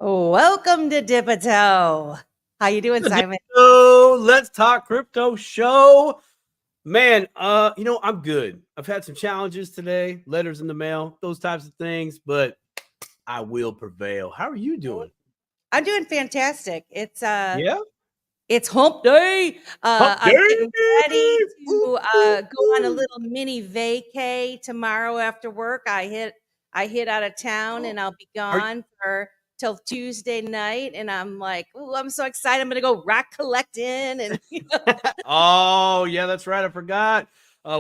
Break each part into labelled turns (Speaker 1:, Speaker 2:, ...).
Speaker 1: Welcome to Dipato. How you doing, Simon?
Speaker 2: So let's talk crypto show. Man, I'm good. I've had some challenges today, letters in the mail, those types of things, but I will prevail. How are you doing?
Speaker 1: I'm doing fantastic.
Speaker 2: Yeah?
Speaker 1: It's hump day.
Speaker 2: Hump
Speaker 1: I'm getting
Speaker 2: day!
Speaker 1: ready to
Speaker 2: Ooh,
Speaker 1: go on a
Speaker 2: ooh.
Speaker 1: little mini vacay tomorrow after work. I hit out of town and I'll be
Speaker 2: Are
Speaker 1: gone for till Tuesday night. And I'm like, oh, I'm so excited. I'm gonna go rock collecting and
Speaker 2: Oh, yeah, that's right. I forgot.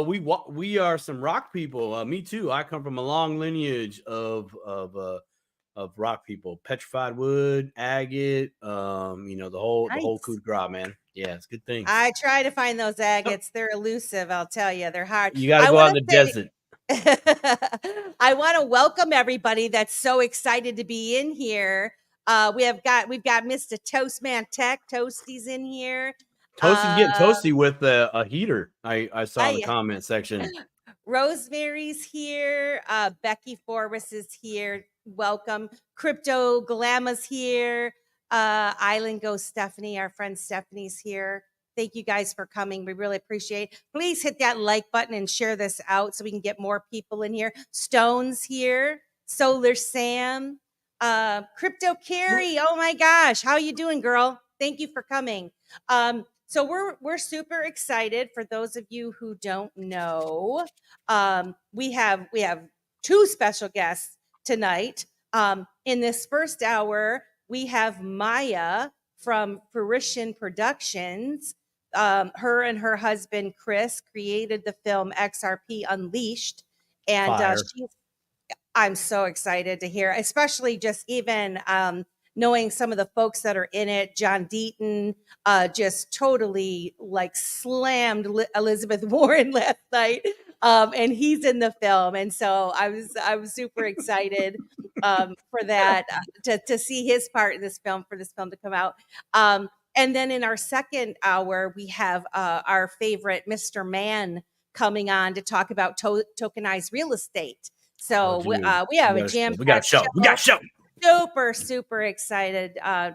Speaker 2: We are some rock people. Me too. I come from a long lineage of rock people. Petrified wood, agate, the whole coup
Speaker 1: nice.
Speaker 2: de grace, man. Yeah, it's a good thing.
Speaker 1: I try to find those agates. They're elusive, I'll tell you. They're hard.
Speaker 2: You got to
Speaker 1: I
Speaker 2: go
Speaker 1: want
Speaker 2: out in
Speaker 1: to
Speaker 2: the
Speaker 1: say
Speaker 2: desert.
Speaker 1: I want to welcome everybody that's so excited to be in here. We've got Mr. Toastman Tech, Toasty's in here.
Speaker 2: Toasty's getting toasty with a heater. I saw in the
Speaker 1: I
Speaker 2: comment section.
Speaker 1: Rosemary's here. Becky Forbes is here. Welcome. Crypto Glamma's here. Island Ghost Stephanie, our friend Stephanie's here. Thank you guys for coming. We really appreciate it. Please hit that like button and share this out so we can get more people in here. Stone's here. Solar Sam. Crypto Carrie. Oh my gosh. How you doing, girl? Thank you for coming. So we're super excited. For those of you who don't know, we have two special guests tonight. In this first hour, we have Maia from Fruition Productions. Her and her husband Chris created the film XRP Unleashed, and I'm so excited to hear, especially just even knowing some of the folks that are in it. John Deaton just totally like slammed Elizabeth Warren last night, and he's in the film, and so I was super excited for that to see his part in this film, for this film to come out. And then in our second hour, we have our favorite Mr. Man coming on to talk about tokenized real estate. So we have a jam-packed show.
Speaker 2: We got a show.
Speaker 1: Super excited to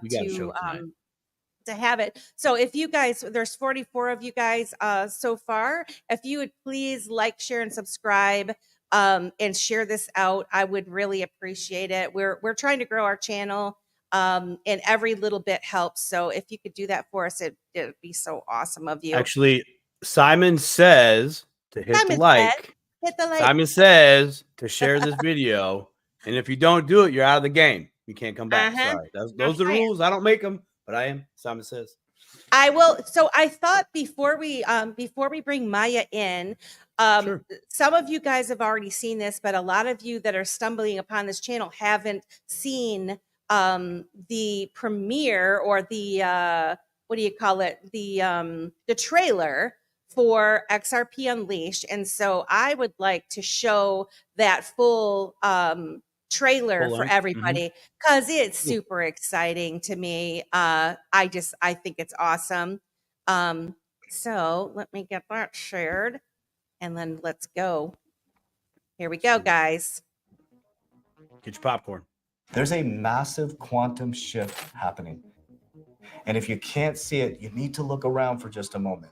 Speaker 1: have it. So if you guys, there's 44 of you guys so far. If you would please like, share, and subscribe and share this out, I would really appreciate it. We're trying to grow our channel, and every little bit helps. So if you could do that for us, it'd be so awesome of you.
Speaker 2: Actually, Simon says to hit the like.
Speaker 1: Hit the like.
Speaker 2: Simon says to share this video, and if you don't do it, you're out of the game. You can't come back. Sorry, those are the rules. I don't make them, but I am. Simon says.
Speaker 1: I will. So I thought before we bring Maia in,
Speaker 2: Sure.
Speaker 1: some of you guys have already seen this, but a lot of you that are stumbling upon this channel haven't seen the premiere, or the what do you call it? The trailer for XRP Unleashed. And so I would like to show that full trailer for everybody, because it's super exciting to me. I think it's awesome. So let me get that shared, and then let's go. Here we go, guys.
Speaker 2: Get your popcorn.
Speaker 3: There's a massive quantum shift happening. And if you can't see it, you need to look around for just a moment.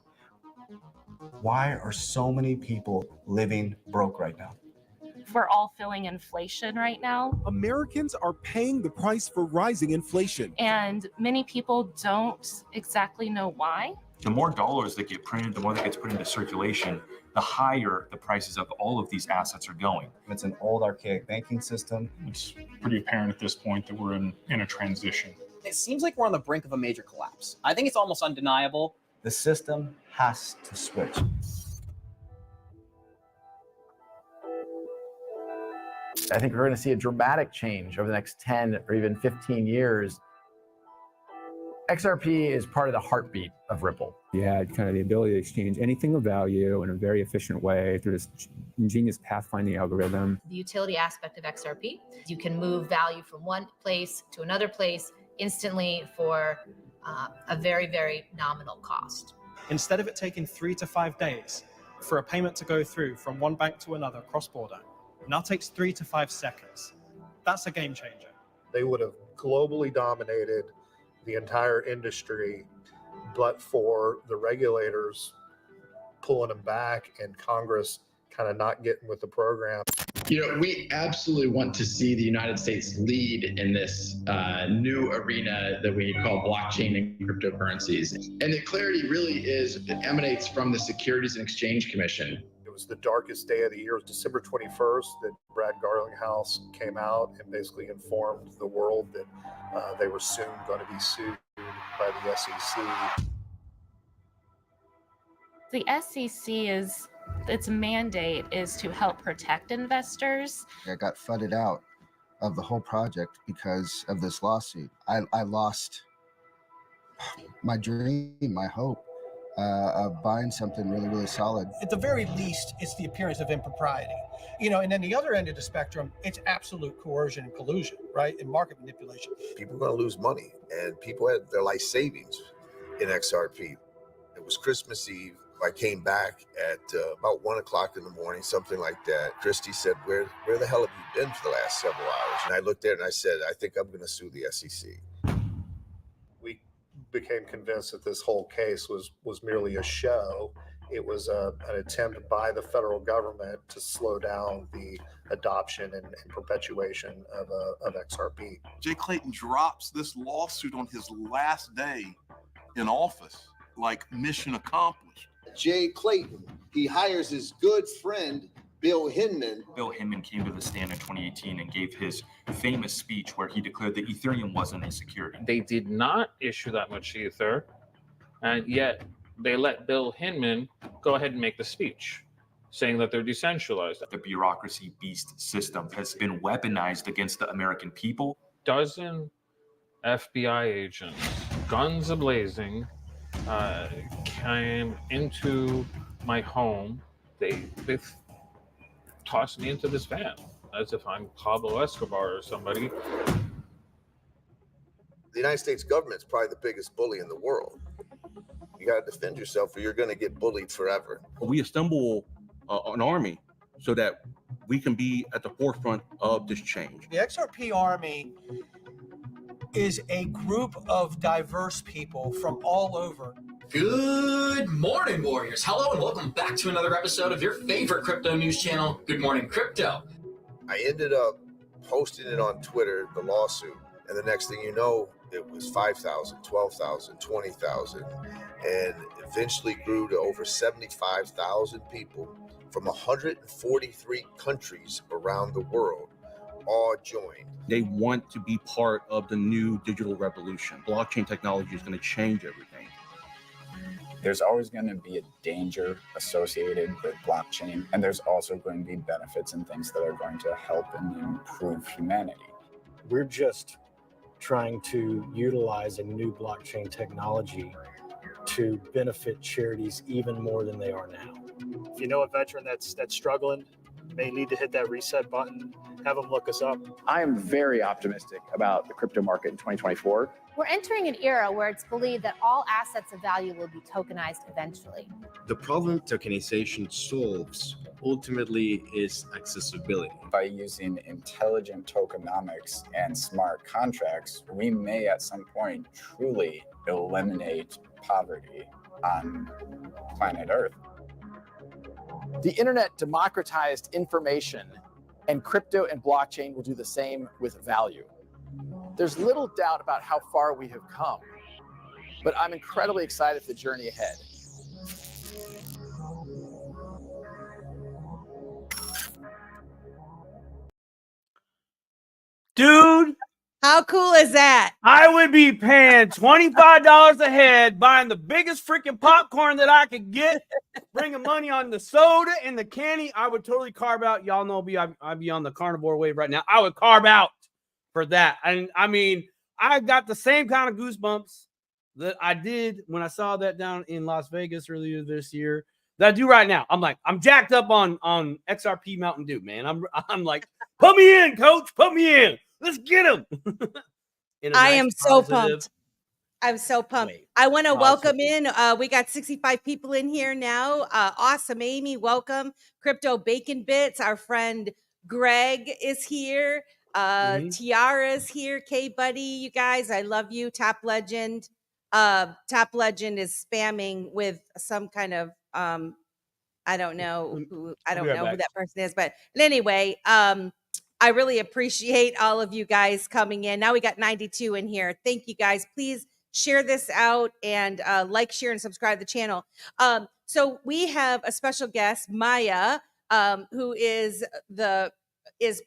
Speaker 3: Why are so many people living broke right now?
Speaker 4: We're all feeling inflation right now.
Speaker 5: Americans are paying the price for rising inflation.
Speaker 4: And many people don't exactly know why.
Speaker 6: The more dollars that get printed, the more that gets put into circulation, the higher the prices of all of these assets are going.
Speaker 3: It's an old archaic banking system.
Speaker 7: It's pretty apparent at this point that we're in a transition.
Speaker 8: It seems like we're on the brink of a major collapse. I think it's almost undeniable.
Speaker 3: The system has to switch.
Speaker 9: I think we're going to see a dramatic change over the next 10 or even 15 years. XRP is part of the heartbeat of Ripple.
Speaker 10: You had kind of the ability to exchange anything of value in a very efficient way through this ingenious pathfinding algorithm.
Speaker 11: The utility aspect of XRP, you can move value from one place to another place instantly for a very, very nominal cost.
Speaker 12: Instead of it taking 3 to 5 days for a payment to go through from one bank to another cross-border, it now takes 3 to 5 seconds. That's a game changer.
Speaker 13: They would have globally dominated the entire industry, but for the regulators pulling them back and Congress kind of not getting with the program.
Speaker 14: You know, we absolutely want to see the United States lead in this new arena that we call blockchain and cryptocurrencies. And the clarity really emanates from the Securities and Exchange Commission.
Speaker 13: It was the darkest day of the year. It was December 21st that Brad Garlinghouse came out and basically informed the world that they were soon going to be sued by the SEC.
Speaker 4: The SEC its mandate is to help protect investors.
Speaker 15: I got flooded out of the whole project because of this lawsuit. I lost my dream, my hope of buying something really, really solid.
Speaker 16: At the very least, it's the appearance of impropriety. You know, and then the other end of the spectrum, it's absolute coercion and collusion, right? And market manipulation.
Speaker 17: People are going to lose money, and people had their life savings in XRP. It was Christmas Eve. I came back at about 1 o'clock in the morning, something like that. Christy said, where the hell have you been for the last several hours? And I looked at it and I said, I think I'm going to sue the SEC.
Speaker 13: We became convinced that this whole case was merely a show. It was an attempt by the federal government to slow down the adoption and perpetuation of XRP.
Speaker 18: Jay Clayton drops this lawsuit on his last day in office, like mission accomplished.
Speaker 17: Jay Clayton, he hires his good friend, Bill Hinman.
Speaker 6: Bill Hinman came to the stand in 2018 and gave his famous speech where he declared that Ethereum wasn't a security.
Speaker 19: They did not issue that much Ether, and yet they let Bill Hinman go ahead and make the speech, saying that they're decentralized.
Speaker 6: The bureaucracy beast system has been weaponized against the American people.
Speaker 19: Dozen FBI agents, guns a-blazing, came into my home. They tossed me into this van as if I'm Pablo Escobar or somebody.
Speaker 17: The United States government's probably the biggest bully in the world. You got to defend yourself or you're going to get bullied forever.
Speaker 18: We assemble an army so that we can be at the forefront of this change.
Speaker 16: The XRP Army is a group of diverse people from all over.
Speaker 20: Good morning, Warriors. Hello, and welcome back to another episode of your favorite crypto news channel, Good Morning Crypto.
Speaker 17: I ended up posting it on Twitter, the lawsuit, and the next thing you know, it was 5,000, 12,000, 20,000, and eventually grew to over 75,000 people from 143 countries around the world all joined.
Speaker 18: They want to be part of the new digital revolution. Blockchain technology is going to change everything.
Speaker 21: There's always going to be a danger associated with blockchain, and there's also going to be benefits and things that are going to help and improve humanity.
Speaker 22: We're just trying to utilize a new blockchain technology to benefit charities even more than they are now. If you know a veteran that's struggling, may need to hit that reset button, have them look us up.
Speaker 9: I am very optimistic about the crypto market in 2024.
Speaker 11: We're entering an era where it's believed that all assets of value will be tokenized eventually.
Speaker 23: The problem tokenization solves ultimately is accessibility.
Speaker 21: By using intelligent tokenomics and smart contracts, we may at some point truly eliminate poverty on planet Earth.
Speaker 9: The internet democratized information, and crypto and blockchain will do the same with value. There's little doubt about how far we have come, but I'm incredibly excited for the journey ahead.
Speaker 2: Dude,
Speaker 1: how cool is that?
Speaker 2: I would be paying $25 a head, buying the biggest freaking popcorn that I could get, bringing money on the soda and the candy. I would totally carve out. Y'all know me. I'd be on the carnivore wave right now. I would carve out for that. And I mean, I got the same kind of goosebumps that I did when I saw that down in Las Vegas earlier this year that I do right now. I'm like, I'm jacked up on XRP Mountain Dew, man. I'm like, put me in, coach. Put me in. Let's get him.
Speaker 1: I am so pumped. I'm so pumped. I want to welcome in. We got 65 people in here now. Awesome, Amy. Welcome. Crypto Bacon Bits. Our friend Greg is here. Tiara's here. K Buddy, you guys, I love you. Top Legend. Top Legend is spamming with some kind of I don't know who who that person is, but anyway, I really appreciate all of you guys coming in. Now we got 92 in here. Thank you guys. Please share this out and like, share, and subscribe to the channel. So we have a special guest, Maia, who is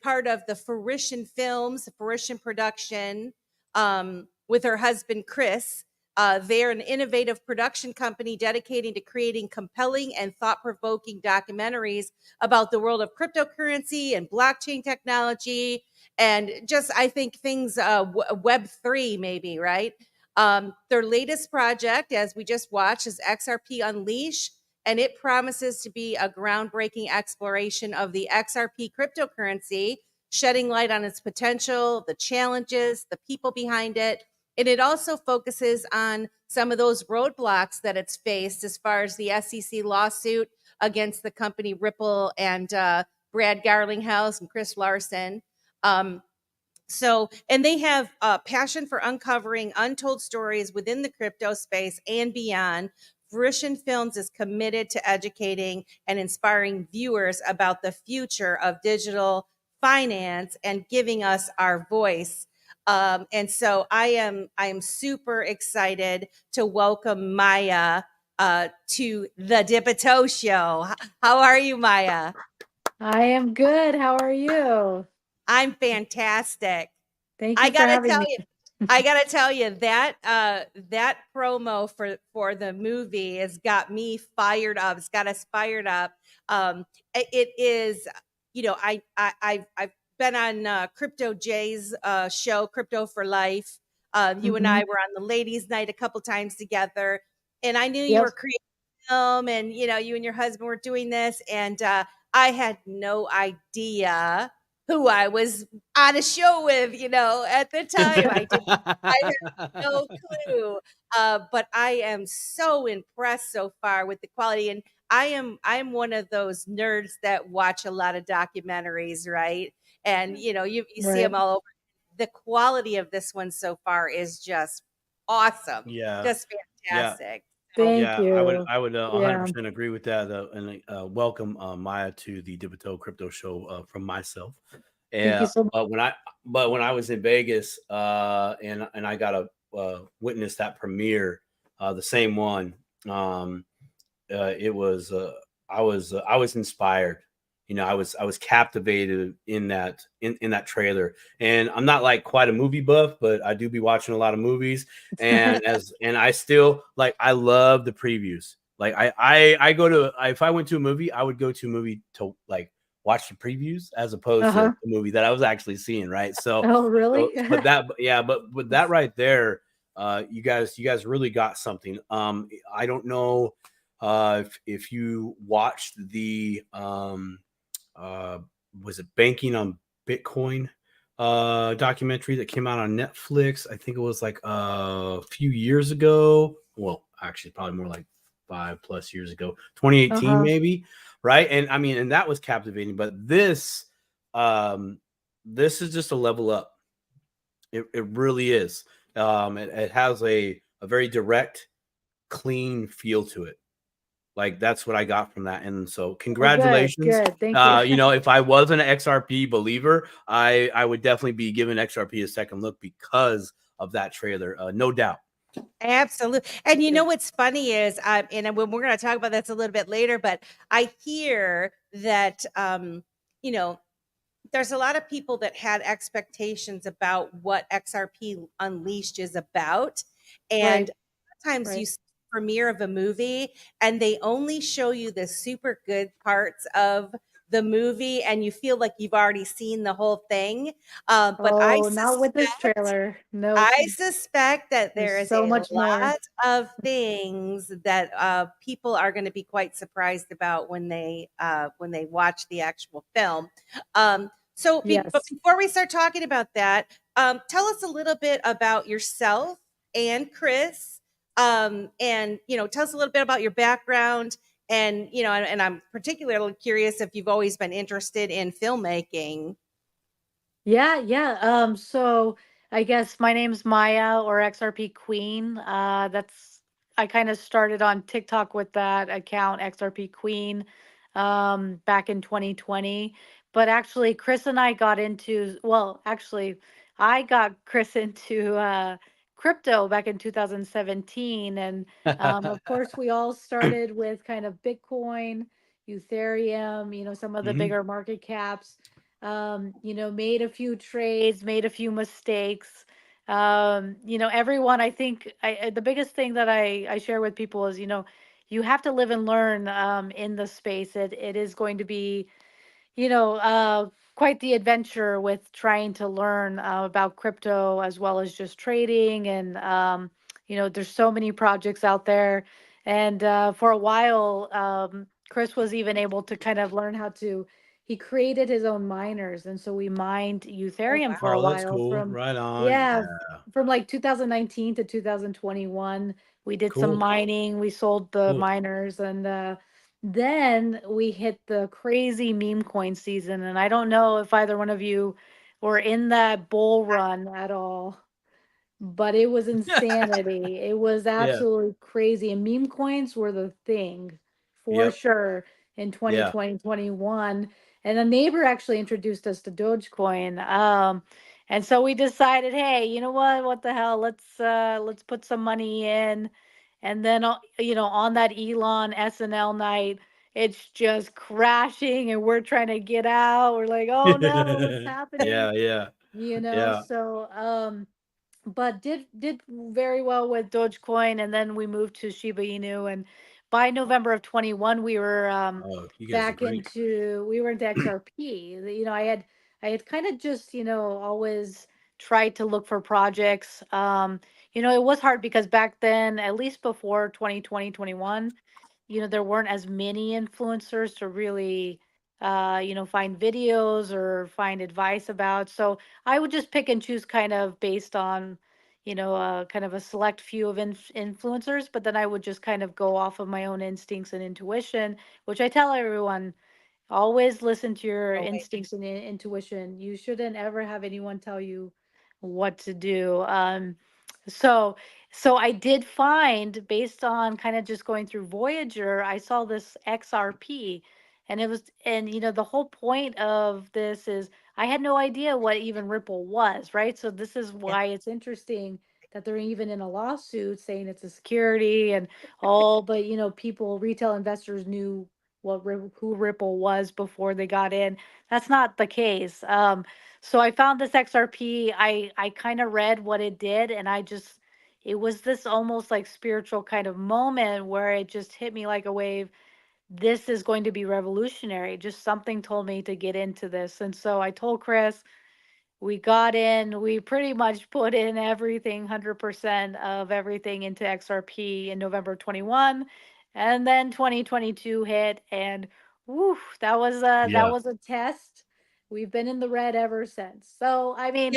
Speaker 1: part of the Fruition Films, the Fruition production, with her husband Chris. They're an innovative production company dedicated to creating compelling and thought-provoking documentaries about the world of cryptocurrency and blockchain technology, and just, I think, things Web3 maybe, right? Their latest project, as we just watched, is XRP Unleashed, and it promises to be a groundbreaking exploration of the XRP cryptocurrency, shedding light on its potential, the challenges, the people behind it. And it also focuses on some of those roadblocks that it's faced as far as the SEC lawsuit against the company Ripple and Brad Garlinghouse and Chris Larson. And they have a passion for uncovering untold stories within the crypto space and beyond. Fruition Films is committed to educating and inspiring viewers about the future of digital finance and giving us our voice. And so I am super excited to welcome Maia to the Dipito Show. How are you, Maia?
Speaker 5: I am good. How are you?
Speaker 1: I'm fantastic.
Speaker 5: Thank you for having me.
Speaker 1: I gotta tell you that that promo for the movie has got me fired up. It's got us fired up. It is, you know, I've been on Crypto Jay's show, Crypto for Life. You and I were on the ladies' night a couple times together, and I knew you were creating film, and you know, you and your husband were doing this, and I had no idea who I was on a show with. You know, at the time, I had no clue. But I am so impressed so far with the quality, and I'm one of those nerds that watch a lot of documentaries, right? And you know, you see them all over. The quality of this one so far is just awesome.
Speaker 2: Yeah,
Speaker 1: just fantastic.
Speaker 5: Thank you.
Speaker 2: I would 100% agree with that. And welcome Maia to the Dipito Crypto Show from myself.
Speaker 5: Thank you so much.
Speaker 2: But when I was in Vegas and I got to witness that premiere, the same one, it was I was inspired. You know, I was captivated in that trailer. And I'm not like quite a movie buff, but I do be watching a lot of movies. And I still like, I love the previews. Like I go to, if I went to a movie, I would go to a movie to like watch the previews as opposed to the movie that I was actually seing. Right. So,
Speaker 5: oh really?
Speaker 2: But that right there, you guys really got something. I don't know if you watched the was it Banking on Bitcoin documentary that came out on Netflix? I think it was like a few years ago. Well, actually probably more like 5+ years ago, 2018 maybe, right? And I mean, and that was captivating, but this is just a level up. It really is. It has a very direct, clean feel to it. Like that's what I got from that. And so congratulations.
Speaker 5: Good. Thank you.
Speaker 2: You know, if I was an XRP believer, I would definitely be giving XRP a second look because of that trailer. No doubt.
Speaker 1: Absolutely. And you know what's funny is, and we're going to talk about this a little bit later, but I hear that, you know, there's a lot of people that had expectations about what XRP Unleashed is about. And sometimes you premiere of a movie and they only show you the super good parts of the movie and you feel like you've already seen the whole thing. But
Speaker 5: not with this trailer. No,
Speaker 1: I suspect that there is
Speaker 5: so much
Speaker 1: lot
Speaker 5: more
Speaker 1: of things that people are going to be quite surprised about when they watch the actual film. But before we start talking about that, tell us a little bit about yourself and Chris. And you know, tell us a little bit about your background, and you know, and I'm particularly curious if you've always been interested in filmmaking.
Speaker 5: Yeah. So I guess my name's Maya or XRP Queen. I kind of started on TikTok with that account, XRP Queen, back in 2020. But actually, Chris and I got into, well, actually, I got Chris into crypto back in 2017. And of course, we all started with kind of Bitcoin, Ethereum, some of the
Speaker 2: Hmm.
Speaker 5: bigger market caps, made a few trades, made a few mistakes. Everyone, I think the biggest thing that I share with people is, you have to live and learn in the space. It is going to be you know, quite the adventure with trying to learn about crypto as well as just trading. And, there's so many projects out there. And for a while, Chris was even able to kind of learn he created his own miners. And so we mined
Speaker 1: Oh,
Speaker 5: Ethereum for a
Speaker 2: Oh, that's
Speaker 5: while
Speaker 2: cool. Right on.
Speaker 5: yeah,
Speaker 2: Yeah.
Speaker 5: from like 2019 to 2021. We did some
Speaker 2: Cool.
Speaker 5: mining, we sold the
Speaker 2: Cool.
Speaker 5: miners, and then we hit the crazy meme coin season, and I don't know if either one of you were in that bull run at all, but it was insanity. It was
Speaker 2: Yeah.
Speaker 5: absolutely crazy. And meme coins were the thing for
Speaker 2: Yep.
Speaker 5: sure in
Speaker 2: Yeah.
Speaker 5: 2020, 21. And a neighbor actually introduced us to Dogecoin. And so we decided, hey, you know what? What the hell? Let's put some money in. And then on that Elon SNL night, it's just crashing and we're trying to get out. We're like, oh no, what's happening?
Speaker 2: Yeah. Yeah. Yeah.
Speaker 5: So but did very well with Dogecoin, and then we moved to Shiba Inu, and by November of 21 we were
Speaker 2: Oh, you guys are
Speaker 5: back
Speaker 2: great.
Speaker 5: into we were into XRP. I had kind of just always tried to look for projects. It was hard because back then, at least before 2020 21, there weren't as many influencers to really find videos or find advice about. So I would just pick and choose kind of based on kind of a select few of influencers, but then I would just kind of go off of my own instincts and intuition, which I tell everyone, always listen to your
Speaker 1: Always.
Speaker 5: instincts and intuition. You shouldn't ever have anyone tell you what to do. So so I did find, based on kind of just going through Voyager, I saw this XRP, and the whole point of this is I had no idea what even Ripple was, right? So this is
Speaker 1: Yeah.
Speaker 5: why it's interesting that they're even in a lawsuit saying it's a security and all, but people, retail investors knew who Ripple was before they got in. That's not the case. So I found this XRP. I kind of read what it did, and it was this almost like spiritual kind of moment where it just hit me like a wave. This is going to be revolutionary. Just something told me to get into this, and so I told Chris. We got in, we pretty much put in everything, 100% of everything into XRP in November 21. And then 2022 hit, and woo, that
Speaker 2: Yeah.
Speaker 5: was a test. We've been in the red ever since. So I mean,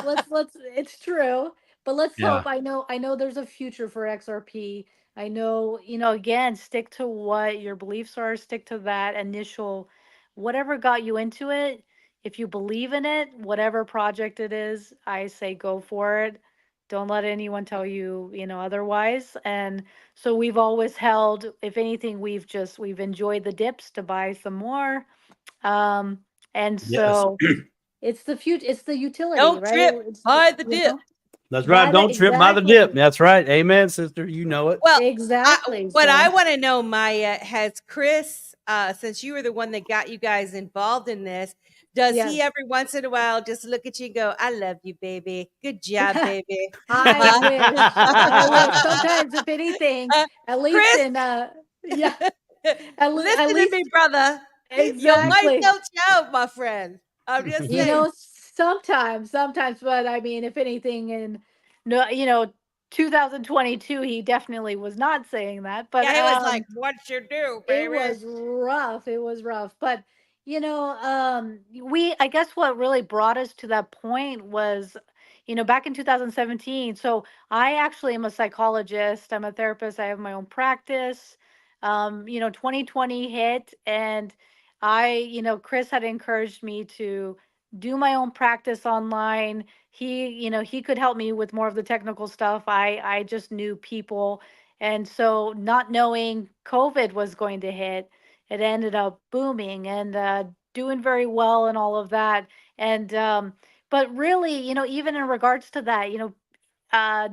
Speaker 5: let's it's true, but let's
Speaker 2: Yeah.
Speaker 5: hope. I know there's a future for XRP. I know, again, stick to what your beliefs are, stick to that initial whatever got you into it. If you believe in it, whatever project it is, I say go for it. Don't let anyone tell you, otherwise. And so we've always held, if anything, we've enjoyed the dips to buy some more. Um, and
Speaker 2: Yes.
Speaker 5: so it's the future, it's the utility,
Speaker 1: Don't
Speaker 5: right?
Speaker 1: trip by the dip.
Speaker 2: That's right. Don't trip by the dip. That's right. Amen, sister. You know it.
Speaker 1: Well,
Speaker 5: exactly.
Speaker 1: what I
Speaker 5: So
Speaker 1: want to know, Maya, has Chris, since you were the one that got you guys involved in this, does he
Speaker 5: yes.
Speaker 1: every once in a while just look at you and go, "I love you, baby. Good job, baby."
Speaker 5: I wish. I wish. Sometimes, if anything, at least
Speaker 1: Chris,
Speaker 5: in yeah, at
Speaker 1: listen to
Speaker 5: least
Speaker 1: me, brother. Your wife
Speaker 5: exactly.
Speaker 1: helps you out, my friend. I'm just saying.
Speaker 5: Sometimes, but I mean, if anything, in no, 2022, he definitely was not saying that. But
Speaker 1: Yeah, he was like, "What you do,
Speaker 5: it
Speaker 1: baby?"
Speaker 5: was rough. It was rough. But I guess what really brought us to that point was, back in 2017. So I actually am a psychologist. I'm a therapist. I have my own practice. 2020 hit, and Chris had encouraged me to do my own practice online. He could help me with more of the technical stuff. I just knew people. And so not knowing COVID was going to hit, it ended up booming and doing very well and all of that. And but really, even in regards to that, uh,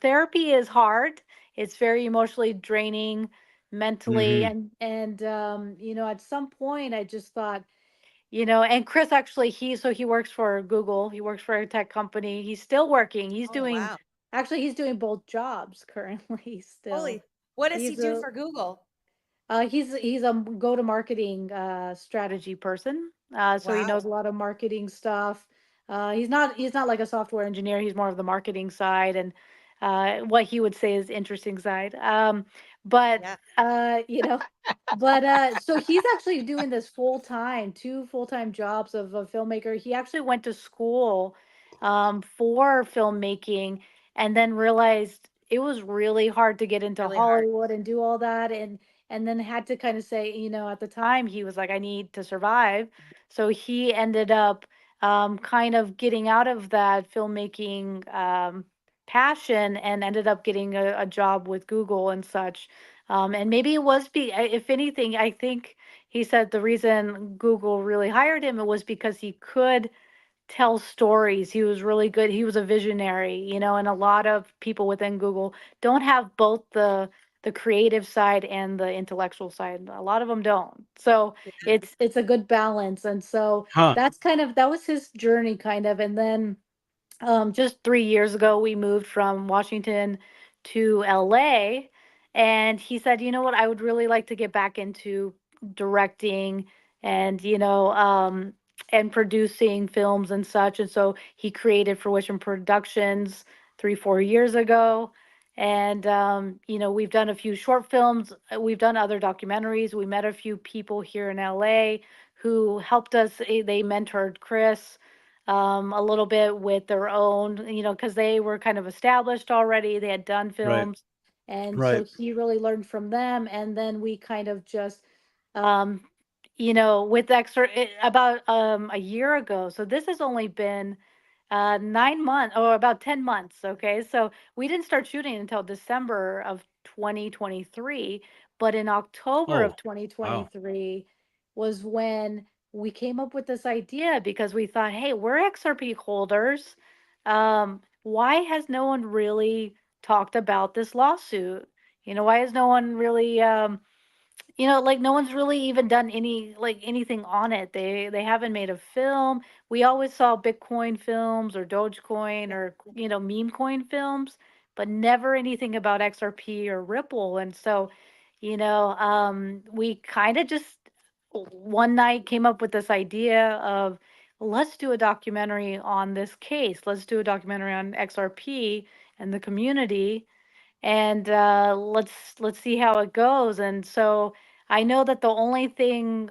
Speaker 5: therapy is hard. It's very emotionally draining mentally.
Speaker 2: Mm-hmm.
Speaker 5: And at some point I just thought, and Chris actually, he works for Google. He works for a tech company. He's still working.
Speaker 1: Oh, wow.
Speaker 5: He's doing both jobs currently still.
Speaker 1: Holy, what does he
Speaker 5: He's
Speaker 1: do
Speaker 5: a
Speaker 1: for Google?
Speaker 5: he's a go to marketing strategy person. So he knows
Speaker 1: Wow.
Speaker 5: a lot of marketing stuff. He's not like a software engineer. He's more of the marketing side and what he would say is interesting side. But
Speaker 1: Yeah.
Speaker 5: so he's actually doing this full time, two full time jobs of a filmmaker. He actually went to school for filmmaking and then realized it was really hard to get into
Speaker 1: Really hard.
Speaker 5: Hollywood and do all that and then had to kind of say, at the time he was like, I need to survive. So he ended up kind of getting out of that filmmaking passion and ended up getting a job with Google and such. And maybe it was, if anything, I think he said the reason Google really hired him, it was because he could tell stories. He was really good. He was a visionary, and a lot of people within Google don't have both the creative side and the intellectual side. A lot of them don't. So it's a good balance. And so
Speaker 2: Huh.
Speaker 5: that was his journey kind of. And then just 3 years ago, we moved from Washington to LA. And he said, you know what, I would really like to get back into directing and, and producing films and such. And so he created Fruition Productions 3, 4 years ago. And, we've done a few short films. We've done other documentaries. We met a few people here in LA who helped us. They mentored Chris a little bit with their own, because they were kind of established already. They had done
Speaker 2: Right.
Speaker 5: films. And so
Speaker 2: Right.
Speaker 5: he really learned from them. And then we kind of just, um, with about a year ago. So this has only been 9 months or about 10 months. Okay. So we didn't start shooting until December of 2023. But in October of
Speaker 2: Oh, wow.
Speaker 5: 2023 was when we came up with this idea because we thought, hey, we're XRP holders. Why has no one really talked about this lawsuit? Why has no one really like no one's really even done anything on it. They haven't made a film. We always saw Bitcoin films or Dogecoin
Speaker 1: Yeah.
Speaker 5: or meme coin films, but never anything about XRP or Ripple. And so, we kind of just one night came up with this idea of let's do a documentary on this case. Let's do a documentary on XRP and the community and let's see how it goes. And so I know that the only thing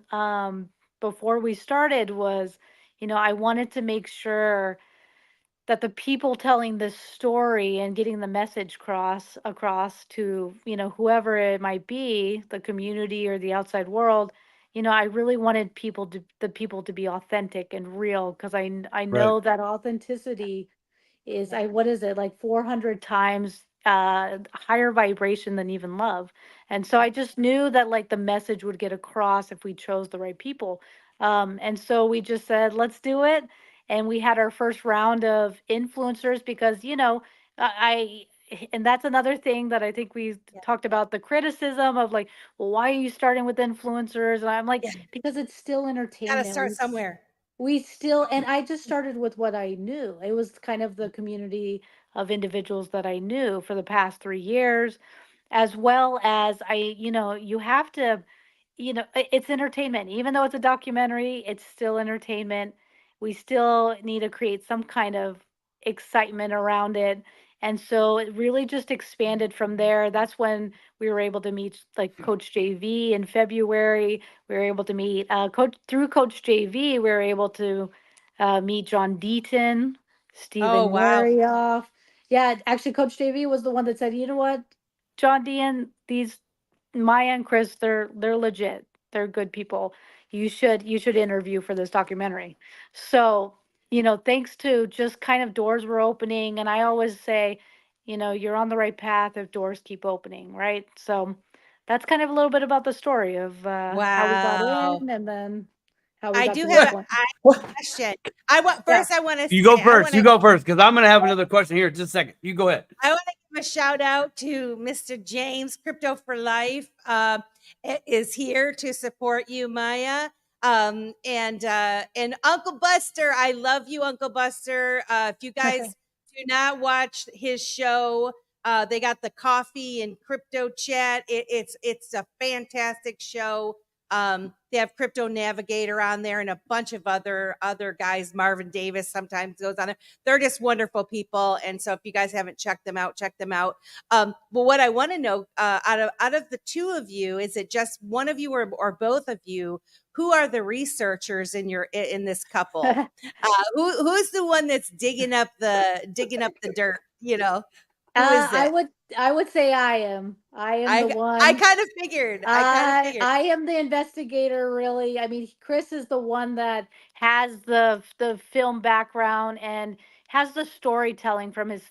Speaker 5: before we started was, I wanted to make sure that the people telling this story and getting the message across to whoever it might be, the community or the outside world. I really wanted the people to be authentic and real because I
Speaker 2: Right.
Speaker 5: know that authenticity is what is it, like 400 times higher vibration than even love. And so I just knew that like the message would get across if we chose the right people. And so we just said, let's do it. And we had our first round of influencers because, and that's another thing that I think we talked about, the criticism of like, well, why are you starting with influencers? And I'm like,
Speaker 1: Yeah.
Speaker 5: because it's still
Speaker 1: Gotta
Speaker 5: entertainment.
Speaker 1: start somewhere.
Speaker 5: We still, and I just started with what I knew. It was kind of the community of individuals that I knew for the past 3 years, as well as you have to, it's entertainment. Even though it's a documentary, it's still entertainment. We still need to create some kind of excitement around it. And so it really just expanded from there. That's when we were able to meet like Coach JV in February. We were able to meet Coach JV. We were able to meet John Deaton,
Speaker 1: Oh,
Speaker 5: Stephen
Speaker 1: wow.
Speaker 5: Marioff. Yeah, actually, Coach JV was the one that said, you know what, John Dean, these Maya and Chris, they're legit. They're good people. you should interview for this documentary. So, thanks to just kind of doors were opening, and I always say, you're on the right path if doors keep opening, right? So that's kind of a little bit about the story of how we got
Speaker 1: Wow.
Speaker 5: in, and then how we
Speaker 1: I
Speaker 5: got
Speaker 1: do
Speaker 5: to
Speaker 1: have
Speaker 5: this
Speaker 1: a
Speaker 5: point.
Speaker 1: question. I want first. I want to.
Speaker 2: You go
Speaker 1: I
Speaker 2: first.
Speaker 1: wanna-
Speaker 2: You go first, because I'm gonna have another question here in just a second. You go ahead.
Speaker 1: I want to give a shout out to Mr. James, Crypto for Life, is here to support you, Maya. And Uncle Buster, I love you, Uncle Buster. If you guys do not watch his show, they got the coffee and crypto chat. It's a fantastic show. They have Crypto Navigator on there and a bunch of other guys. Marvin Davis sometimes goes on there. They're just wonderful people. And so if you guys haven't checked them out, check them out. But what I want to know, out of the two of you, is it just one of you or both of you? Who are the researchers in this couple? Who's the one that's digging up the dirt? Who is it?
Speaker 5: I would say I am. I am the one.
Speaker 1: I kind of figured.
Speaker 5: I am the investigator, really. I mean, Chris is the one that has the film background and has the storytelling from his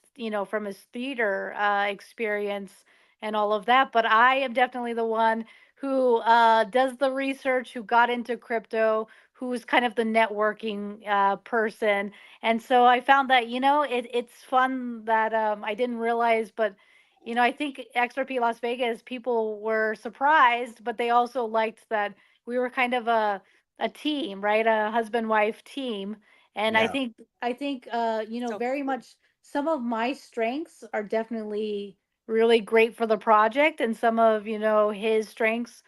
Speaker 5: theater experience and all of that. But I am definitely the one who does the research, who got into crypto, who's kind of the networking person. And so I found that it's fun that I didn't realize, but I think XRP Las Vegas people were surprised, but they also liked that we were kind of a team, right? A husband-wife team. And
Speaker 3: Yeah.
Speaker 5: I think very much some of my strengths are definitely really great for the project, and some of, his strengths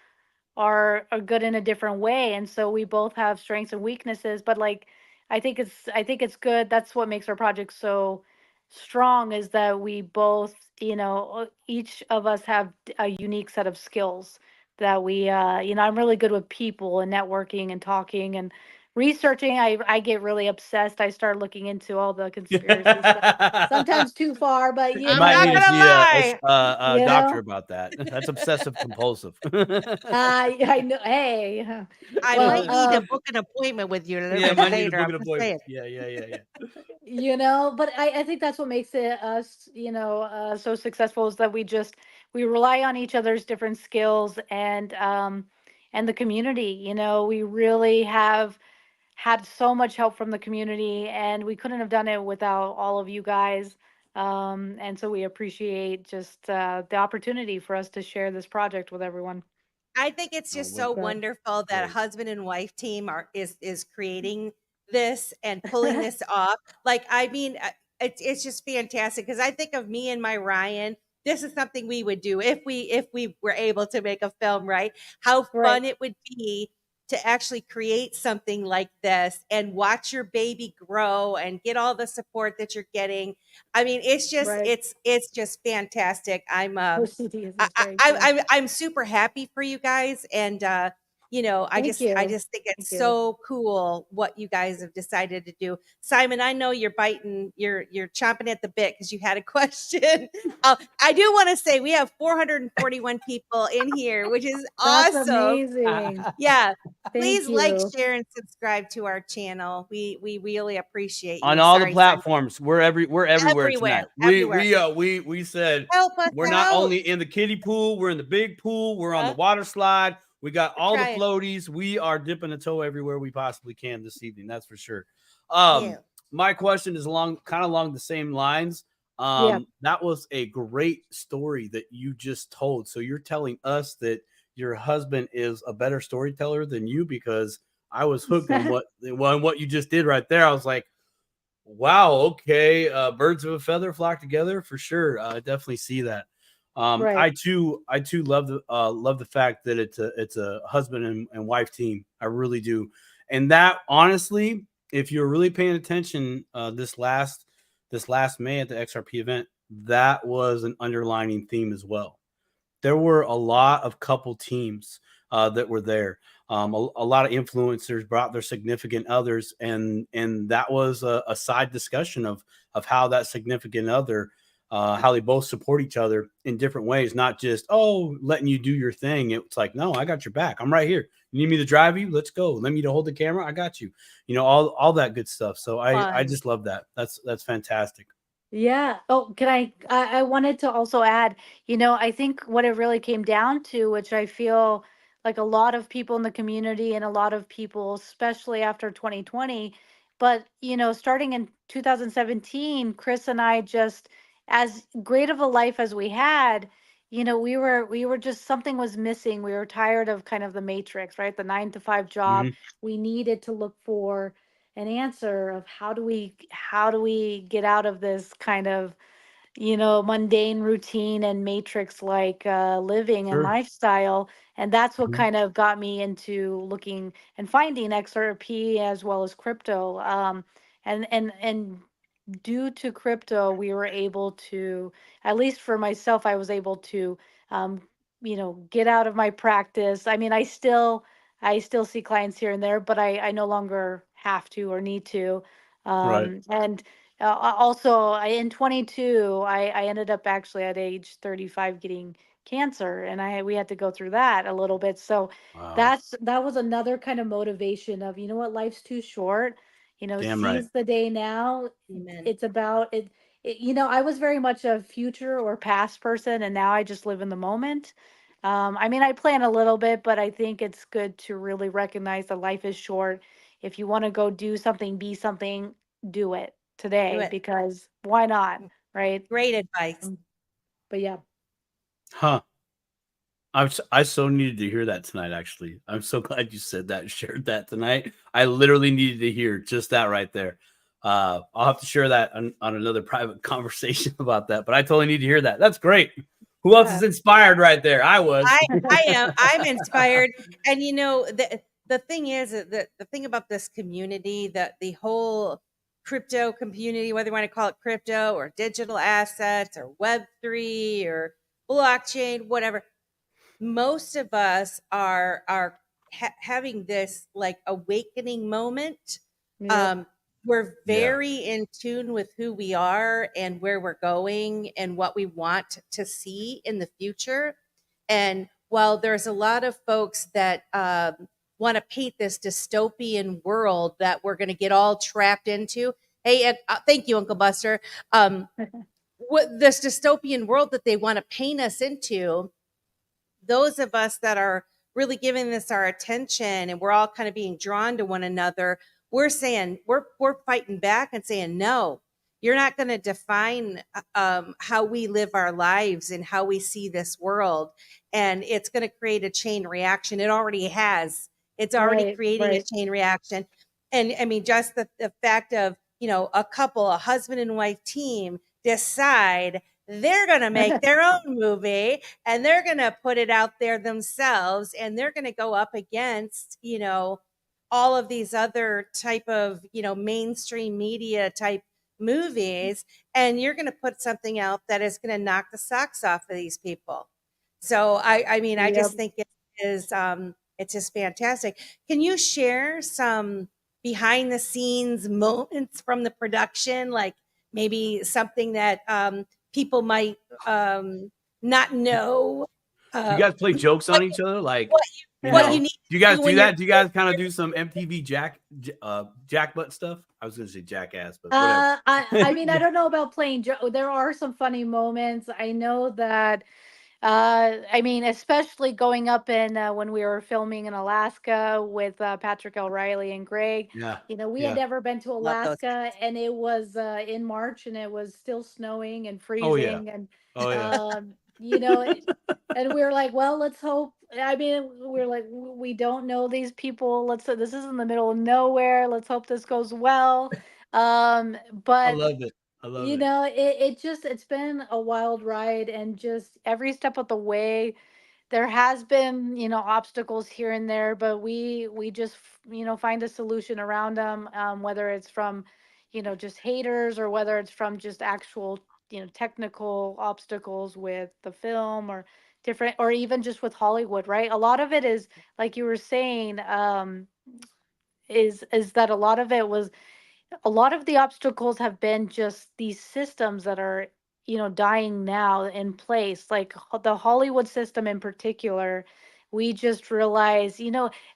Speaker 5: are good in a different way. And so we both have strengths and weaknesses, but like I think it's good. That's what makes our project so strong, is that we both, each of us have a unique set of skills that we I'm really good with people and networking and talking and researching. I get really obsessed. I start looking into all the conspiracy stuff, sometimes too far, but
Speaker 2: You might need to see a
Speaker 5: You
Speaker 2: doctor
Speaker 5: know?
Speaker 2: about that. That's obsessive compulsive.
Speaker 5: I know. Hey,
Speaker 1: I
Speaker 5: well,
Speaker 1: might need to book an appointment with you a little
Speaker 2: Yeah,
Speaker 1: bit
Speaker 2: might need to
Speaker 1: later.
Speaker 2: book
Speaker 1: I'm
Speaker 2: an
Speaker 1: just
Speaker 2: appointment.
Speaker 1: saying.
Speaker 2: Yeah.
Speaker 5: but I think that's what makes it us, so successful, is that we rely on each other's different skills, and the community. We really have had so much help from the community, and we couldn't have done it without all of you guys. And so we appreciate just the opportunity for us to share this project with everyone.
Speaker 1: I think it's just so wonderful that a husband and wife team is creating this and pulling this off. Like, I mean, it's just fantastic, because I think of me and my Ryan. This is something we would do if we were able to make a film, right? How fun it would be to actually create something like this and watch your baby grow and get all the support that you're getting. I mean, it's just it's just fantastic.
Speaker 5: OCD is great. Yeah.
Speaker 1: I'm super happy for you guys, and I
Speaker 5: Thank
Speaker 1: just
Speaker 5: you.
Speaker 1: think it's
Speaker 5: Thank you.
Speaker 1: so cool what you guys have decided to do. Simon, I know you're chomping at the bit because you had a question. I do want to say we have 441 people in here, which is
Speaker 5: That's
Speaker 1: awesome.
Speaker 5: amazing.
Speaker 1: Yeah.
Speaker 5: Thank
Speaker 1: Please like,
Speaker 5: you.
Speaker 1: share, and subscribe to our channel. We really appreciate you.
Speaker 2: On all the
Speaker 1: Sorry, Simon.
Speaker 2: platforms, we're everywhere tonight.
Speaker 1: Everywhere.
Speaker 2: We said
Speaker 1: Help us
Speaker 2: we're not
Speaker 1: out.
Speaker 2: only in the kiddie pool, we're in the big pool, we're on the water slide. We got all the
Speaker 1: trying.
Speaker 2: floaties. We are dipping a toe everywhere we possibly can this evening. That's for sure.
Speaker 1: Yeah.
Speaker 2: My question is along the same lines. That was a great story that you just told. So you're telling us that your husband is a better storyteller than you, because I was hooked on what you just did right there. I was like, wow, okay. Birds of a feather flock together for sure. I definitely see that. I too love the fact that it's a husband and wife team. I really do. And that, honestly, if you're really paying attention, this last May at the XRP event, that was an underlining theme as well. There were a lot of couple teams that were there. A lot of influencers brought their significant others, and that was a side discussion of how that significant other how they both support each other in different ways, not just, oh, letting you do your thing. It's like, no, I got your back. I'm right here. You need me to drive you? Let's go. Let me to hold the camera. I got you. You know, all that good stuff. So I
Speaker 5: Fun.
Speaker 2: just love that. That's fantastic.
Speaker 5: Yeah. Oh, can I wanted to also add, I think what it really came down to, which I feel like a lot of people in the community and a lot of people, especially after 2020, but, starting in 2017, Chris and I just, as great of a life as we had, we were just, something was missing. We were tired of kind of the matrix, right? The 9 to 5 job. We needed to look for an answer of how do we get out of this kind of mundane routine and matrix like living and
Speaker 2: Sure.
Speaker 5: lifestyle. And that's what
Speaker 2: Mhm.
Speaker 5: kind of got me into looking and finding XRP as well as crypto. And due to crypto, we were able to, at least for myself, I was able to, um, get out of my practice. I mean, I still see clients here and there, but I no longer have to or need to.
Speaker 2: Right.
Speaker 5: And also, in 22, I ended up actually at age 35 getting cancer, and we had to go through that a little bit. So
Speaker 2: Wow.
Speaker 5: that was another kind of motivation of, what, life's too short.
Speaker 2: Damn right.
Speaker 5: Seize the day now.
Speaker 1: Amen.
Speaker 5: It's about it. I was very much a future or past person, and now I just live in the moment. I mean, I plan a little bit, but I think it's good to really recognize that life is short. If you want to go do something, be something, do it
Speaker 1: Do
Speaker 5: today,
Speaker 1: it.
Speaker 5: because why not, right?
Speaker 1: Great advice.
Speaker 5: But yeah.
Speaker 2: Huh. I so needed to hear that tonight, actually. I'm so glad you said that and shared that tonight. I literally needed to hear just that right there. I'll have to share that on another private conversation about that, but I totally need to hear that. That's great. Who else is inspired right there? I was.
Speaker 1: I am. I'm inspired. And the thing is that the thing about this community, that the whole crypto community, whether you want to call it crypto or digital assets or Web3 or blockchain, whatever, most of us are having this like awakening moment.
Speaker 5: Yep.
Speaker 1: We're
Speaker 2: Yeah.
Speaker 1: very in tune with who we are and where we're going and what we want to see in the future. And while there's a lot of folks that want to paint this dystopian world that we're going to get all trapped into, hey, thank you, Uncle Buster. What this dystopian world that they want to paint us into, those of us that are really giving this our attention and we're all kind of being drawn to one another, we're saying, we're fighting back and saying, no, you're not going to define how we live our lives and how we see this world. And it's going to create a chain reaction. It already has. It's already creating a chain reaction. And I mean, just the fact of, a couple, a husband and wife team decide they're going to make their own movie and they're going to put it out there themselves, and they're going to go up against, all of these other type of, mainstream media type movies, and you're going to put something out that is going to knock the socks off of these people. So I mean, I just think it is, it's just fantastic. Can you share some behind the scenes moments from the production, like maybe something that people might not know?
Speaker 2: Do you guys play jokes on each other? Like,
Speaker 1: what you need
Speaker 2: do you guys
Speaker 1: to
Speaker 2: do
Speaker 1: when
Speaker 2: that? Do you guys kind of do some MTV jackbutt stuff? I was going to say jackass, but whatever.
Speaker 5: I mean, I don't know about playing there are some funny moments. I know that I mean, especially going up in when we were filming in Alaska with Patrick L. Riley and Greg.
Speaker 2: Yeah.
Speaker 5: We had never been to
Speaker 1: Love those
Speaker 5: Alaska, and it was in March, and it was still snowing and
Speaker 2: Oh yeah.
Speaker 5: freezing, and
Speaker 2: Oh yeah.
Speaker 5: and we were like, well, let's hope. I mean, we're like, we don't know these people. This is in the middle of nowhere. Let's hope this goes well.
Speaker 2: I
Speaker 5: But
Speaker 2: love it. I love it.
Speaker 5: it's been a wild ride, and just every step of the way there has been, obstacles here and there, but we just, find a solution around them, whether it's from, just haters, or whether it's from just actual, technical obstacles with the film, or different, or even just with Hollywood, right? A lot of it is, like you were saying, is that a lot of the obstacles have been just these systems that are dying now in place, like the Hollywood system in particular. We just realized,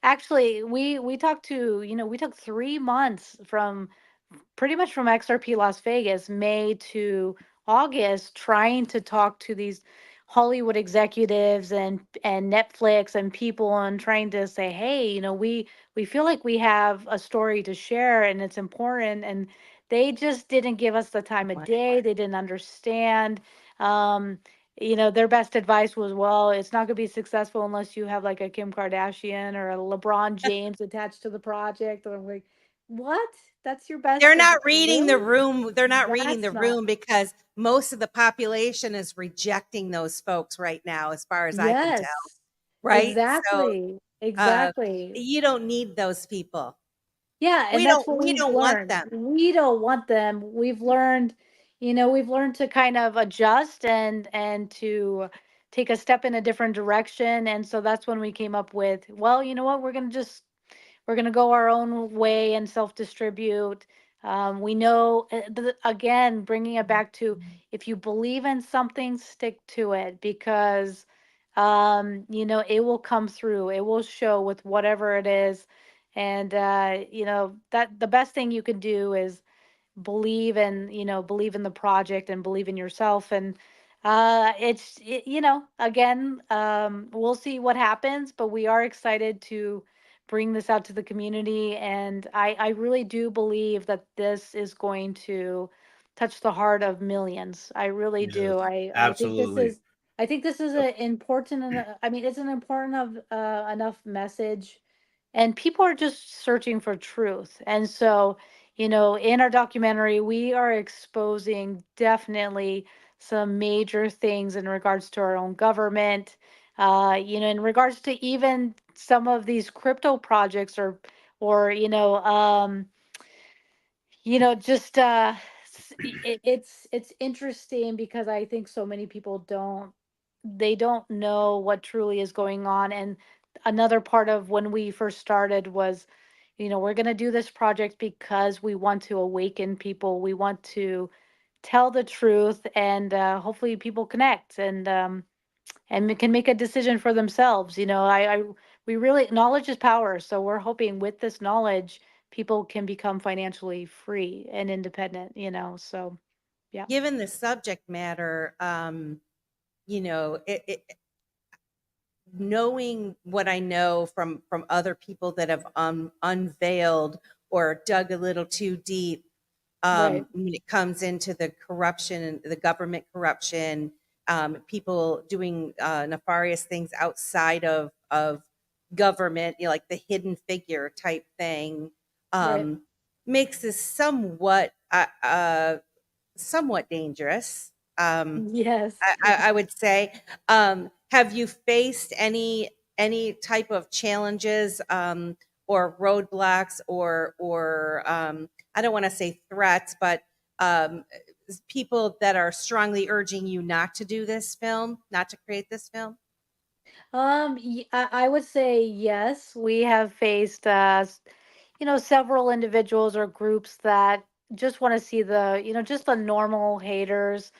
Speaker 5: actually we talked to, we took 3 months from pretty much from XRP Las Vegas, May to August, trying to talk to these Hollywood executives and Netflix and people, and trying to say, hey, we feel like we have a story to share and it's important. And they just didn't give us the time of day. They didn't understand. Um, their best advice was, well, it's not going to be successful unless you have like a Kim Kardashian or a LeBron James attached to the project. And I'm like, what? That's your best
Speaker 1: They're
Speaker 5: advice?
Speaker 1: not reading the
Speaker 5: Really?
Speaker 1: room. They're not reading
Speaker 5: That's
Speaker 1: the
Speaker 5: not.
Speaker 1: room because most of the population is rejecting those folks right now, as far as I can tell.
Speaker 5: Yes,
Speaker 1: Right? So
Speaker 5: exactly, exactly.
Speaker 1: you don't need those people.
Speaker 5: Yeah, and
Speaker 1: We
Speaker 5: that's
Speaker 1: don't
Speaker 5: what
Speaker 1: we
Speaker 5: we've
Speaker 1: don't want
Speaker 5: learned.
Speaker 1: them.
Speaker 5: We don't want them. We've learned to kind of adjust and to take a step in a different direction. And so that's when we came up with, well, you know what, we're going to go our own way and self-distribute. We know, again, bringing it back to, if you believe in something, stick to it, because it will come through. It will show with whatever it is. And that the best thing you can do is believe in the project and believe in yourself. And again, we'll see what happens, but we are excited to bring this out to the community. And I really do believe that this is going to touch the heart of millions. I really do.
Speaker 2: Yes,
Speaker 5: I think this
Speaker 2: absolutely.
Speaker 5: is an important, and it's an important of enough message, and people are just searching for truth. And so, in our documentary, we are exposing definitely some major things in regards to our own government, in regards to even some of these crypto projects, or just it's interesting because I think so many people don't know what truly is going on. And another part of when we first started was, we're going to do this project because we want to awaken people. We want to tell the truth, and hopefully people connect and can make a decision for themselves. We really, knowledge is power. So we're hoping with this knowledge, people can become financially free and independent, so yeah.
Speaker 1: Given the subject matter, knowing what I know from other people that have unveiled or dug a little too deep,
Speaker 5: Right.
Speaker 1: when it comes into the corruption and the government corruption, people doing nefarious things outside of government, like the hidden figure type thing,
Speaker 5: Right.
Speaker 1: makes this somewhat dangerous.
Speaker 5: Yes.
Speaker 1: I would say. Have you faced any type of challenges, or roadblocks, or I don't want to say threats, but people that are strongly urging you not to do this film, not to create this film?
Speaker 5: I would say yes. We have faced, several individuals or groups that just want to see just the normal haters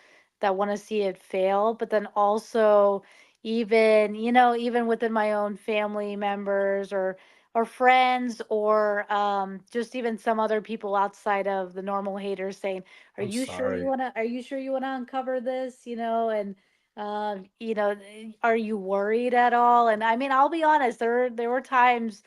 Speaker 5: that want to see it fail. But then also, even within my own family members or friends, or just even some other people outside of the normal haters saying, "Are
Speaker 2: I'm
Speaker 5: you sure you
Speaker 2: sorry.
Speaker 5: wanna? Are you sure you wanna uncover this?" And are you worried at all? And I mean, I'll be honest, there were times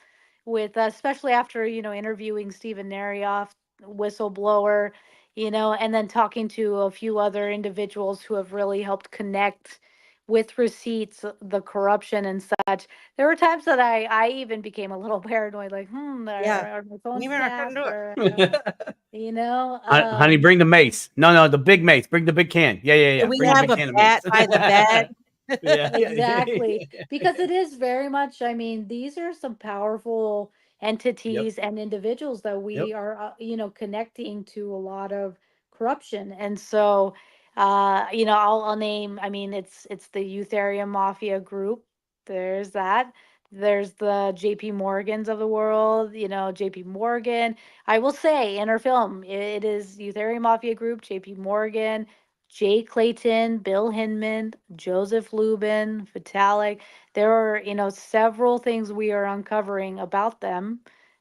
Speaker 5: with, especially after, interviewing Stephen Narioff, whistleblower, and then talking to a few other individuals who have really helped connect with receipts, the corruption and such. There were times that I even became a little paranoid, like,
Speaker 1: Yeah.
Speaker 5: are my phones
Speaker 1: Leave it on the
Speaker 5: tapped,
Speaker 1: door.
Speaker 5: or, you know,
Speaker 2: Honey, bring the mace. No, the big mace. Bring the big can. Yeah.
Speaker 1: Do we
Speaker 2: Bring the
Speaker 1: have
Speaker 2: big
Speaker 1: a
Speaker 2: can of mace.
Speaker 1: bat by the bed?
Speaker 2: Yeah.
Speaker 5: Exactly. Because it is very much, I mean, these are some powerful
Speaker 2: Yep.
Speaker 5: entities and individuals that
Speaker 2: Yep.
Speaker 5: we are, connecting to a lot of corruption. And so, I'll name, I mean, it's the Ethereum Mafia group. There's that. There's the JP Morgans of the world, JP Morgan. I will say in our film, it is Ethereum Mafia Group, JP Morgan, Jay Clayton, Bill Hinman, Joseph Lubin, Vitalik. There are, several things we are uncovering about them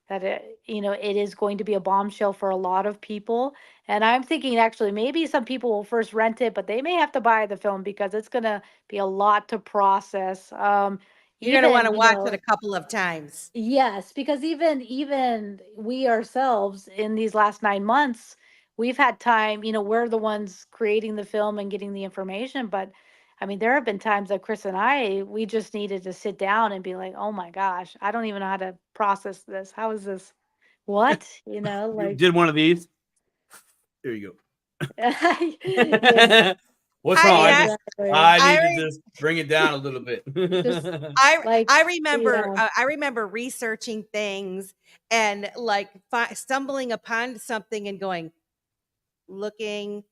Speaker 5: that it is going to be a bombshell for a lot of people. And I'm thinking actually maybe some people will first rent it, but they may have to buy the film because it's going to be a lot to process.
Speaker 1: You're going to want to
Speaker 5: Even,
Speaker 1: watch it a couple of times.
Speaker 5: yes, because even we ourselves in these last 9 months, we've had time, we're the ones creating the film and getting the information. But I mean, there have been times that Chris and we just needed to sit down and be like, oh my gosh, I don't even know how to process this. How is this? What?
Speaker 2: You
Speaker 5: Like,
Speaker 2: did one of these. There you go.
Speaker 5: yeah,
Speaker 2: What's wrong?
Speaker 5: exactly.
Speaker 2: I need to just bring it down a little bit.
Speaker 5: Just
Speaker 1: I remember
Speaker 5: yeah.
Speaker 1: I remember researching things and like stumbling upon something and looking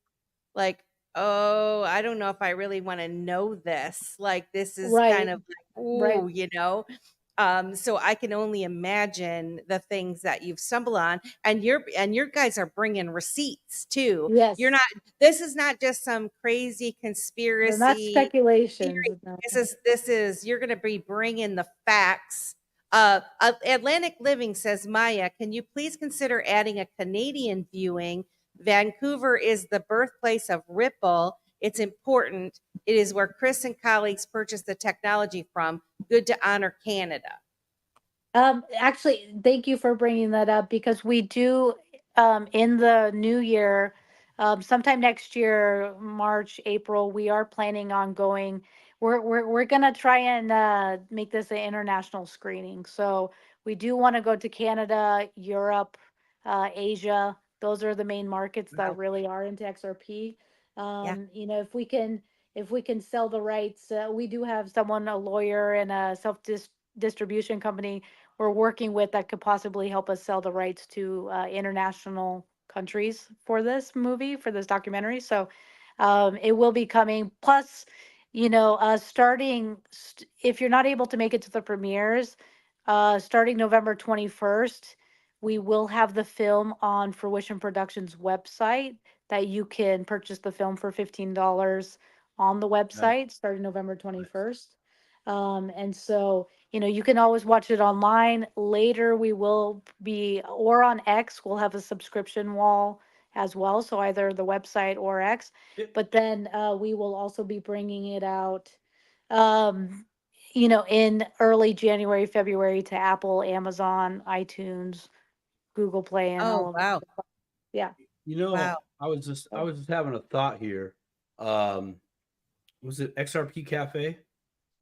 Speaker 1: like, oh, I don't know if I really want to know this. Like this is kind
Speaker 5: Right.
Speaker 1: of like, ooh,
Speaker 5: Right.
Speaker 1: So I can only imagine the things that you've stumbled on, and your guys are bringing receipts too.
Speaker 5: Yes.
Speaker 1: This is not just some crazy
Speaker 5: They're not
Speaker 1: conspiracy
Speaker 5: speculations.
Speaker 1: theory.
Speaker 5: No.
Speaker 1: This is you're going to be bringing the facts. Atlantic Living says, Maya, can you please consider adding a Canadian viewing? Vancouver is the birthplace of Ripple. It's important. It is where Chris and colleagues purchased the technology from. Good to honor Canada.
Speaker 5: Actually, thank you for bringing that up because we do, in the new year, sometime next year, March, April, we are planning on going. We're gonna try and make this an international screening. So we do want to go to Canada, Europe, Asia. Those are the main markets that really are into XRP. If we can sell the rights, we do have someone, a lawyer and a distribution company we're working with that could possibly help us sell the rights to international countries for this movie, for this documentary. So it will be coming. Plus, if you're not able to make it to the premieres, starting November 21st, we will have the film on Fruition Productions website that you can purchase the film for $15 on the website starting November 21st. And so, you can always watch it online. Later, we will be, or on X, we'll have a subscription wall as well. So either the website or X. But then we will also be bringing it out, in early January, February to Apple, Amazon, iTunes, Google Play, and all
Speaker 1: Oh,
Speaker 5: of
Speaker 1: wow.
Speaker 5: that. Yeah.
Speaker 1: Wow.
Speaker 2: I was just having a thought here. Was it XRP Cafe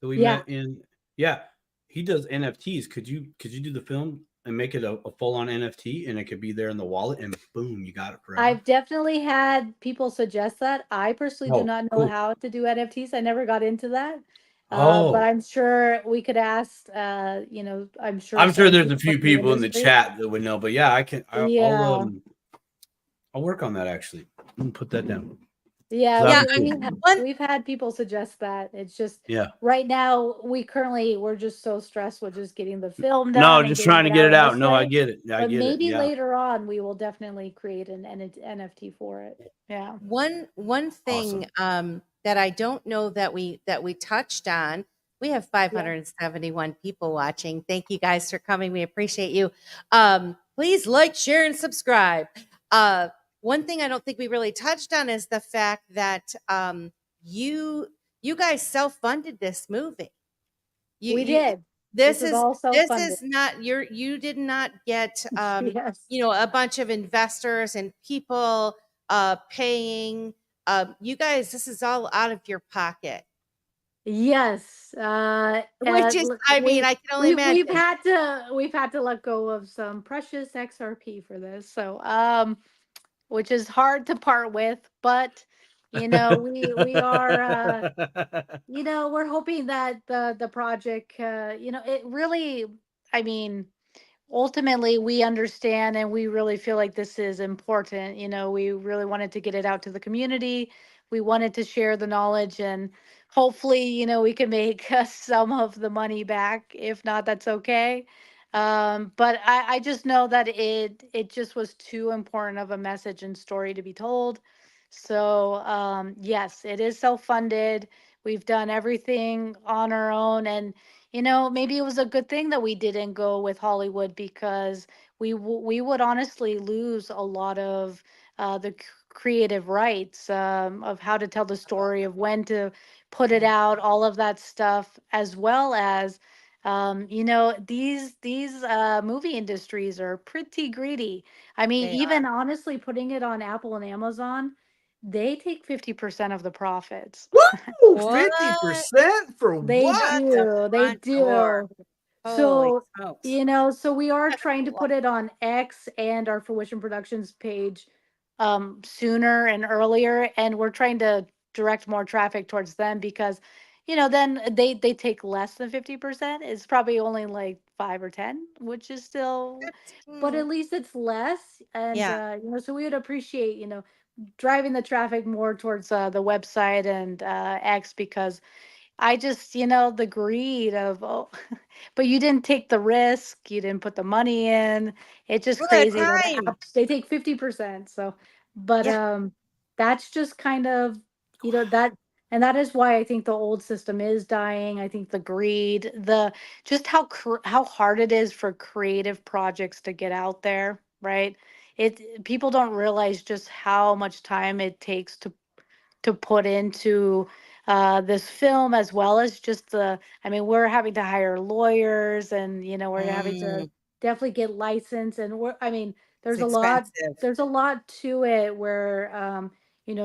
Speaker 2: that we
Speaker 5: Yeah.
Speaker 2: met in? Yeah, he does NFTs. Could you do the film and make it a full on NFT, and it could be there in the wallet, and boom, you got it forever.
Speaker 5: I've definitely had people suggest that. I personally do
Speaker 2: Oh,
Speaker 5: not know
Speaker 2: cool.
Speaker 5: how to do NFTs. I never got into that.
Speaker 2: Oh.
Speaker 5: But I'm sure we could ask, I'm sure
Speaker 2: I'm sure
Speaker 5: some
Speaker 2: there's a few
Speaker 5: in the
Speaker 2: people in the
Speaker 5: industry.
Speaker 2: chat that would know, but yeah, I can.
Speaker 5: Yeah.
Speaker 2: I'll work on that actually. I'm gonna put that down.
Speaker 5: Yeah,
Speaker 2: So
Speaker 5: we've had people suggest that. It's just
Speaker 2: yeah.
Speaker 5: right now we're just so stressed with just getting the film done.
Speaker 2: No,
Speaker 5: and
Speaker 2: just
Speaker 5: getting
Speaker 2: trying to get it
Speaker 5: on the
Speaker 2: out. No, I
Speaker 5: website.
Speaker 2: get it. Yeah, I
Speaker 5: But
Speaker 2: get it.
Speaker 5: maybe
Speaker 2: Yeah.
Speaker 5: later on we will definitely create an NFT for it. Yeah.
Speaker 1: One thing that I don't know that we touched on. We have 571 people watching. Thank you guys for coming. We appreciate you. Please like, share, and subscribe. One thing I don't think we really touched on is the fact that you guys self-funded this movie.
Speaker 5: We did.
Speaker 1: This
Speaker 5: is
Speaker 1: is
Speaker 5: all self-funded.
Speaker 1: This is not you did not get
Speaker 5: Yes.
Speaker 1: a bunch of investors and people paying. You guys, this is all out of your pocket.
Speaker 5: Yes.
Speaker 1: Which is, I mean, I can only imagine.
Speaker 5: We've had to let go of some precious XRP for this. So, which is hard to part with, but we are, we're hoping that the project, it really, I mean, ultimately we understand and we really feel like this is important. We really wanted to get it out to the community. We wanted to share the knowledge and hopefully, we can make some of the money back. If not, that's okay. But I just know that it just was too important of a message and story to be told. So yes, it is self-funded. We've done everything on our own, and maybe it was a good thing that we didn't go with Hollywood, because we would honestly lose a lot of the creative rights, of how to tell the story, of when to put it out, all of that stuff, as well as these movie industries are pretty greedy. I mean,
Speaker 1: They
Speaker 5: even
Speaker 1: are.
Speaker 5: honestly, putting it on Apple and Amazon, they take 50% of the profits.
Speaker 2: Woo!
Speaker 1: What?
Speaker 2: 50% for
Speaker 5: They
Speaker 2: what?
Speaker 1: Shut the
Speaker 5: do. They
Speaker 1: front door.
Speaker 5: do.
Speaker 1: Holy
Speaker 5: So,
Speaker 1: smokes.
Speaker 5: so we are
Speaker 1: That's
Speaker 5: trying
Speaker 1: a
Speaker 5: to
Speaker 1: lot.
Speaker 5: put it on X and our Fruition Productions page sooner and earlier, and we're trying to direct more traffic towards them, because then they take less than 50%. It's probably only like 5 or 10, which is still, but at least it's less. And
Speaker 1: Yeah.
Speaker 5: so we would appreciate driving the traffic more towards the website and X, because I just, the greed of, oh, but you didn't take the risk, you didn't put the money in. It's just
Speaker 1: Well, the
Speaker 5: crazy that
Speaker 1: time.
Speaker 5: they take 50%. So, but
Speaker 1: Yeah.
Speaker 5: that's just kind of, that, and that is why I think the old system is dying. I think the greed, just how hard it is for creative projects to get out there, right? People don't realize just how much time it takes to put into this film, as well as just I mean, we're having to hire lawyers, and we're having to
Speaker 1: Mm,
Speaker 5: definitely get licensed, and I mean,
Speaker 1: it's
Speaker 5: there's a lot
Speaker 1: expensive.
Speaker 5: there's a lot to it, where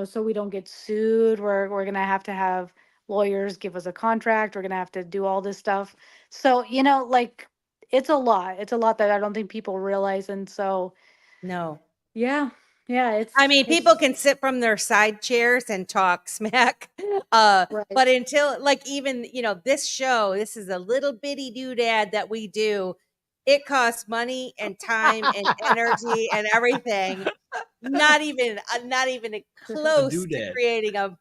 Speaker 5: so we don't get sued, we're gonna have to have lawyers give us a contract, we're gonna have to do all this stuff. So like, it's a lot that I don't think people realize. And so
Speaker 1: No.
Speaker 5: yeah, yeah,
Speaker 1: I mean, people
Speaker 5: it's
Speaker 1: can sit from their side chairs and talk smack. But until, like, even, this show, this is a little bitty doodad that we do. It costs money and time and energy and everything. Not even
Speaker 2: A
Speaker 1: close to
Speaker 2: doodad.
Speaker 1: creating a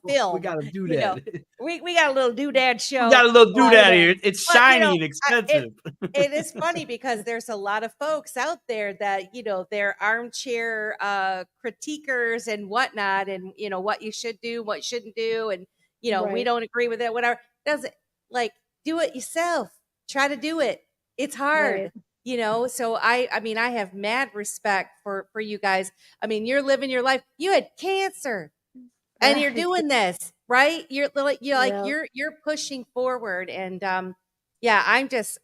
Speaker 1: film.
Speaker 2: We got a doodad.
Speaker 1: We got a little doodad show.
Speaker 2: We got a little doodad here.
Speaker 1: But,
Speaker 2: It's shiny and
Speaker 1: it
Speaker 2: expensive.
Speaker 1: it is funny, because there's a lot of folks out there that, they're armchair critiquers and whatnot, and what you should do, what you shouldn't do, and we
Speaker 5: Right.
Speaker 1: don't agree with it, whatever. Doesn't, like, do it yourself. Try to do it. It's hard.
Speaker 5: Right.
Speaker 1: So I mean, I have mad respect for you guys. I mean, you're living your life. You had cancer and you're
Speaker 5: Right.
Speaker 1: doing this, right? You're like
Speaker 5: Yeah.
Speaker 1: you're pushing forward. And yeah,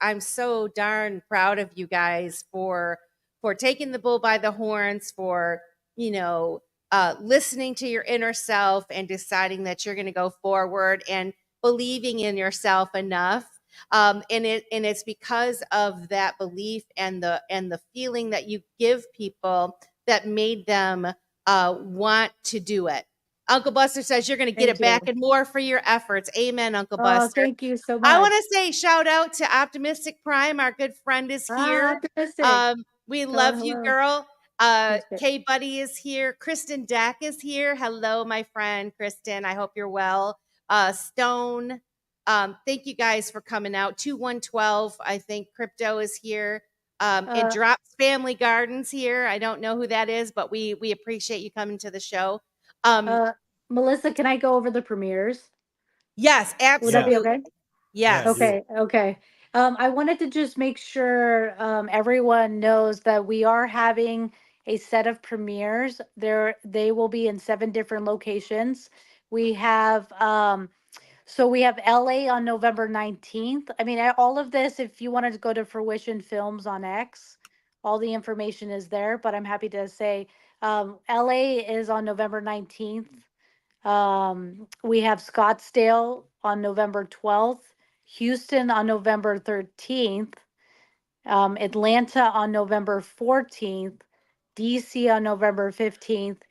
Speaker 1: I'm so darn proud of you guys for taking the bull by the horns, for listening to your inner self and deciding that you're going to go forward and believing in yourself enough. And it's because of that belief and the feeling that you give people that made them want to do it. Uncle Buster says you're going to get
Speaker 5: Thank
Speaker 1: it back
Speaker 5: you.
Speaker 1: and more for your efforts. Amen, Uncle
Speaker 5: Oh,
Speaker 1: Buster.
Speaker 5: thank you so
Speaker 1: I want
Speaker 5: much.
Speaker 1: to say shout out to Optimistic Prime. Our good friend is here.
Speaker 5: Optimistic.
Speaker 1: We
Speaker 5: Hello,
Speaker 1: love you,
Speaker 5: hello.
Speaker 1: girl.
Speaker 5: Thanks, babe.
Speaker 1: K Buddy is here. Kristen Dack is here. Hello, my friend Kristen. I hope you're well. Stone. Thank you guys for coming out. 2112. I think Crypto is here. And Drops Family Gardens here. I don't know who that is, but we appreciate you coming to the show.
Speaker 5: Melissa, can I go over the premieres?
Speaker 1: Yes,
Speaker 5: Would that be
Speaker 1: absolutely.
Speaker 5: okay?
Speaker 1: Yes.
Speaker 5: Okay, okay. I wanted to just make sure everyone knows that we are having a set of premieres. They will be in 7 different locations. We have so we have LA on November 19th. I mean, all of this, if you wanted to go to Fruition Films on X, all the information is there, but I'm happy to say LA is on November 19th. We have Scottsdale on November 12th, Houston on November 13th, Atlanta on November 14th, DC on November 15th,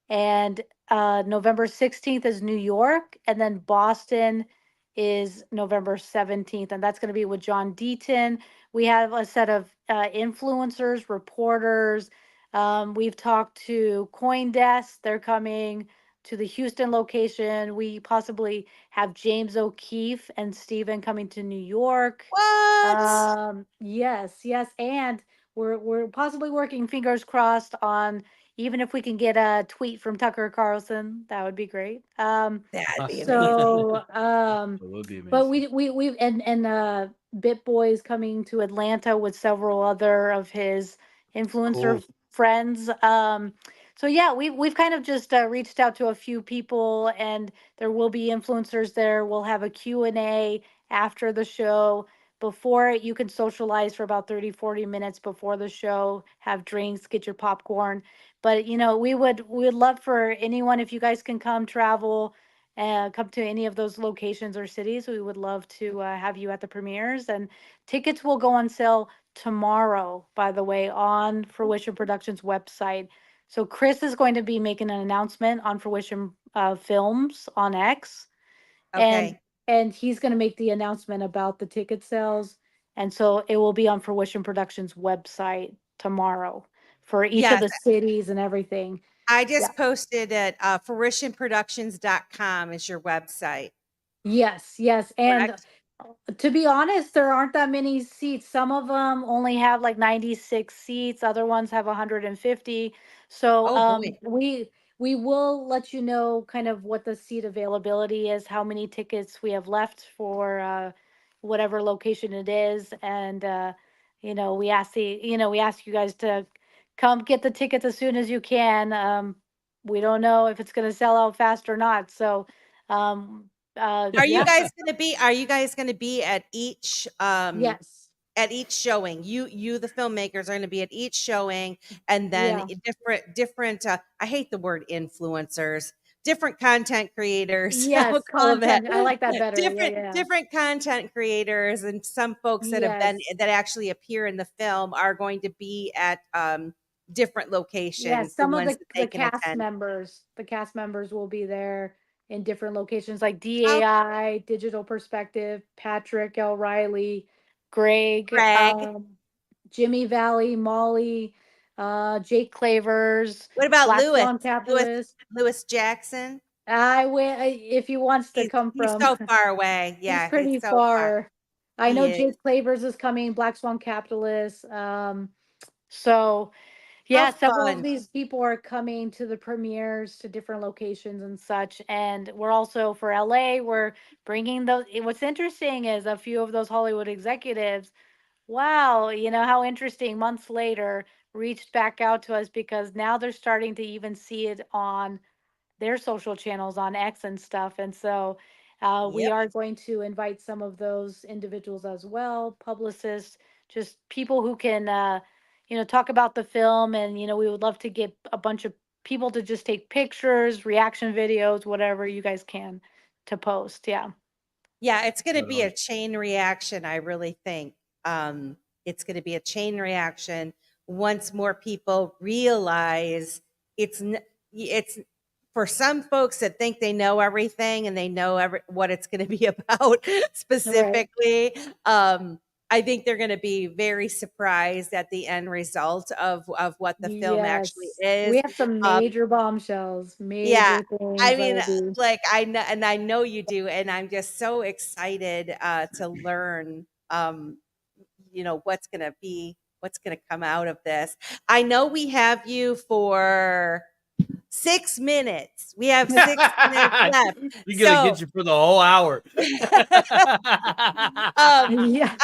Speaker 5: and November 16th is New York, and then Boston is November 17th, and that's going to be with John Deaton. We have a set of influencers, reporters. We've talked to CoinDesk. They're coming to the Houston location. We possibly have James O'Keefe and Steven coming to New York.
Speaker 1: What?
Speaker 5: Yes, yes, and we're possibly working, fingers crossed, on even if we can get a tweet from Tucker Carlson, that would be great.
Speaker 1: That'd be amazing.
Speaker 5: So,
Speaker 2: It would be amazing.
Speaker 5: but we and BitBoy is coming to Atlanta with several other of his influencer
Speaker 2: Cool.
Speaker 5: friends. So yeah, we've kind of just reached out to a few people, and there will be influencers there. We'll have a Q&A after the show. Before it, you can socialize for about 30-40 minutes before the show, have drinks, get your popcorn. But we would love for anyone, if you guys can come travel, come to any of those locations or cities, we would love to have you at the premieres. And tickets will go on sale tomorrow, by the way, on Fruition Productions website. So Chris is going to be making an announcement on Fruition Films on X, and
Speaker 1: Okay.
Speaker 5: and he's going to make the announcement about the ticket sales. And so it will be on Fruition Productions website tomorrow for each of
Speaker 1: Yes.
Speaker 5: the cities and everything.
Speaker 1: I
Speaker 5: Yeah.
Speaker 1: just posted at fruitionproductions.com is your website.
Speaker 5: Yes, yes. And
Speaker 1: Correct?
Speaker 5: to be honest, there aren't that many seats. Some of them only have like 96 seats, other ones have 150. So
Speaker 1: Oh boy.
Speaker 5: we will let you know kind of what the seat availability is, how many tickets we have left for whatever location it is. And we ask we ask you guys to come get the tickets as soon as you can. We don't know if it's going to sell out fast or not. So
Speaker 1: Are you
Speaker 5: yeah.
Speaker 1: guys going to be at each
Speaker 5: Yes.
Speaker 1: at each showing? You the filmmakers are going to be at each showing, and then
Speaker 5: Yeah.
Speaker 1: different I hate the word influencers, different content creators.
Speaker 5: Yes,
Speaker 1: I'll call them that.
Speaker 5: content. I like that better. Yeah, yeah.
Speaker 1: Different content creators, and some folks that have been
Speaker 5: Yes.
Speaker 1: that actually appear in the film are going to be at different
Speaker 5: Yes,
Speaker 1: locations, the
Speaker 5: some of
Speaker 1: ones
Speaker 5: the
Speaker 1: that they can
Speaker 5: cast
Speaker 1: attend.
Speaker 5: members will be there in different locations like
Speaker 1: Oh,
Speaker 5: DAI, Digital Perspective, Patrick L. Riley, Greg,
Speaker 1: Greg.
Speaker 5: Jimmy Valley, Molly, Jake Clavers,
Speaker 1: What about
Speaker 5: Black
Speaker 1: Lewis?
Speaker 5: Swan Capitalist.
Speaker 1: Lewis Jackson?
Speaker 5: If he wants to come
Speaker 1: He's
Speaker 5: from,
Speaker 1: so far away.
Speaker 5: he's
Speaker 1: Yeah, he's
Speaker 5: pretty
Speaker 1: so far.
Speaker 5: far. I
Speaker 1: He
Speaker 5: know
Speaker 1: is.
Speaker 5: Jake Clavers is coming, Black Swan Capitalist. So
Speaker 1: How
Speaker 5: yeah, several of
Speaker 1: fun.
Speaker 5: these people are coming to the premieres to different locations and such. And we're also for LA, we're bringing those. What's interesting is a few of those Hollywood executives, wow, how interesting, months later, reached back out to us because now they're starting to even see it on their social channels on X and stuff. And so we
Speaker 1: Yep.
Speaker 5: are going to invite some of those individuals as well, publicists, just people who can, talk about the film. And, we would love to get a bunch of people to just take pictures, reaction videos, whatever you guys can to post. Yeah.
Speaker 1: Yeah, it's going to
Speaker 2: Right
Speaker 1: be
Speaker 2: on.
Speaker 1: a chain reaction, I really think. It's going to be a chain reaction once more people realize it's for some folks that think they know everything and they know what it's going to be about specifically. I think they're going to be very surprised at the end result of what the film actually
Speaker 5: Yes. We
Speaker 1: is.
Speaker 5: have some major bombshells,
Speaker 1: Yeah,
Speaker 5: major
Speaker 1: I
Speaker 5: things
Speaker 1: mean,
Speaker 5: that'll be.
Speaker 1: like I know you do, and I'm just so excited to learn, what's gonna come out of this. I know we have you for 6 minutes. We have 6 minutes left.
Speaker 2: We're gonna get you for the whole hour.
Speaker 5: Yeah.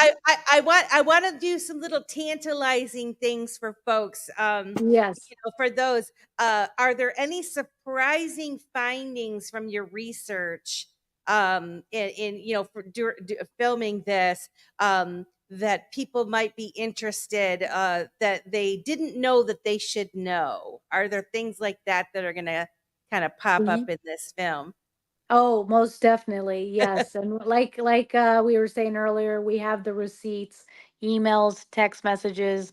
Speaker 1: I want to do some little tantalizing things for folks.
Speaker 5: Yes.
Speaker 1: For those, are there any surprising findings from your research for filming this that people might be interested that they didn't know that they should know? Are there things like that are going to kind of pop up in this film?
Speaker 5: Oh, most definitely. Yes. And like we were saying earlier, we have the receipts, emails, text messages,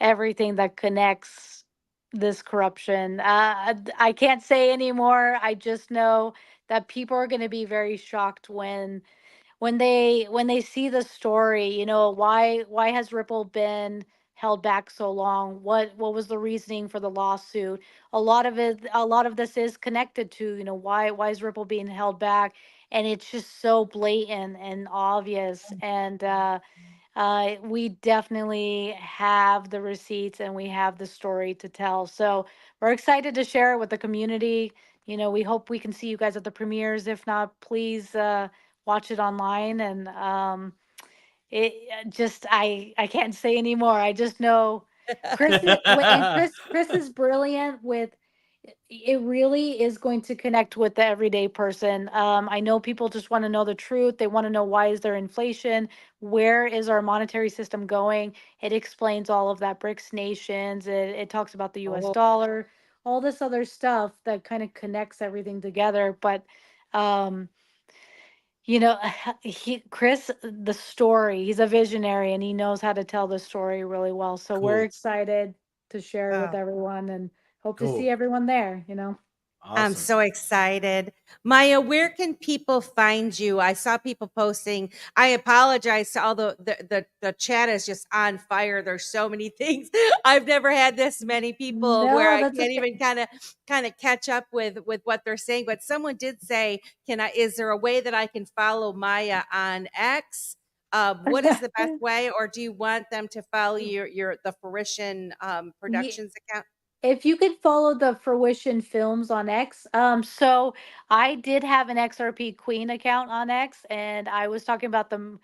Speaker 5: everything that connects this corruption. I can't say anymore. I just know that people are going to be very shocked when they see the story. Why has Ripple been held back so long? What was the reasoning for the lawsuit? A lot of this is connected to, why is Ripple being held back? And it's just so blatant and obvious. And we definitely have the receipts and we have the story to tell. So we're excited to share it with the community. You know, we hope we can see you guys at the premieres. If not, please watch it online. And it just I can't say anymore. I just know Chris is brilliant with it. Really is going to connect with the everyday person. I know people just want to know the truth. They want to know, why is there inflation? Where is our monetary system going? It explains all of that. BRICS nations. It talks about the US dollar, all this other stuff that kind of connects everything together. But um Chris, the story, he's a visionary and he knows how to tell the story really well. So we're
Speaker 2: Cool.
Speaker 5: excited to share with
Speaker 1: Oh,
Speaker 5: everyone and hope to see
Speaker 2: Cool.
Speaker 5: everyone there.
Speaker 1: I'm
Speaker 2: Awesome.
Speaker 1: so excited. Maya, where can people find you? I saw people posting. I apologize to all the chat is just on fire. There's so many things. I've never had this many people where
Speaker 5: No,
Speaker 1: I
Speaker 5: that's
Speaker 1: can't
Speaker 5: okay.
Speaker 1: even kind of catch up with what they're saying. But someone did say, is there a way that I can follow Maya on X? What is the best way, or do you want them to follow the Fruition
Speaker 5: Ye-
Speaker 1: Productions account?
Speaker 5: If you could follow the Fruition Films on X, so I did have an XRP Queen account on X, and I was talking about them,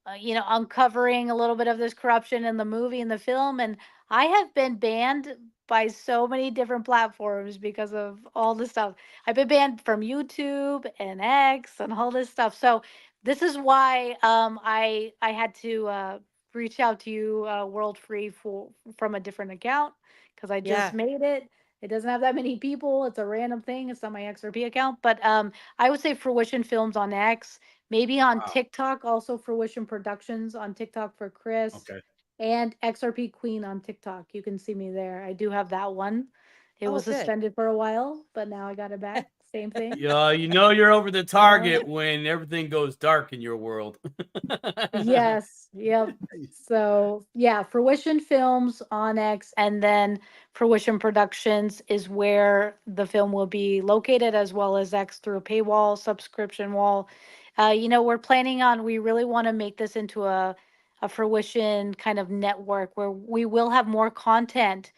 Speaker 5: uncovering a little bit of this corruption in the movie and the film. And I have been banned by so many different platforms because of all this stuff. I've been banned from YouTube and X and all this stuff. So this is why I had to reach out to you, World Free, from a different account, because I just
Speaker 1: Yeah.
Speaker 5: made it. It doesn't have that many people. It's a random thing. It's not my XRP account. But I would say Fruition Films on X. Maybe on
Speaker 2: Wow.
Speaker 5: TikTok, also Fruition Productions on TikTok for Chris,
Speaker 2: Okay.
Speaker 5: and XRP Queen on TikTok. You can see me there. I do have that one. It
Speaker 1: Oh,
Speaker 5: was
Speaker 1: good.
Speaker 5: suspended for a while, but now I got it back. Same thing.
Speaker 2: Yeah, you know you're over the target when everything goes dark in your world.
Speaker 5: Yes. Yep. So yeah, Fruition Films on X, and then Fruition Productions is where the film will be located, as well as X through a paywall subscription wall. We're planning on. We really want to make this into a Fruition kind of network where we will have more content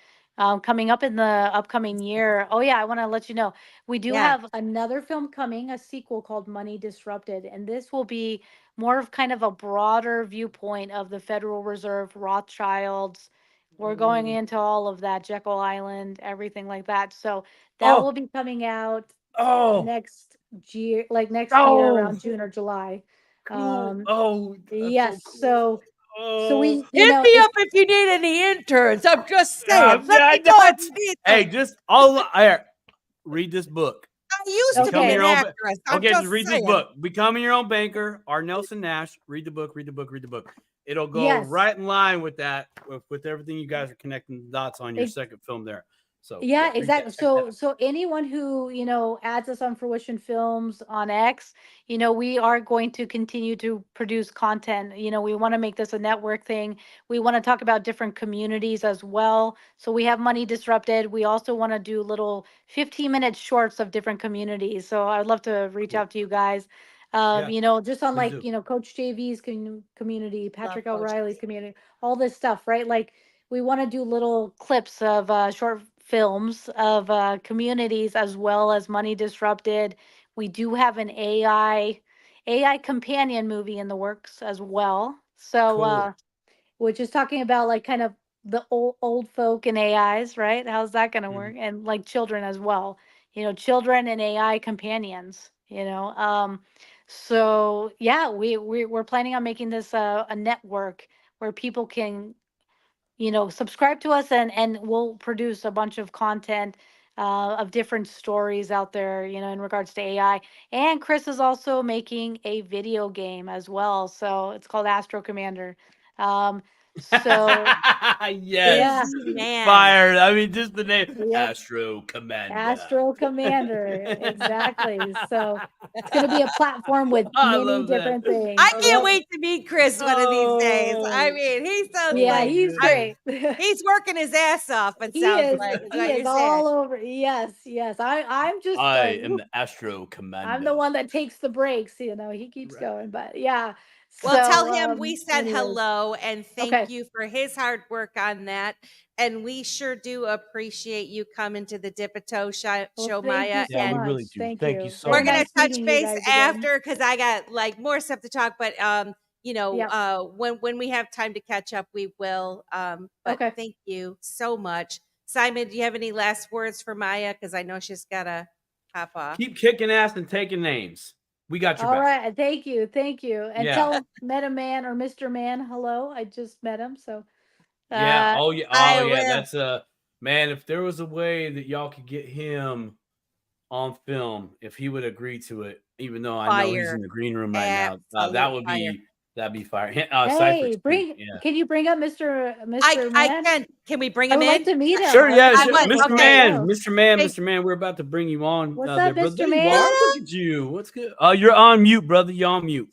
Speaker 5: coming up in the upcoming year. Oh yeah, I want to let you know we do
Speaker 1: Yeah.
Speaker 5: have another film coming, a sequel called Money Disrupted, and this will be more of kind of a broader viewpoint of the Federal Reserve, Rothschilds. We're going into all of that, Jekyll Island, everything like that. So that will
Speaker 2: Oh,
Speaker 5: be coming out
Speaker 2: oh,
Speaker 5: next year, like next year
Speaker 2: oh,
Speaker 5: around June or July.
Speaker 2: cool. Oh, that's so
Speaker 5: Yes.
Speaker 2: cool.
Speaker 5: So
Speaker 2: Oh,
Speaker 5: we,
Speaker 1: Hit me up if you need any interns. I'm just saying. Let
Speaker 2: I
Speaker 1: me know if
Speaker 2: know.
Speaker 1: you need
Speaker 2: Hey,
Speaker 1: them.
Speaker 2: just all here, read this book.
Speaker 1: I used to
Speaker 2: Become
Speaker 1: be an
Speaker 2: your own.
Speaker 1: actress. I'm
Speaker 2: Okay,
Speaker 1: just
Speaker 2: just read this
Speaker 1: saying.
Speaker 2: book. Becoming Your Own Banker. R. Nelson Nash. Read the book. Read the book. Read the book. It'll go
Speaker 5: Yes.
Speaker 2: right in line with that, with everything you guys are connecting the dots on your
Speaker 5: Ex-
Speaker 2: second film there. So
Speaker 5: Yeah,
Speaker 2: read that.
Speaker 5: exactly.
Speaker 2: Check that out.
Speaker 5: So anyone who, adds us on Fruition Films on X, we are going to continue to produce content. We want to make this a network thing. We want to talk about different communities as well. So we have Money Disrupted. We also want to do little 15-minute shorts of different communities. So I'd love to reach out to you guys.
Speaker 2: Yeah,
Speaker 5: Just on
Speaker 2: please
Speaker 5: like,
Speaker 2: do.
Speaker 5: Coach JV's community, Patrick
Speaker 1: Coach.
Speaker 5: O'Reilly's community, all this stuff, right? Like we want to do little clips of short films of communities, as well as Money Disrupted. We do have an AI companion movie in the works as well. So
Speaker 2: Cool.
Speaker 5: which is talking about like kind of the old folk and AIs, right? How's that going to work? And like children as well. Children and AI companions. So yeah, we're planning on making this a network where people can subscribe to us, and we'll produce a bunch of content of different stories out there, in regards to AI. And Chris is also making a video game as well. So it's called Astro Commander. So
Speaker 2: Yes.
Speaker 5: yeah,
Speaker 1: Busy man.
Speaker 2: Fire. I mean, just the name.
Speaker 5: yep,
Speaker 2: Astro Commander.
Speaker 5: Astro Commander. Exactly. So it's going to be a platform with
Speaker 2: I
Speaker 5: many
Speaker 2: love that.
Speaker 5: different things.
Speaker 1: I can't
Speaker 5: Yep.
Speaker 1: wait to meet Chris one of these days. I
Speaker 2: Oh,
Speaker 1: mean, he sounds
Speaker 5: Yeah,
Speaker 1: like
Speaker 5: he's great.
Speaker 1: he's working his ass off. It
Speaker 5: He
Speaker 1: sounds
Speaker 5: is.
Speaker 1: like is
Speaker 5: He
Speaker 1: what
Speaker 5: is
Speaker 1: you're saying.
Speaker 5: all over. Yes, yes. I'm just
Speaker 2: I
Speaker 5: like,
Speaker 2: am
Speaker 5: woo,
Speaker 2: the Astro
Speaker 5: I'm
Speaker 2: Commander.
Speaker 5: the one that takes the breaks. He keeps
Speaker 2: Right.
Speaker 5: going. But yeah,
Speaker 1: Well, tell
Speaker 5: So,
Speaker 1: him we said
Speaker 5: anyways.
Speaker 1: hello and thank
Speaker 5: Okay.
Speaker 1: you for his hard work on that. And we sure do appreciate you coming to the Dip-a-Toe show,
Speaker 5: Well, thank
Speaker 1: Maya.
Speaker 5: you so
Speaker 2: Yeah, we
Speaker 5: much.
Speaker 2: really do.
Speaker 5: Thank
Speaker 2: Thank
Speaker 5: you.
Speaker 2: you so
Speaker 1: We're
Speaker 2: much.
Speaker 1: gonna
Speaker 5: Nice
Speaker 1: touch
Speaker 5: meeting you
Speaker 1: base
Speaker 5: guys again.
Speaker 1: after because I got like more stuff to talk. But
Speaker 5: Yep.
Speaker 1: when we have time to catch up, we will. But
Speaker 5: Okay.
Speaker 1: thank you so much, Simon. Do you have any last words for Maya? Because I know she's gotta hop off.
Speaker 2: Keep kicking ass and taking names. We got your
Speaker 5: All
Speaker 2: back.
Speaker 5: right. Thank you. Thank you. And
Speaker 2: Yeah.
Speaker 5: tell Meta Man or Mr. Man hello. I just met him. So,
Speaker 2: Yeah. Oh yeah.
Speaker 1: I
Speaker 2: Oh yeah.
Speaker 1: will.
Speaker 2: That's man. If there was a way that y'all could get him on film, if he would agree to it, even though I know he's
Speaker 1: Fire.
Speaker 2: in the green room right now, that'd be fire.
Speaker 5: hey,
Speaker 2: Cypher's
Speaker 5: bring.
Speaker 2: yeah.
Speaker 5: Can you bring up Mr.
Speaker 1: I
Speaker 5: Man?
Speaker 1: can we bring
Speaker 5: I
Speaker 1: him
Speaker 5: would
Speaker 1: in?
Speaker 5: like to meet him.
Speaker 2: Sure,
Speaker 5: I
Speaker 2: yeah,
Speaker 5: would
Speaker 2: sure.
Speaker 5: like to
Speaker 2: Mr.
Speaker 5: go.
Speaker 2: Man, Mr. Man,
Speaker 1: Hey.
Speaker 2: Mr. Man, we're about to bring you on.
Speaker 5: What's
Speaker 2: there,
Speaker 5: up,
Speaker 2: brother.
Speaker 5: Mr.
Speaker 2: There you
Speaker 5: Man?
Speaker 2: are. Look at you. What's good? You're on mute, brother. You're on mute.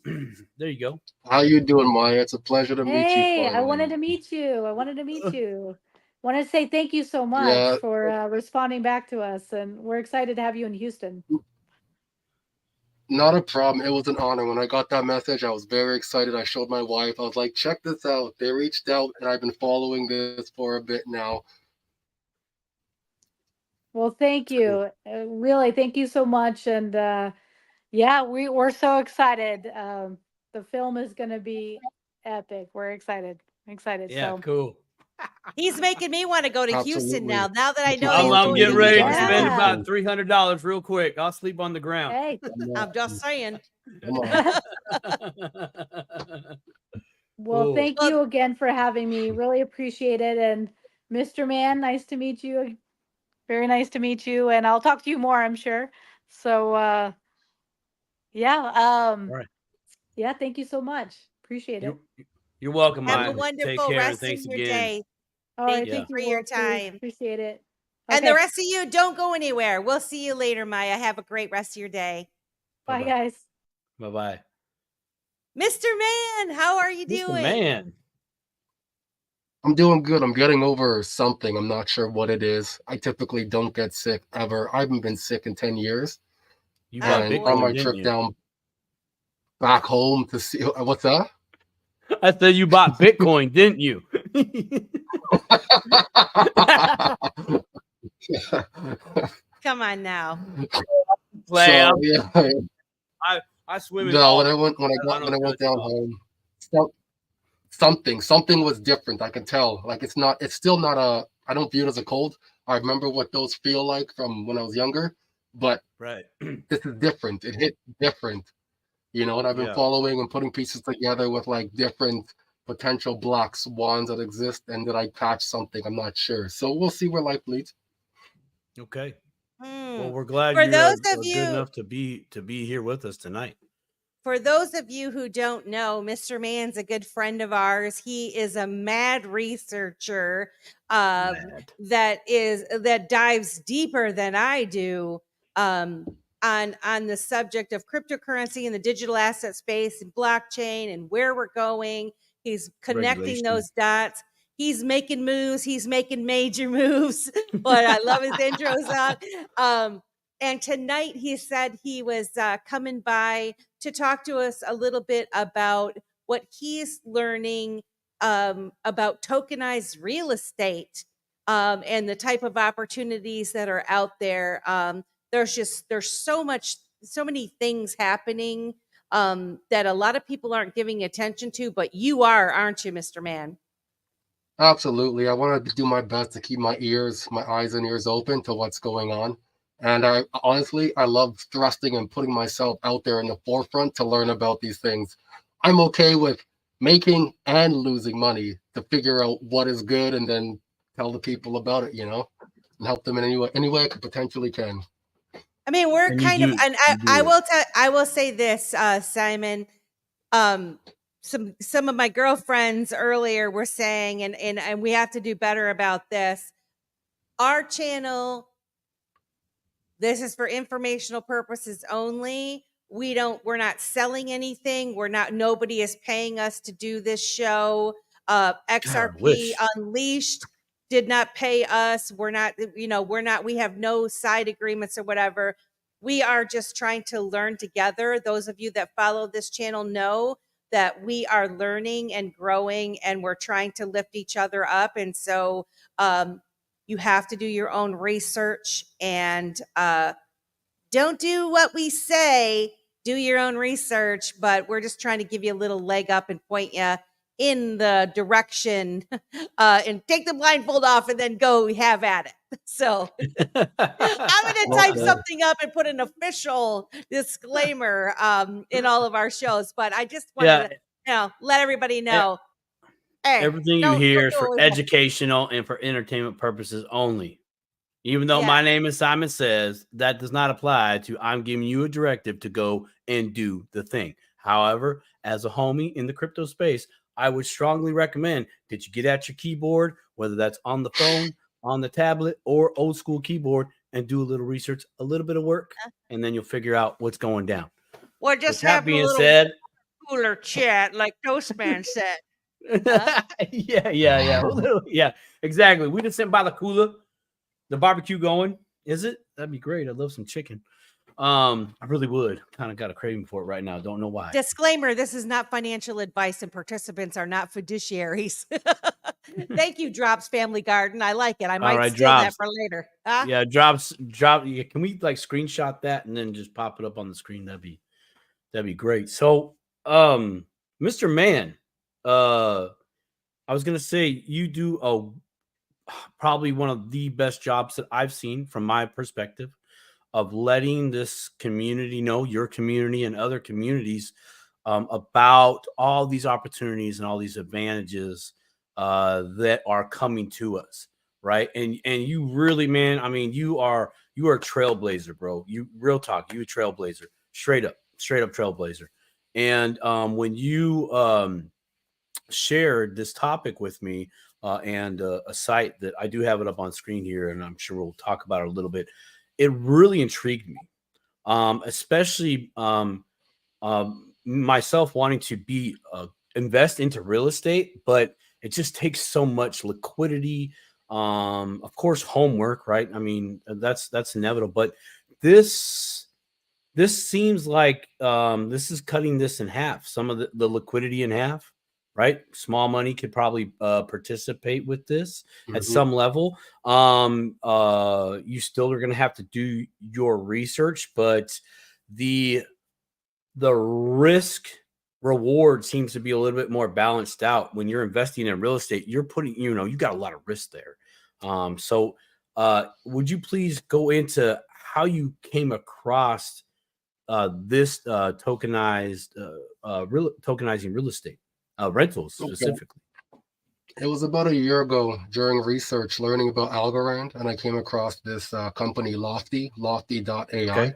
Speaker 2: There you go.
Speaker 3: How you doing, Maya? It's a pleasure to meet you.
Speaker 5: Hey, I
Speaker 3: Finally.
Speaker 5: wanted to meet you. I wanted to meet you. Want to say thank you so much
Speaker 3: Yeah.
Speaker 5: for responding back to us, and we're excited to have you in Houston.
Speaker 3: Not a problem. It was an honor. When I got that message, I was very excited. I showed my wife. I was like, check this out. They reached out, and I've been following this for a bit now.
Speaker 5: Well, thank you. Really, thank you so much. And yeah, we're so excited. The film is going to be epic. We're excited. Excited.
Speaker 2: Yeah,
Speaker 5: So
Speaker 2: cool.
Speaker 1: He's making me want to go to Houston
Speaker 3: Absolutely.
Speaker 1: now. Now that I know
Speaker 2: I'm,
Speaker 1: he's
Speaker 2: I'm
Speaker 1: going
Speaker 2: getting
Speaker 1: to
Speaker 2: ready to
Speaker 1: Houston.
Speaker 2: spend
Speaker 5: Yeah.
Speaker 2: about $300 real quick. I'll sleep on the ground.
Speaker 5: Hey,
Speaker 1: I'm just saying.
Speaker 3: Come on.
Speaker 5: well,
Speaker 2: Cool.
Speaker 5: thank you again for having me. Really appreciate it. And Mr. Man, nice to meet you. Very nice to meet you. And I'll talk to you more, I'm sure. So yeah.
Speaker 2: All right.
Speaker 5: Yeah, thank you so much. Appreciate it.
Speaker 2: You're welcome,
Speaker 1: Have
Speaker 2: Maya.
Speaker 1: a
Speaker 2: Take
Speaker 1: wonderful
Speaker 2: care and
Speaker 1: rest of
Speaker 2: thanks
Speaker 1: your
Speaker 2: again.
Speaker 1: day.
Speaker 5: All
Speaker 1: Thank
Speaker 5: right,
Speaker 1: you
Speaker 5: thank
Speaker 1: for
Speaker 5: you,
Speaker 1: your
Speaker 5: Will, too.
Speaker 1: time.
Speaker 5: Appreciate it.
Speaker 1: And the
Speaker 5: Okay.
Speaker 1: rest of you, don't go anywhere. We'll see you later, Maya. Have a great rest of your day.
Speaker 5: Bye,
Speaker 2: Bye-bye.
Speaker 5: guys.
Speaker 2: Bye-bye.
Speaker 1: Mr. Man, how are you
Speaker 2: Mr.
Speaker 1: doing?
Speaker 2: Man.
Speaker 3: I'm doing good. I'm getting over something. I'm not sure what it is. I typically don't get sick ever. I haven't been sick in 10 years.
Speaker 2: You bought
Speaker 3: And
Speaker 2: Bitcoin,
Speaker 3: on my
Speaker 2: didn't
Speaker 3: trip
Speaker 2: you?
Speaker 3: down back home to see what's that?
Speaker 2: I said you bought Bitcoin, didn't you?
Speaker 1: Come on now.
Speaker 2: Play.
Speaker 3: So yeah.
Speaker 2: I swim in
Speaker 3: No,
Speaker 2: all.
Speaker 3: when I went down home, something was different. I could tell. Like it's still not I don't view it as a cold. I remember what those feel like from when I was younger, but
Speaker 2: Right.
Speaker 3: this is different. It hit different. You know, and I've been
Speaker 2: Yeah.
Speaker 3: following and putting pieces together with like different potential black swans that exist, and did I catch something? I'm not sure. So we'll see where life leads.
Speaker 2: Okay. Well,
Speaker 1: Mm.
Speaker 2: we're glad
Speaker 1: For
Speaker 2: you're
Speaker 1: those of
Speaker 2: good
Speaker 1: you,
Speaker 2: enough to be here with us tonight.
Speaker 1: for those of you who don't know, Mr. Man's a good friend of ours. He is a mad researcher that dives deeper than I do on the subject of cryptocurrency and the digital asset space and blockchain and where we're going. He's connecting
Speaker 2: Regulation.
Speaker 1: those dots. He's making moves. He's making major moves. But I love his intro song. And tonight he said he was coming by to talk to us a little bit about what he's learning about tokenized real estate and the type of opportunities that are out there. There's so many things happening that a lot of people aren't giving attention to, but you are, aren't you, Mr. Man?
Speaker 3: Absolutely. I want to do my best to keep my eyes and ears open to what's going on. And I love thrusting and putting myself out there in the forefront to learn about these things. I'm okay with making and losing money to figure out what is good and then tell the people about it, and help them in any way I could potentially can.
Speaker 1: I mean, we're
Speaker 3: And you
Speaker 1: kind of,
Speaker 3: do-
Speaker 1: and
Speaker 3: you do
Speaker 1: I will say this, Simon. Some of my girlfriends earlier were saying, and we have to do better about this. Our channel, this is for informational purposes only. We're not selling anything. Nobody is paying us to do this show. XRP
Speaker 2: wish.
Speaker 1: Unleashed did not pay us. We have no side agreements or whatever. We are just trying to learn together. Those of you that follow this channel know that we are learning and growing, and we're trying to lift each other up. And so you have to do your own research, and don't do what we say, do your own research, but we're just trying to give you a little leg up and point you in the direction and take the blindfold off and then go have at it. So I'm going to type something up and put an official disclaimer in all of our shows, but I just wanted to let everybody know. Hey,
Speaker 2: everything you hear is for educational and for entertainment purposes only. Even though my name is Simon Says, that does not apply to I'm giving you a directive to go and do the thing. However, as a homie in the crypto space, I would strongly recommend that you get at your keyboard, whether that's on the phone, on the tablet, or old school keyboard, and do a little research, a little bit of work, and then you'll figure out what's going down.
Speaker 1: Well, just
Speaker 2: that
Speaker 1: have
Speaker 2: being
Speaker 1: a little
Speaker 2: said,
Speaker 1: cooler chat, like Toastman said.
Speaker 2: Yeah, exactly. We just sitting by the cooler, the barbecue going. Is it? That'd be great. I'd love some chicken. I really would. Kind of got a craving for it right now. Don't know why.
Speaker 1: Disclaimer, this is not financial advice and participants are not fiduciaries. Thank you, Drops Family Garden. I like it. I might steal that for later. Huh?
Speaker 2: Yeah, drop. Yeah, can we like screenshot that and then just pop it up on the screen? That'd be great. So, Mr. Man, I was gonna say you do probably one of the best jobs that I've seen from my perspective of letting this community know, your community and other communities, about all these opportunities and all these advantages that are coming to us, right? And you really, man, I mean, you are a trailblazer, bro. You real talk, you a trailblazer, straight up trailblazer. And when you shared this topic with me and a site that I do have it up on screen here, and I'm sure we'll talk about it a little bit. It really intrigued me, especially myself wanting to invest into real estate, but it just takes so much liquidity. Of course, homework, right? I mean, that's inevitable. But this seems like this is cutting this in half. Some of the liquidity in half. Right, small money could probably participate with this at some level. You still are going to have to do your research, but the risk reward seems to be a little bit more balanced out. When you're investing in real estate, you're putting, you got a lot of risk there. So would you please go into how you came across this tokenizing real estate? Rentals specifically.
Speaker 3: It was about a year ago during research learning about Algorand, and I came across this company lofty.ai. Okay.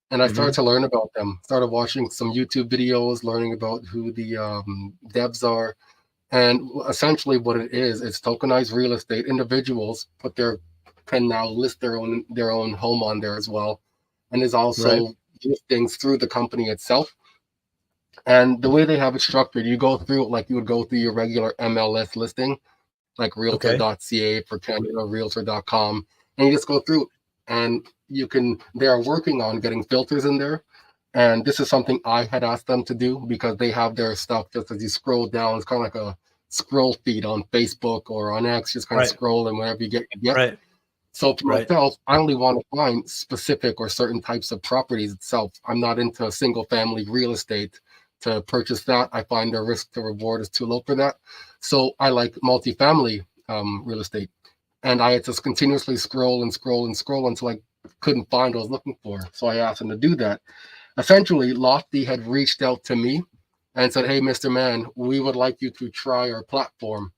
Speaker 3: And I started to learn about them, started watching some YouTube videos, learning about who the devs are. And essentially what it is, it's tokenized real estate. Individuals can now list their own home on there as well. And there's also listings through the company itself. And the way they have it structured, you go through it like you would go through your regular MLS listing, like realtor.ca for Canada, realtor.com, and you just go through and they are working on getting filters in there. And this is something I had asked them to do because they have their stuff just as you scroll down. It's kind of like a scroll feed on Facebook or on X, just kind of scroll and whatever you get. Right. So for myself, I only want to find specific or certain types of properties itself. I'm not into single family real estate. To purchase that, I find the risk to reward is too low for that. So I like multifamily real estate. And I had to continuously scroll until I couldn't find what I was looking for. So I asked them to do that. Essentially, Lofty had reached out to me and said, hey, Mr. Man, we would like you to try our platform.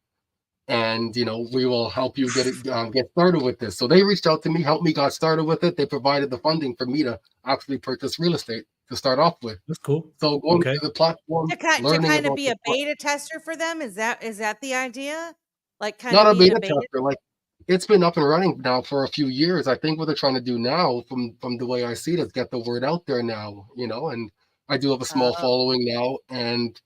Speaker 3: And, we will help you get started with this. So they reached out to me, helped me got started with it. They provided the funding for me to actually purchase real estate to start off with.
Speaker 2: That's cool.
Speaker 3: So going to the platform,
Speaker 1: to kind of be a beta tester for them. Is that the idea? Like kind
Speaker 3: not
Speaker 1: of
Speaker 3: a beta tester. Like it's been up and running now for a few years. I think what they're trying to do now, from the way I see it, is get the word out there now. And I do have a small following now, and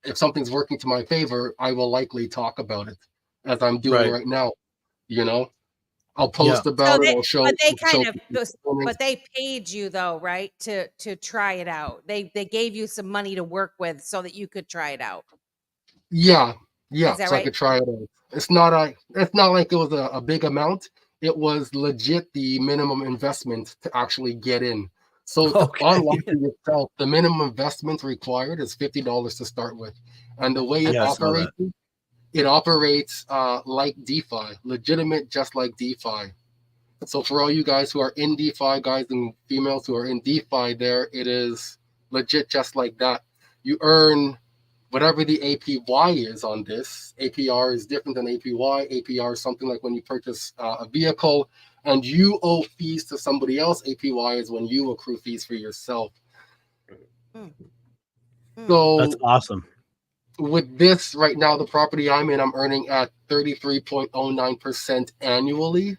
Speaker 3: if something's working to my favor, I will likely talk about it as I'm doing right now. I'll post about it. I'll show.
Speaker 1: But they
Speaker 3: show
Speaker 1: kind of, but they paid you though, right? To try it out. They gave you some money to work with so that you could try it out.
Speaker 3: Yeah,
Speaker 1: Is that
Speaker 3: so I
Speaker 1: right?
Speaker 3: could try it out. It's not like it was a big amount. It was legit the minimum investment to actually get in. So on Lofty itself, the minimum investment required is $50 to start with, and the way it operates like DeFi, legitimate, just like DeFi. So for all you guys who are in DeFi, guys and females who are in DeFi, there it is legit, just like that. You earn whatever the APY is on this. APR is different than APY. APR is something like when you purchase a vehicle and you owe fees to somebody else. APY is when you accrue fees for yourself. So
Speaker 2: that's awesome.
Speaker 3: With this right now, the property I'm in, I'm earning at 33.09% annually.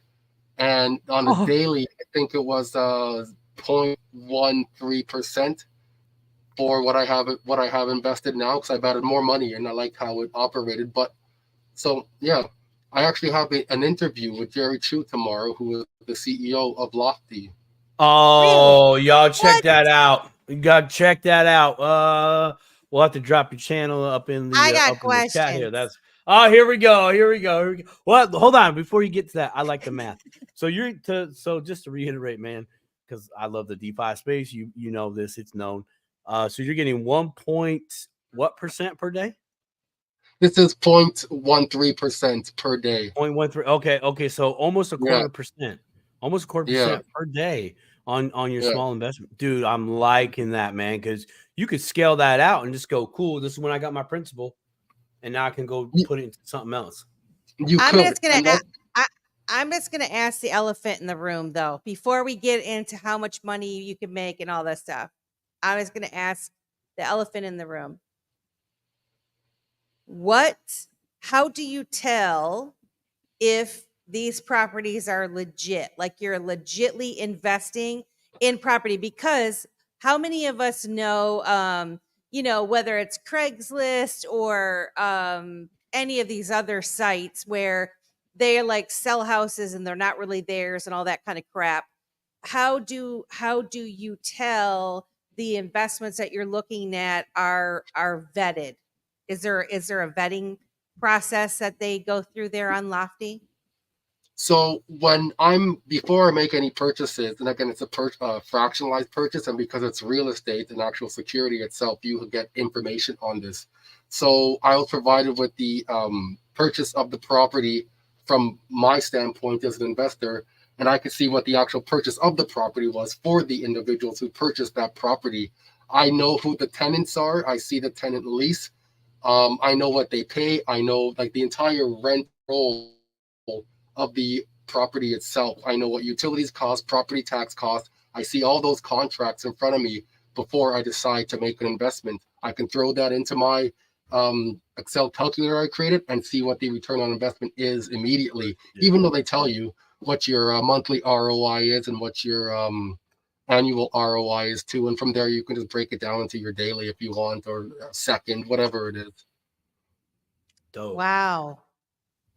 Speaker 3: And on a daily, I think it was 0.13% for what I have invested now, because I've added more money and I like how it operated. But so yeah, I actually have an interview with Jerry Chu tomorrow, who is the CEO of Lofty.
Speaker 2: Oh, y'all check that out. You gotta check that out. We'll have to drop your channel up in the
Speaker 1: I got
Speaker 2: up in the chat here.
Speaker 1: questions.
Speaker 2: That's here we go. Well, hold on before you get to that. I like the math. So so just to reiterate, man, because I love the DeFi space. You know this, it's known. So you're getting 1% per day?
Speaker 3: This is 0.13% per day.
Speaker 2: 0.13. Okay. So almost a quarter percent. Almost a quarter percent per day on your small investment. Dude, I'm liking that, man, because you could scale that out and just go, cool, this is when I got my principal, and now I can go put it into something else.
Speaker 1: I'm just gonna ask the elephant in the room though, before we get into how much money you can make and all that stuff. I was gonna ask the elephant in the room. How do you tell if these properties are legit, like you're legitly investing in property? Because how many of us know, whether it's Craigslist or any of these other sites where they like sell houses and they're not really theirs and all that kind of crap. How do you tell the investments that you're looking at are vetted? Is there a vetting process that they go through there on Lofty?
Speaker 3: So before I make any purchases, and again, it's a fractionalized purchase, and because it's real estate and actual security itself, you get information on this. So I was provided with the purchase of the property from my standpoint as an investor, and I could see what the actual purchase of the property was for the individuals who purchased that property. I know who the tenants are. I see the tenant lease. I know what they pay. I know like the entire rent roll of the property itself. I know what utilities cost, property tax cost. I see all those contracts in front of me before I decide to make an investment. I can throw that into my Excel calculator I created and see what the return on investment is immediately, even though they tell you what your monthly ROI is and what your annual ROI is too. And from there, you can just break it down into your daily if you want, or second, whatever it is.
Speaker 2: Dope.
Speaker 1: Wow.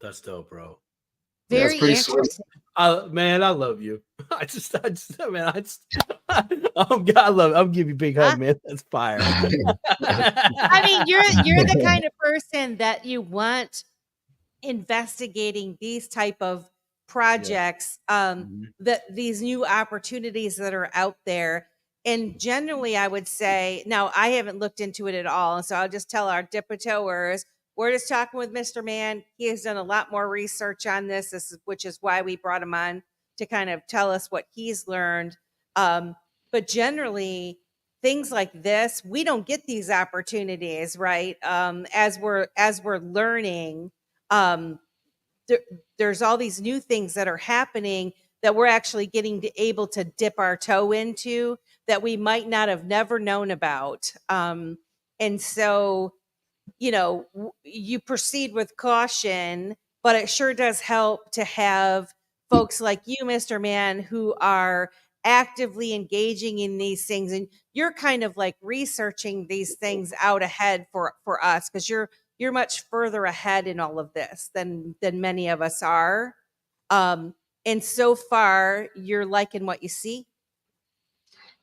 Speaker 2: That's dope, bro.
Speaker 1: Very interesting.
Speaker 2: Man, I love you. I love. I'll give you a big hug, man. That's fire.
Speaker 1: I mean, you're the kind of person that you want investigating these type of projects, these new opportunities that are out there. And generally, I would say, now I haven't looked into it at all, so I'll just tell our dipatoers, we're just talking with Mr. Man. He has done a lot more research on this, which is why we brought him on to kind of tell us what he's learned. But generally, things like this, we don't get these opportunities, right? As we're learning, there's all these new things that are happening that we're actually able to dip our toe into that we might not have never known about. And so, you proceed with caution, but it sure does help to have folks like you, Mr. Man, who are actively engaging in these things. And you're kind of like researching these things out ahead for us, because you're much further ahead in all of this than many of us are. And And so far, you're liking what you see?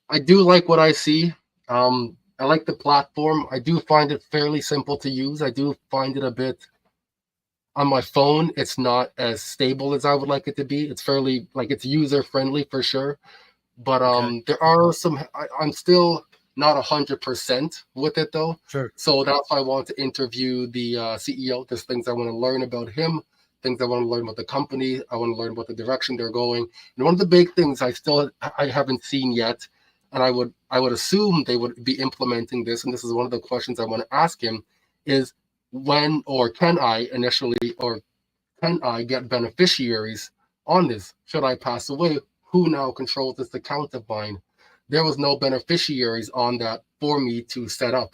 Speaker 3: I do like what I see. I like the platform. I do find it fairly simple to use. I do find it a bit on my phone. It's not as stable as I would like it to be. It's fairly like it's user friendly for sure. But there are some. I'm still not 100% with it though.
Speaker 2: Sure.
Speaker 3: So that's why I want to interview the CEO. There's things I want to learn about him. Things I want to learn about the company. I want to learn about the direction they're going. And one of the big things I haven't seen yet, and I would assume they would be implementing this, and this is one of the questions I want to ask him, is when or can I get beneficiaries on this? Should I pass away? Who now controls this account of mine? There was no beneficiaries on that for me to set up.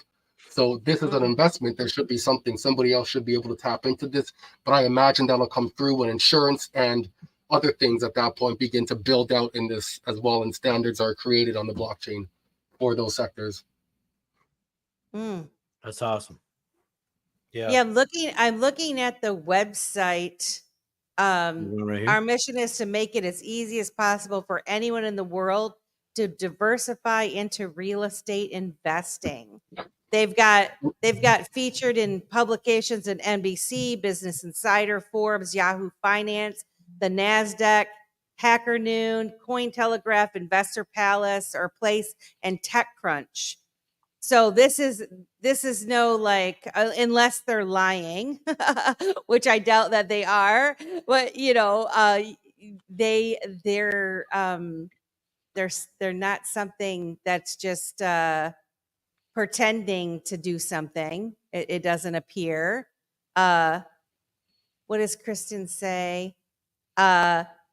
Speaker 3: So this is an investment. There should be something. Somebody else should be able to tap into this. But I imagine that'll come through when insurance and other things at that point begin to build out in this as well, and standards are created on the blockchain for those sectors.
Speaker 2: That's awesome. Yeah.
Speaker 1: Yeah, I'm looking at the website.
Speaker 2: Right here?
Speaker 1: Our mission is to make it as easy as possible for anyone in the world to diversify into real estate investing. They've got featured in publications in NBC, Business Insider, Forbes, Yahoo Finance, the NASDAQ, Hacker Noon, Cointelegraph, Investor Palace, or Place, and TechCrunch. So this is no like unless they're lying, which I doubt that they are. But they're not something that's just pretending to do something. It doesn't appear. What does Kristen say?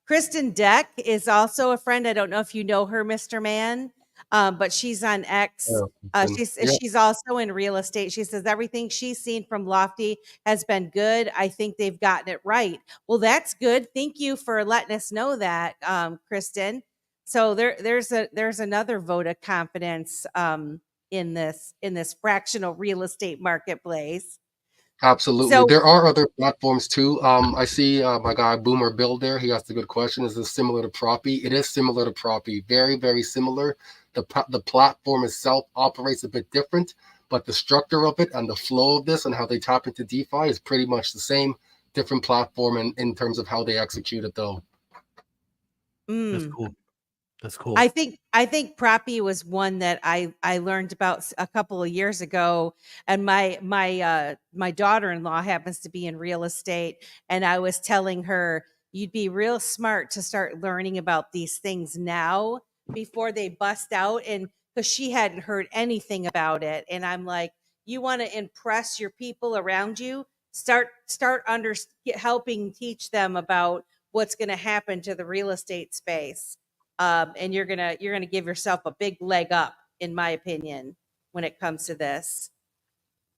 Speaker 1: Kristen Deck is also a friend. I don't know if you know her, Mr. Man, but she's on X. She's also in real estate. She says everything she's seen from Lofty has been good. I think they've gotten it right. Well, that's good. Thank you for letting us know that, Kristen. So there's another vote of confidence in this fractional real estate marketplace.
Speaker 3: Absolutely.
Speaker 1: So
Speaker 3: There are other platforms too. I see my guy Boomer Bill there. He asked a good question. Is this similar to Proppy? It is similar to Proppy. Very, very similar. The platform itself operates a bit different, but the structure of it and the flow of this and how they tap into DeFi is pretty much the same. Different platform in terms of how they execute it though.
Speaker 2: That's cool. That's cool.
Speaker 1: I think Proppy was one that I learned about a couple of years ago, and my daughter-in-law happens to be in real estate, and I was telling her you'd be real smart to start learning about these things now before they bust out, and because she hadn't heard anything about it, and I'm like, you want to impress your people around you, start helping teach them about what's going to happen to the real estate space. And you're gonna give yourself a big leg up, in my opinion, when it comes to this.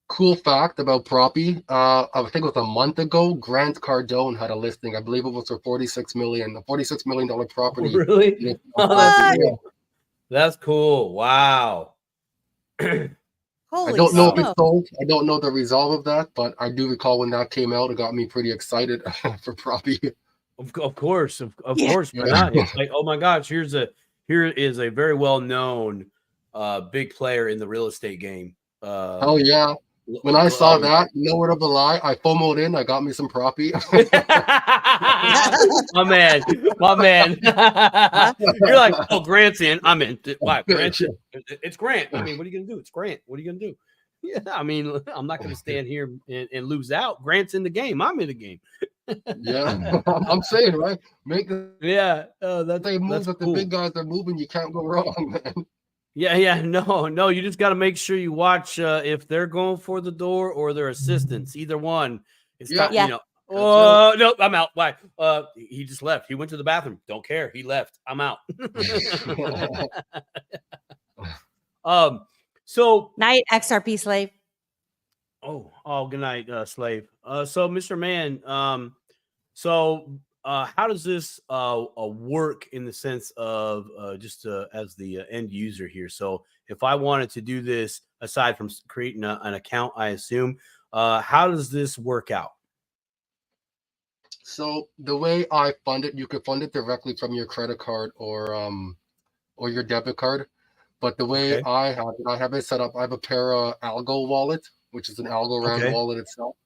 Speaker 3: Cool fact about Proppy. I think it was a month ago, Grant Cardone had a listing. I believe it was for $46 million property.
Speaker 2: Really? Oh, that's cool. That's cool. Wow.
Speaker 3: I don't know if it's sold. I don't know the result of that, but I do recall when that came out, it got me pretty excited for Proppy.
Speaker 2: Of course, of course, why not? It's like, oh my gosh, here is a very well known big player in the real estate game.
Speaker 3: Oh yeah. When I saw that, no word of a lie, I FOMO'd in. I got me some Proppy.
Speaker 2: my man. You're like, oh, Grant's in. I'm in. Why? Grant? It's Grant. I mean, what are you gonna do? It's Grant. What are you gonna do? Yeah, I mean, I'm not gonna stand here and lose out. Grant's in the game. I'm in the game.
Speaker 3: Yeah, I'm saying, right? That's
Speaker 2: cool.
Speaker 3: The big guys are moving. You can't go wrong, man.
Speaker 2: Yeah. No. You just got to make sure you watch if they're going for the door or their assistants. Either one. Oh no, I'm out. Why? He just left. He went to the bathroom. Don't care. He left. I'm out. So
Speaker 1: night, XRP slave.
Speaker 2: Oh, good night, slave. So, Mr. Man, how does this work in the sense of just as the end user here? So, if I wanted to do this, aside from creating an account, I assume, how does this work out?
Speaker 3: So the way I fund it, you could fund it directly from your credit card or your debit card. But the way
Speaker 2: Okay.
Speaker 3: I have it set up. I have a Para Algo wallet, which is an Algorand
Speaker 2: Okay.
Speaker 3: wallet itself.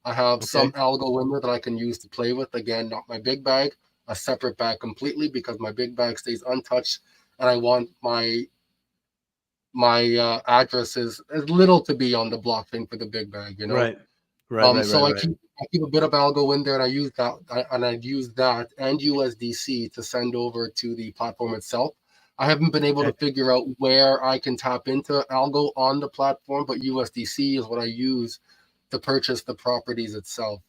Speaker 3: I have some Algo in there that I can use to play with. Again, not my big bag, a separate bag completely, because my big bag stays untouched, and I want my addresses as little to be on the blockchain for the big bag, you know.
Speaker 2: Right.
Speaker 3: So I keep a bit of algo in there, and I use that and USDC to send over to the platform itself. I haven't been able to figure out where I can tap into algo on the platform, but USDC is what I use to purchase the properties itself.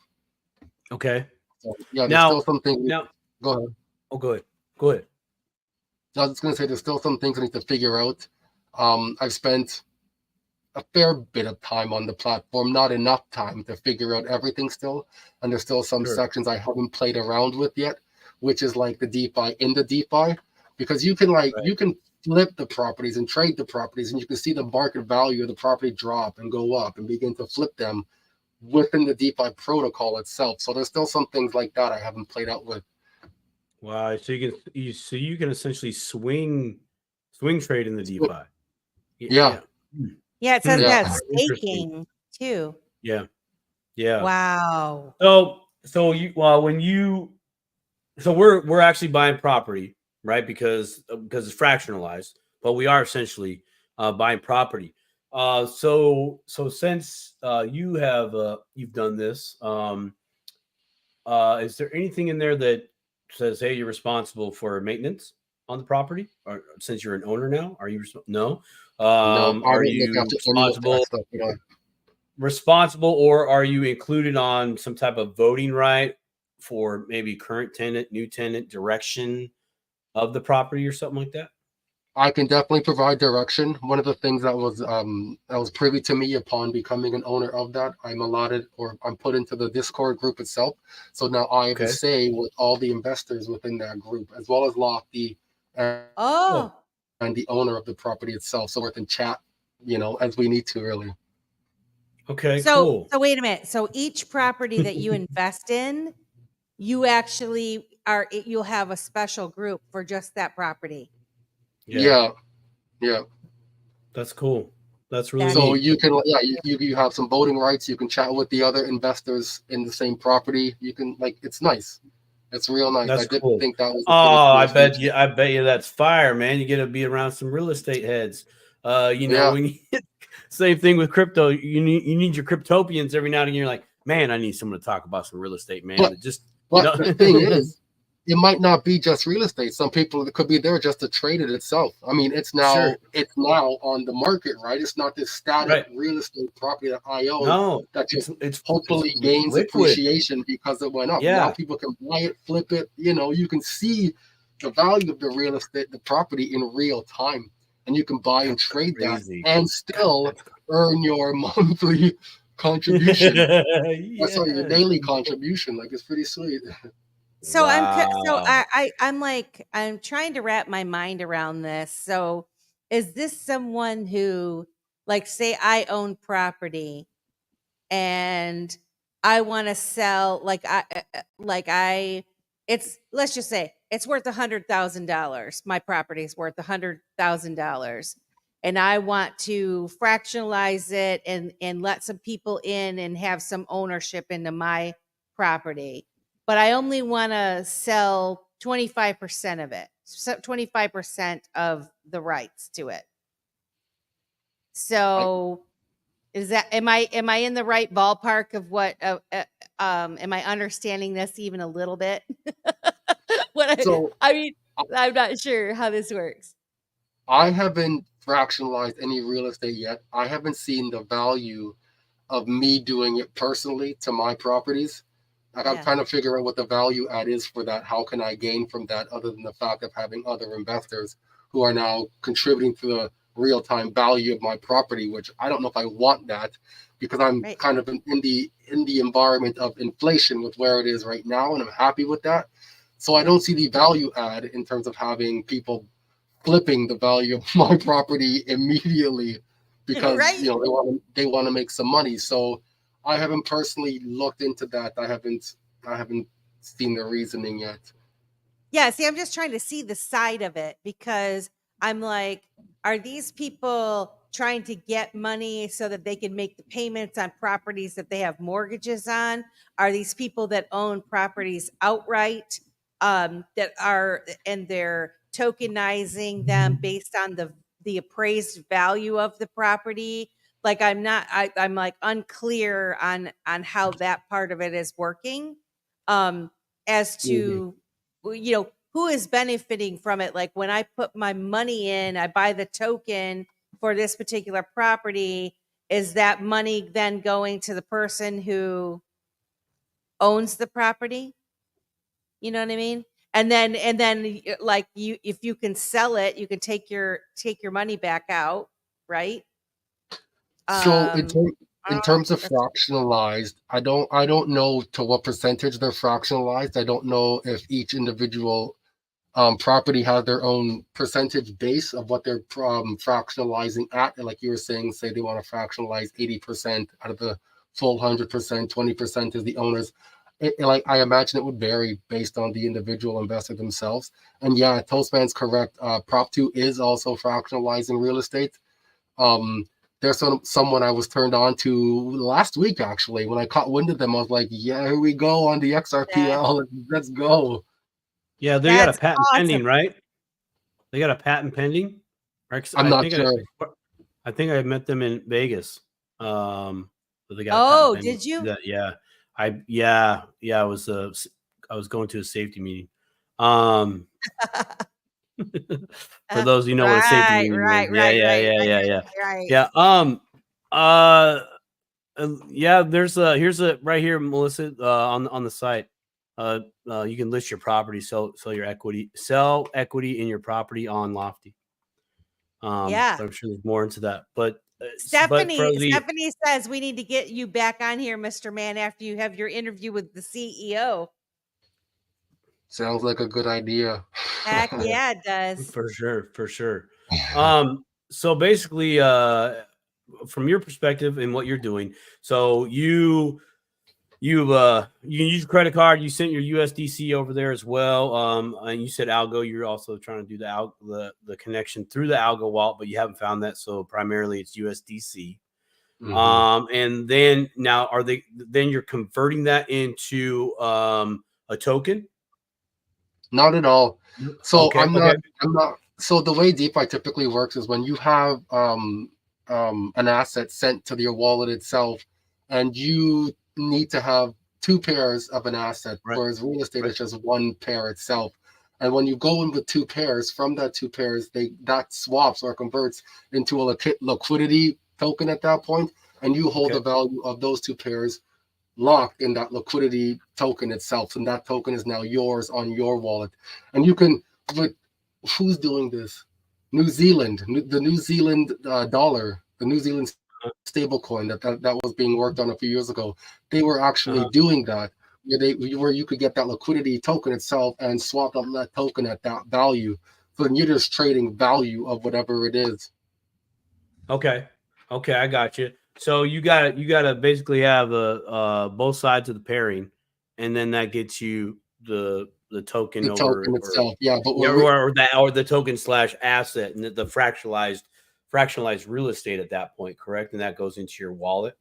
Speaker 2: Okay.
Speaker 3: So, yeah, there's
Speaker 2: Now,
Speaker 3: still some things.
Speaker 2: now,
Speaker 3: Go ahead.
Speaker 2: oh, go ahead. Go ahead.
Speaker 3: I was just going to say there's still some things I need to figure out. I've spent a fair bit of time on the platform, not enough time to figure out everything still. And there's still some sections I haven't played around with yet, which is like the DeFi in the DeFi, because you can you can flip the properties and trade the properties, and you can see the market value of the property drop and go up and begin to flip them within the DeFi protocol itself. So there's still some things like that I haven't played out with.
Speaker 2: Wow. So you can essentially swing trade in the DeFi.
Speaker 3: Yeah.
Speaker 1: Yeah, it says
Speaker 2: Yeah.
Speaker 1: that staking too.
Speaker 2: Yeah. Yeah.
Speaker 1: Wow.
Speaker 2: So we're actually buying property, right? Because it's fractionalized, but we are essentially buying property. So since you've done this, is there anything in there that says, hey, you're responsible for maintenance on the property? Or since you're an owner now, are you no?
Speaker 3: No, I
Speaker 2: Are
Speaker 3: don't look
Speaker 2: you
Speaker 3: after any of that stuff.
Speaker 2: responsible, or are you included on some type of voting right for maybe current tenant, new tenant, direction of the property or something like that?
Speaker 3: I can definitely provide direction. One of the things that was privy to me upon becoming an owner of that, I'm put into the Discord group itself. So now I have a say with all the investors within that group, as well as Lofty and the owner of the property itself. So we can chat, as we need to, really.
Speaker 2: Okay,
Speaker 1: So
Speaker 2: cool.
Speaker 1: so wait a minute. So each property that you invest in, you'll have a special group for just that property.
Speaker 3: Yeah.
Speaker 2: That's cool. That's really
Speaker 3: so
Speaker 2: neat.
Speaker 3: you can you have some voting rights. You can chat with the other investors in the same property. You can it's nice. It's real nice.
Speaker 2: That's
Speaker 3: I didn't
Speaker 2: cool.
Speaker 3: think that was.
Speaker 2: I bet you that's fire, man. You get to be around some real estate heads. When you same thing with crypto, you need your cryptopians every now and again. You're like, man, I need someone to talk about some real estate, man.
Speaker 3: But the thing is, it might not be just real estate. Some people, it could be there just to trade it itself. I mean, it's now on the market, right? It's not this static real estate property that I own that just hopefully gains appreciation because it went up.
Speaker 2: Yeah.
Speaker 3: Now people can buy it, flip it. You can see the value of the real estate, the property in real time, and you can buy and trade that and still earn your monthly contribution. That's your daily contribution. It's pretty sweet.
Speaker 1: So I'm trying to wrap my mind around this. So is this someone who, say I own property and I want to sell, let's just say it's worth $100,000. My property is worth $100,000. And I want to fractionalize it and let some people in and have some ownership into my property. But I only want to sell 25% of it, so 25% of the rights to it. So, am I in the right ballpark of what? Am I understanding this even a little bit? I'm not sure how this works.
Speaker 3: I haven't fractionalized any real estate yet. I haven't seen the value of me doing it personally to my properties. I'm trying to figure out what the value add is for that. How can I gain from that other than the fact of having other investors who are now contributing to the real-time value of my property, which I don't know if I want that because I'm kind of in the environment of inflation with where it is right now, and I'm happy with that. So I don't see the value add in terms of having people flipping the value of my property immediately because they want to make some money. So I haven't personally looked into that. I haven't seen the reasoning yet.
Speaker 1: Yeah, see, I'm just trying to see the side of it because I'm like, are these people trying to get money so that they can make the payments on properties that they have mortgages on? Are these people that own properties outright that are, and they're tokenizing them based on the appraised value of the property? Like, I'm like unclear on how that part of it is working. As to, you know, who is benefiting from it. Like when I put my money in, I buy the token for this particular property. Is that money then going to the person who owns the property? You know what I mean? And then like you, if you can sell it, you can take your money back out, right?
Speaker 3: So in terms of fractionalized, I don't know to what percentage they're fractionalized. I don't know if each individual property has their own percentage base of what they're fractionalizing at. And like you were saying, say they want to fractionalize 80% out of the full 100%, 20% is the owners. Like I imagine it would vary based on the individual investor themselves. And yeah, Toastman's correct. Prop 2 is also fractionalizing real estate. There's someone I was turned on to last week, actually. When I caught wind of them, I was like, yeah, here we go on the XRP. Let's go.
Speaker 2: Yeah, they got a patent pending, right? They got a patent pending.
Speaker 3: I'm not sure.
Speaker 2: I think I met them in Vegas. But they got
Speaker 1: did you?
Speaker 2: Yeah. I was going to a safety meeting. For those who know what a safety meeting is. Yeah. Here's a right here, Melissa, on the site. You can list your property, sell your equity, sell equity in your property on Lofty.
Speaker 1: Yeah,
Speaker 2: but I'm sure there's more into that. But
Speaker 1: Stephanie says we need to get you back on here, Mr. Man, after you have your interview with the CEO.
Speaker 3: Sounds like a good idea.
Speaker 1: Heck yeah, it does.
Speaker 2: For sure. So basically, from your perspective and what you're doing, so you use credit card, you sent your USDC over there as well. And you said algo, you're also trying to do the connection through the algo wallet, but you haven't found that. So primarily it's USDC. And then now you're converting that into a token?
Speaker 3: Not at all. So I'm not. So the way DeFi typically works is when you have an asset sent to your wallet itself, and you need to have two pairs of an asset, whereas real estate is just one pair itself. And when you go in with two pairs, from that two pairs, that swaps or converts into a liquidity token at that point, and you hold the value of those two pairs locked in that liquidity token itself, and that token is now yours on your wallet. And you can, like, who's doing this? New Zealand, the New Zealand dollar, the New Zealand stable coin that was being worked on a few years ago. They were actually doing that, where you could get that liquidity token itself and swap up that token at that value. So then you're just trading value of whatever it is.
Speaker 2: Okay, I got you. So you got to basically have both sides of the pairing, and then that gets you the token
Speaker 3: token itself.
Speaker 2: Or the token / asset, and the fractionalized real estate at that point, correct? And that goes into your wallet.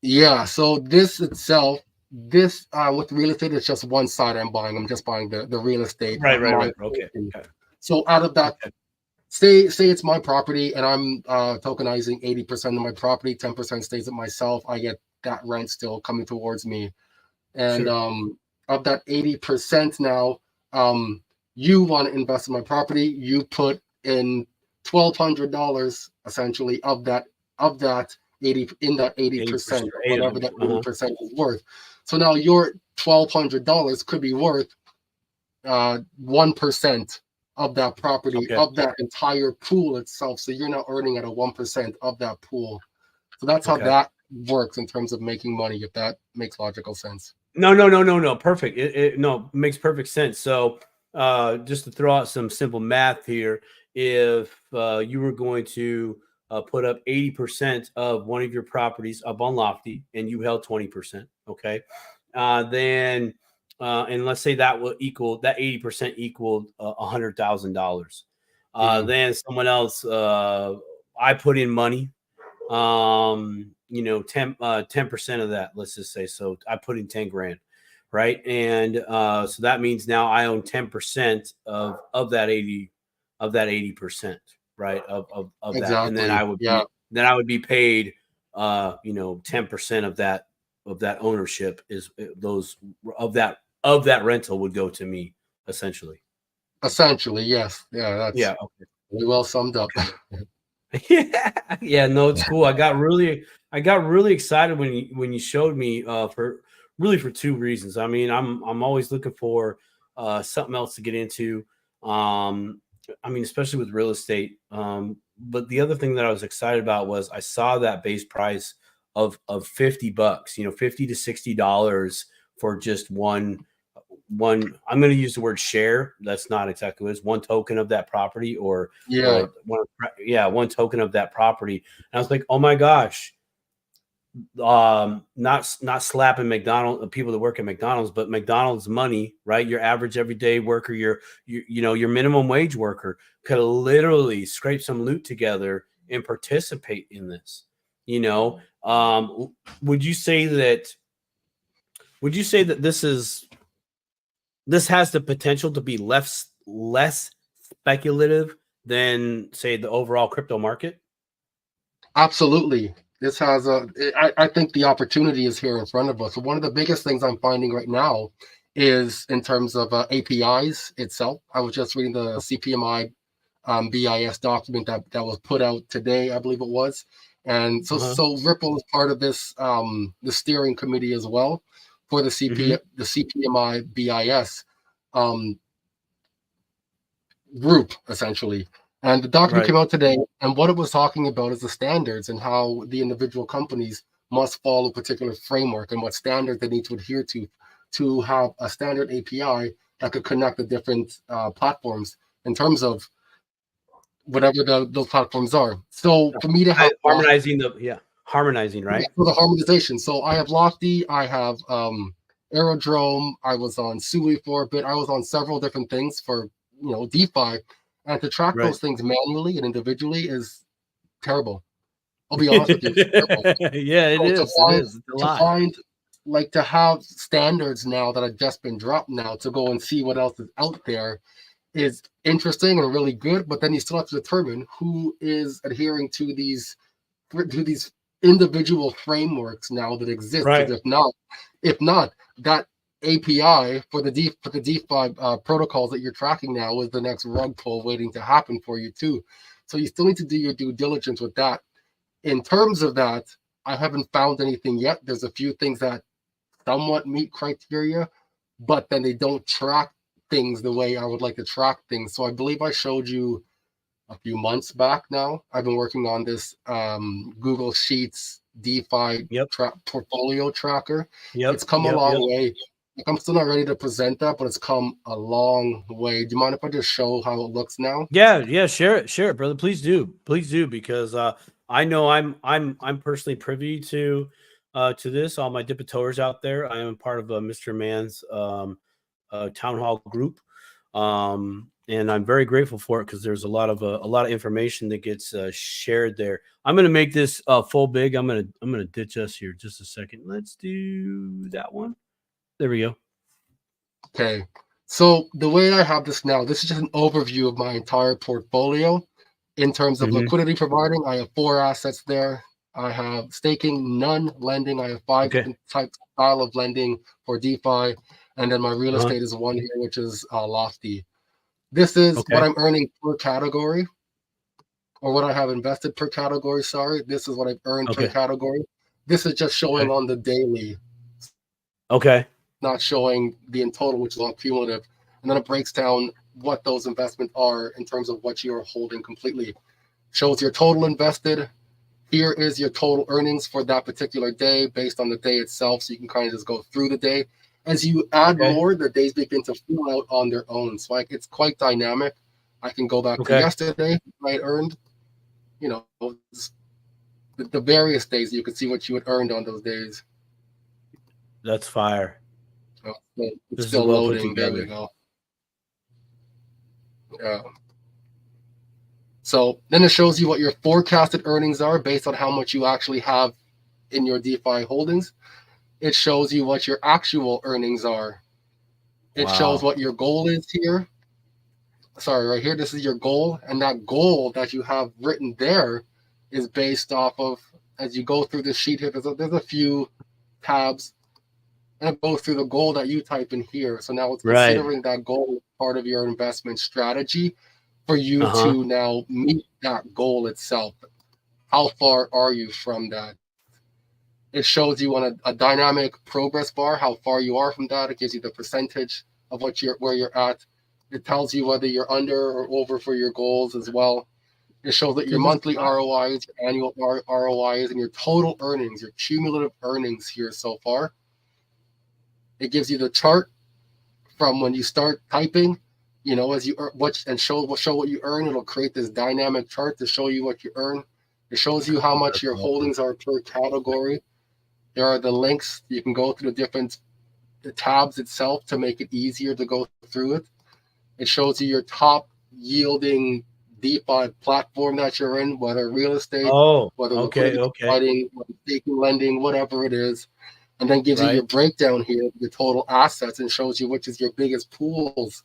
Speaker 3: Yeah. So this itself, with real estate, it's just one side I'm buying. I'm just buying the real estate.
Speaker 2: Right. Okay.
Speaker 3: So out of that. Say it's my property and I'm tokenizing 80% of my property, 10% stays with myself. I get that rent still coming towards me. And of that 80% now, you want to invest in my property, you put in $1,200 essentially of that 80%, whatever that 80% is worth. So now your $1,200 could be worth 1% of that property, of that entire pool itself. So you're not earning at a 1% of that pool. So that's how that works in terms of making money, if that makes logical sense.
Speaker 2: No. Perfect. It makes perfect sense. So just to throw out some simple math here, if you were going to put up 80% of one of your properties up on Lofty and you held 20%, then and let's say that will equal that 80% equaled $100,000. Then someone else, I put in money, 10% of that, let's just say. So I put in 10 grand, right? And so that means now I own 10% of that 80%, right? Of
Speaker 3: Exactly.
Speaker 2: that. And then I would be paid 10% of that ownership is those of that rental would go to me, essentially.
Speaker 3: Essentially, yes. Yeah, that's
Speaker 2: Okay.
Speaker 3: really well summed up.
Speaker 2: Yeah, no, it's cool. I got really excited when you showed me for two reasons. I mean, I'm always looking for something else to get into. I mean, especially with real estate. But the other thing that I was excited about was I saw that base price of $50, $50 to $60 for just one. I'm going to use the word share. That's not exactly what it is. One token of that property, or one token of that property. And I was like, oh my gosh, not slapping McDonald's, people that work at McDonald's, but McDonald's money, right? Your average everyday worker, your minimum wage worker could literally scrape some loot together and participate in this. Would you say that this has the potential to be less speculative than, say, the overall crypto market?
Speaker 3: Absolutely. This has I think the opportunity is here in front of us. One of the biggest things I'm finding right now is in terms of APIs itself. I was just reading the CPMI BIS document that was put out today, I believe it was. And so Ripple is part of this the steering committee as well for the CPMI BIS group, essentially. And the document came out today, and what it was talking about is the standards and how the individual companies must follow a particular framework and what standards they need to adhere to have a standard API that could connect the different platforms in terms of whatever those platforms are. So for me to have
Speaker 2: harmonizing, right?
Speaker 3: For the harmonization. So I have Lofty, I have Aerodrome, I was on Sui for a bit, I was on several different things for DeFi. And to track those things manually and individually is terrible. I'll be honest with you. It's terrible.
Speaker 2: Yeah, it is. It's a lot.
Speaker 3: To have standards now that have just been dropped now to go and see what else is out there is interesting and really good. But then you still have to determine who is adhering to these individual frameworks now that exist.
Speaker 2: Right.
Speaker 3: If not, that API for the DeFi protocols that you're tracking now is the next rug pull waiting to happen for you too. So you still need to do your due diligence with that. In terms of that, I haven't found anything yet. There's a few things that somewhat meet criteria, but then they don't track things the way I would like to track things. So I believe I showed you a few months back now. I've been working on this Google Sheets DeFi portfolio tracker. It's come a long way. I'm still not ready to present that, but it's come a long way. Do you mind if I just show how it looks now?
Speaker 2: Yeah, share it, brother. Please do, because I know I'm personally privy to this. All my dipitors out there, I am part of Mr. Man's town hall group, and I'm very grateful for it because there's a lot of information that gets shared there. I'm gonna make this full big. I'm gonna ditch us here just a second. Let's do that one. There we go.
Speaker 3: Okay, so the way I have this now, this is just an overview of my entire portfolio. In terms of liquidity providing, I have 4 assets there. I have staking, none lending. I have 5 different style of lending for DeFi, and then my real estate is one here, which is Lofty. This is what I'm earning per category, or what I have invested per category. Sorry, this is what I've earned per category. This is just showing on the daily. Not showing the in total, which is all cumulative. And then it breaks down what those investments are in terms of what you're holding completely. Shows your total invested. Here is your total earnings for that particular day based on the day itself. So you can kind of just go through the day. As you add more, the days begin to fill out on their own. So it's quite dynamic. I can go back to yesterday. I earned, the various days. You can see what you had earned on those days.
Speaker 2: That's fire.
Speaker 3: Oh, it's
Speaker 2: This is
Speaker 3: still
Speaker 2: well put
Speaker 3: loading. There we
Speaker 2: together.
Speaker 3: go. Yeah. So then it shows you what your forecasted earnings are based on how much you actually have in your DeFi holdings. It shows you what your actual earnings are. It shows
Speaker 2: Wow.
Speaker 3: what your goal is here. Sorry, right here, this is your goal. And that goal that you have written there is based off of, as you go through the sheet here, there's a few tabs, and it goes through the goal that you type in here. So now it's
Speaker 2: Right.
Speaker 3: considering that goal as part of your investment strategy for you
Speaker 2: Uh-huh.
Speaker 3: to now meet that goal itself. How far are you from that? It shows you on a dynamic progress bar how far you are from that. It gives you the percentage of where you're at. It tells you whether you're under or over for your goals as well. It shows that your
Speaker 2: Dude, this is
Speaker 3: monthly
Speaker 2: awesome.
Speaker 3: ROIs, your annual ROIs, and your total earnings, your cumulative earnings here so far. It gives you the chart from when you start typing, you know, as you show what you earn. It'll create this dynamic chart to show you what you earn. It shows you how much your holdings are per category. There are the links. You can go through the tabs itself to make it easier to go through it. It shows you your top yielding DeFi platform that you're in, whether real estate, whether liquidity providing, whether staking, lending, whatever it is. And then gives you your breakdown here, your total assets, and shows you which is your biggest pools.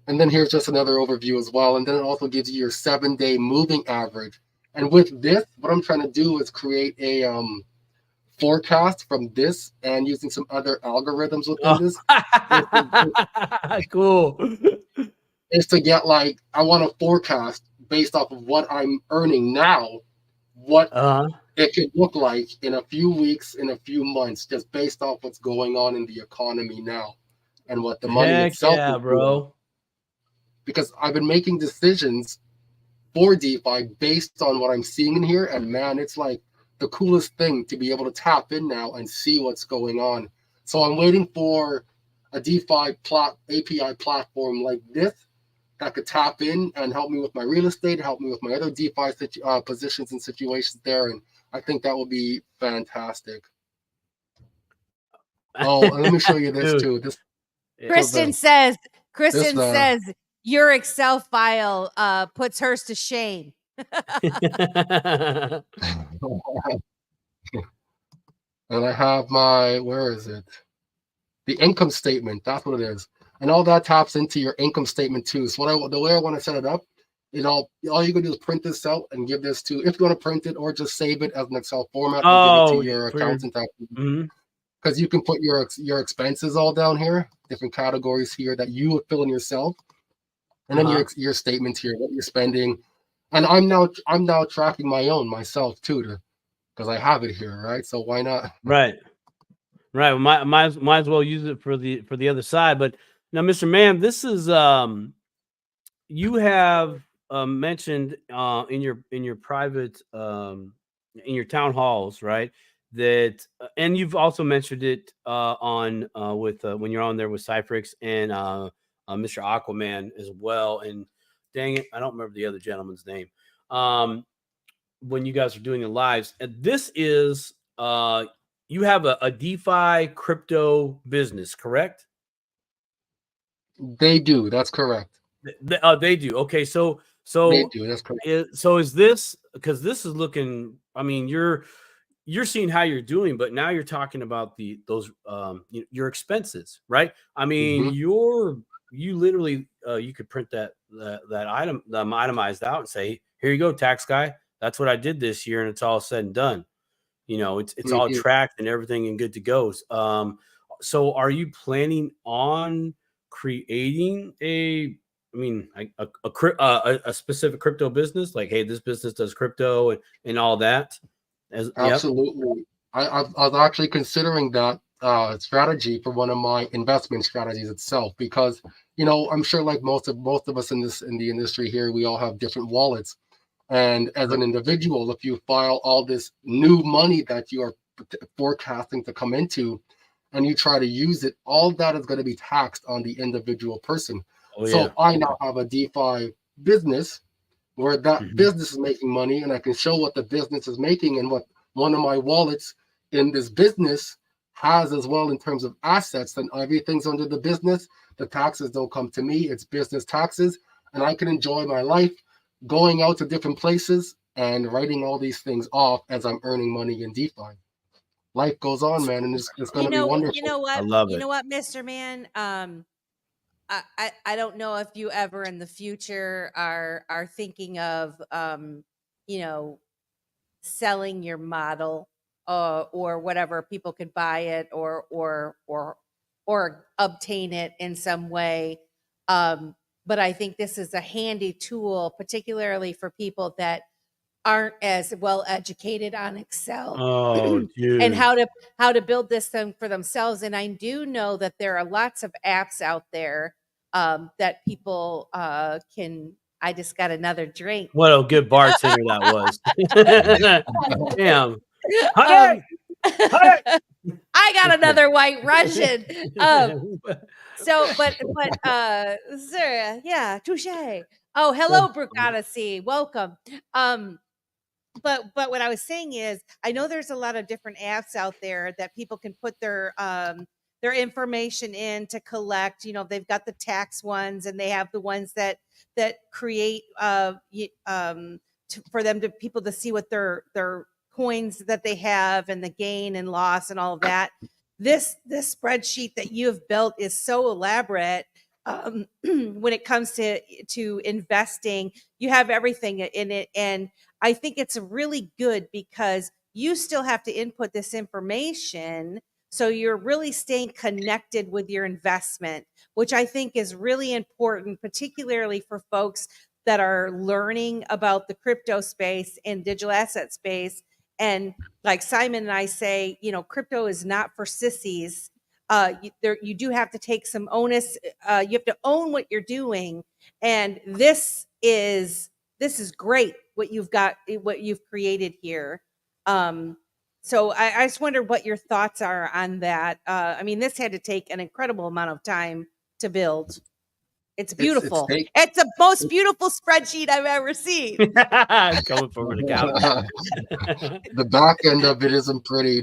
Speaker 3: And then here's just another overview as well. And then it also gives you your 7-day moving average. And with this, what I'm trying to do is create a forecast from this and using some other algorithms within this.
Speaker 2: Cool.
Speaker 3: Is to get I want to forecast based off of what I'm earning now, what it could look like in a few weeks, in a few months, just based off what's going on in the economy now and what the money itself is doing. Because I've been making decisions for DeFi based on what I'm seeing in here, and man, it's like the coolest thing to be able to tap in now and see what's going on. So I'm waiting for a DeFi API platform like this that could tap in and help me with my real estate, help me with my other DeFi positions and situations there. And I think that would be fantastic. Oh, and let me show you this too.
Speaker 1: Kristen says your Excel file puts hers to shame.
Speaker 3: And I have where is it? The income statement. That's what it is. And all that taps into your income statement too. So the way I want to set it up, all you can do is print this out and give this to, if you want to print it or just save it as an Excel format and give it to your accountant. Because you can put your expenses all down here, different categories here that you would fill in yourself. And then your statements here, what you're spending. And I'm now tracking myself too, because I have it here, right? So why not?
Speaker 2: Right. Well, might as well use it for the other side. But now, Mr. Mam, this is you have mentioned in your private in your town halls, right? That and you've also mentioned it on with when you're on there with Cypherx and Mr. Aquaman as well. And dang it, I don't remember the other gentleman's name. When you guys are doing the lives, and this is you have a DeFi crypto business, correct?
Speaker 3: They do. That's correct.
Speaker 2: They do. Okay, so
Speaker 3: they do. That's correct.
Speaker 2: So is this, because this is looking? I mean, you're seeing how you're doing, but now you're talking about those your expenses, right? I mean, you literally you could print that item itemized out and say, here you go, tax guy. That's what I did this year, and it's all said and done. You know, it's all tracked and everything and good to go. So are you planning on creating a specific crypto business? Like, hey, this business does crypto and all that?
Speaker 3: Absolutely. I was actually considering that strategy for one of my investment strategies itself, because, you know, I'm sure like most of us in the industry here, we all have different wallets. And as an individual, if you file all this new money that you are forecasting to come into and you try to use it, all that is going to be taxed on the individual person. So I now have a DeFi business where that business is making money, and I can show what the business is making and what one of my wallets in this business has as well in terms of assets, then everything's under the business. The taxes don't come to me. It's business taxes. And I can enjoy my life going out to different places and writing all these things off as I'm earning money in DeFi. Life goes on, man, and it's going to be wonderful.
Speaker 1: You know what?
Speaker 2: I love
Speaker 1: You
Speaker 2: it.
Speaker 1: know what, Mr. Man? I don't know if you ever in the future are thinking of you know, selling your model or whatever. People could buy it or obtain it in some way. But I think this is a handy tool, particularly for people that aren't as well educated on Excel
Speaker 2: Oh, dude.
Speaker 1: and how to build this thing for themselves. And I do know that there are lots of apps out there that people can. I just got another drink.
Speaker 2: What a good bartender that was. Damn. Honey!
Speaker 1: I got another White Russian. So, but sir, yeah, touche. Oh, hello, Brooke Odyssey. Welcome. But what I was saying is, I know there's a lot of different apps out there that people can put their information in to collect. You know, they've got the tax ones, and they have the ones that create for them to people to see what their coins that they have and the gain and loss and all of that. This spreadsheet that you have built is so elaborate. When it comes to investing, you have everything in it, and I think it's really good because you still have to input this information, so you're really staying connected with your investment, which I think is really important, particularly for folks that are learning about the crypto space and digital asset space. And like Simon and I say, you know, crypto is not for sissies. You do have to take some onus. You have to own what you're doing, and this is great what you've created here. So I just wonder what your thoughts are on that. I mean, this had to take an incredible amount of time to build. It's beautiful. It's the most beautiful spreadsheet I've ever seen.
Speaker 2: Coming from an accountant.
Speaker 3: The back end of it isn't pretty.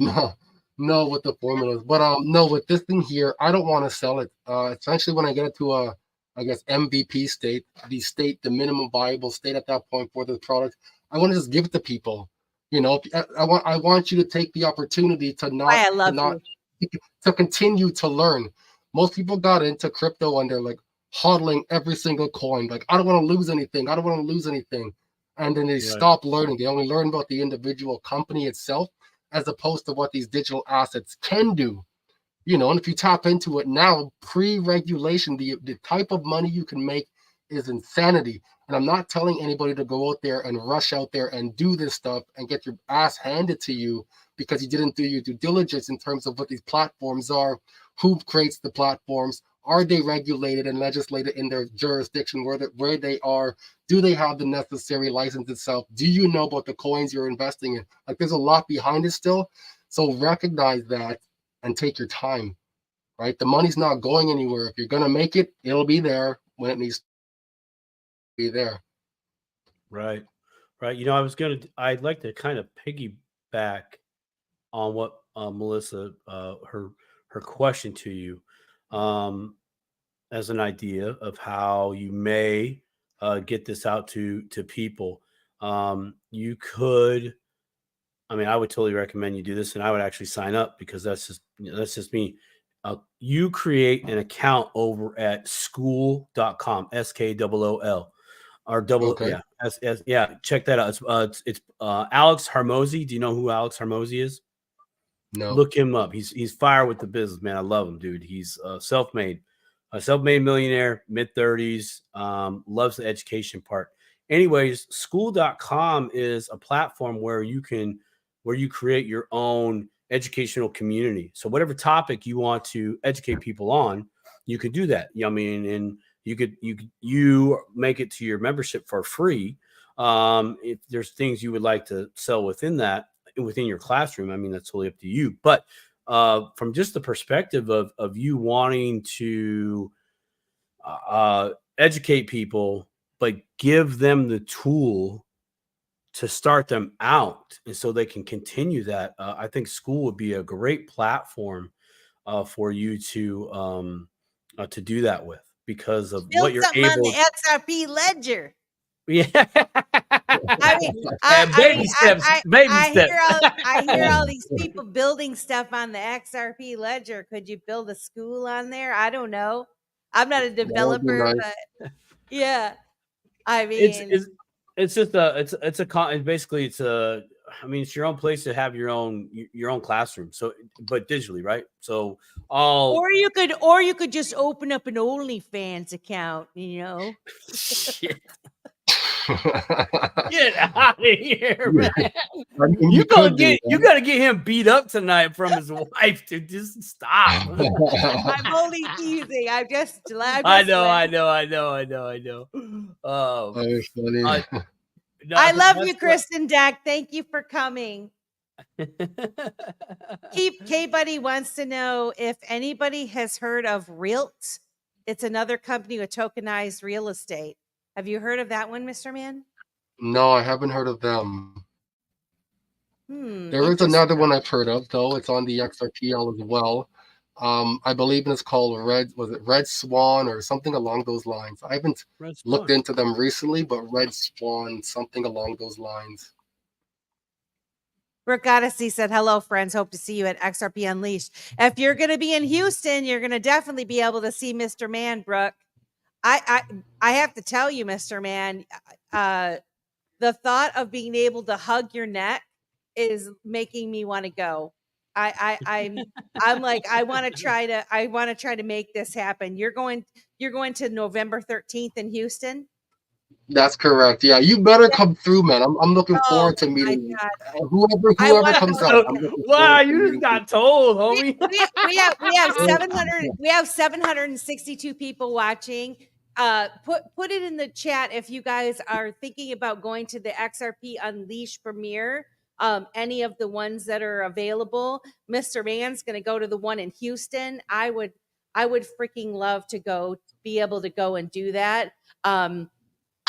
Speaker 3: No, with the formulas, but no, with this thing here, I don't want to sell it. Essentially, when I get it to I guess MVP state, the minimum viable state at that point for the product, I want to just give it to people. You know, I want you to take the opportunity to to continue to learn. Most people got into crypto and they're like hodling every single coin. Like, I don't want to lose anything. I don't want to lose anything. And then they stop learning. They only learn about the individual company itself, as opposed to what these digital assets can do. You know, and if you tap into it now, pre-regulation, the type of money you can make is insanity. And I'm not telling anybody to go out there and rush out there and do this stuff and get your ass handed to you because you didn't do your due diligence in terms of what these platforms are, who creates the platforms, are they regulated and legislated in their jurisdiction where they are? Do they have the necessary license itself? Do you know about the coins you're investing in? Like, there's a lot behind it still. So recognize that and take your time, right? The money's not going anywhere. If you're going to make it, it'll be there when it needs to be there.
Speaker 2: Right. You know, I'd like to kind of piggyback on what Melissa, her question to you, as an idea of how you may get this out to people. You could, I mean, I would totally recommend you do this, and I would actually sign up, because that's just me. You create an account over at school.com, SKOOL, or double,
Speaker 3: Okay.
Speaker 2: yeah, check that out. It's Alex Hormozi. Do you know who Alex Hormozi is?
Speaker 3: No.
Speaker 2: Look him up. He's fire with the business, man. I love him, dude. He's self-made millionaire, mid-30s, loves the education part. Anyways, school.com is a platform where you create your own educational community. So whatever topic you want to educate people on, you can do that. I mean, and you make it to your membership for free. If there's things you would like to sell within your classroom, I mean, that's totally up to you. But from just the perspective of you wanting to educate people, but give them the tool to start them out, and so they can continue that. I think school would be a great platform for you to do that with, because of what
Speaker 1: Build
Speaker 2: you're
Speaker 1: something on
Speaker 2: able.
Speaker 1: the XRP ledger.
Speaker 2: Yeah.
Speaker 1: I mean,
Speaker 2: Baby steps, baby steps.
Speaker 1: I hear all these people building stuff on the XRP ledger. Could you build a school on there? I don't know. I'm not a developer,
Speaker 3: nice.
Speaker 1: but yeah. I mean,
Speaker 2: It's just basically it's a, I mean, it's your own place to have your own classroom. So, but digitally, right? So
Speaker 1: or you could just open up an OnlyFans account, you know.
Speaker 2: Shit. Get out of here, man.
Speaker 3: I mean,
Speaker 2: You gotta get
Speaker 3: that.
Speaker 2: him beat up tonight from his wife to just stop.
Speaker 1: I'm only teasing. I'm just
Speaker 2: I know.
Speaker 3: That's funny.
Speaker 1: I love you, Kristen Dack. Thank you for coming. K-Buddy wants to know if anybody has heard of Realt. It's another company with tokenized real estate. Have you heard of that one, Mr. Man?
Speaker 3: No, I haven't heard of them. There is another one I've heard of, though. It's on the XRPL as well. I believe it's called Red Swan or something along those lines. I haven't looked into them recently, but Red Swan, something along those lines.
Speaker 1: Brooke Odyssey said, hello, friends. Hope to see you at XRP Unleashed. If you're going to be in Houston, you're going to definitely be able to see Mr. Man, Brooke. I have to tell you, Mr. Man, the thought of being able to hug your neck is making me want to go. I'm like, I want to try to make this happen. You're going to November 13th in Houston.
Speaker 3: That's correct. Yeah, you better come through, man. I'm looking forward to meeting whoever comes out.
Speaker 2: Wow, you just got told, homie.
Speaker 1: We have 762 people watching. Put it in the chat if you guys are thinking about going to the XRP Unleashed premiere. Any of the ones that are available. Mr. Man's going to go to the one in Houston. I would freaking love to be able to go and do that.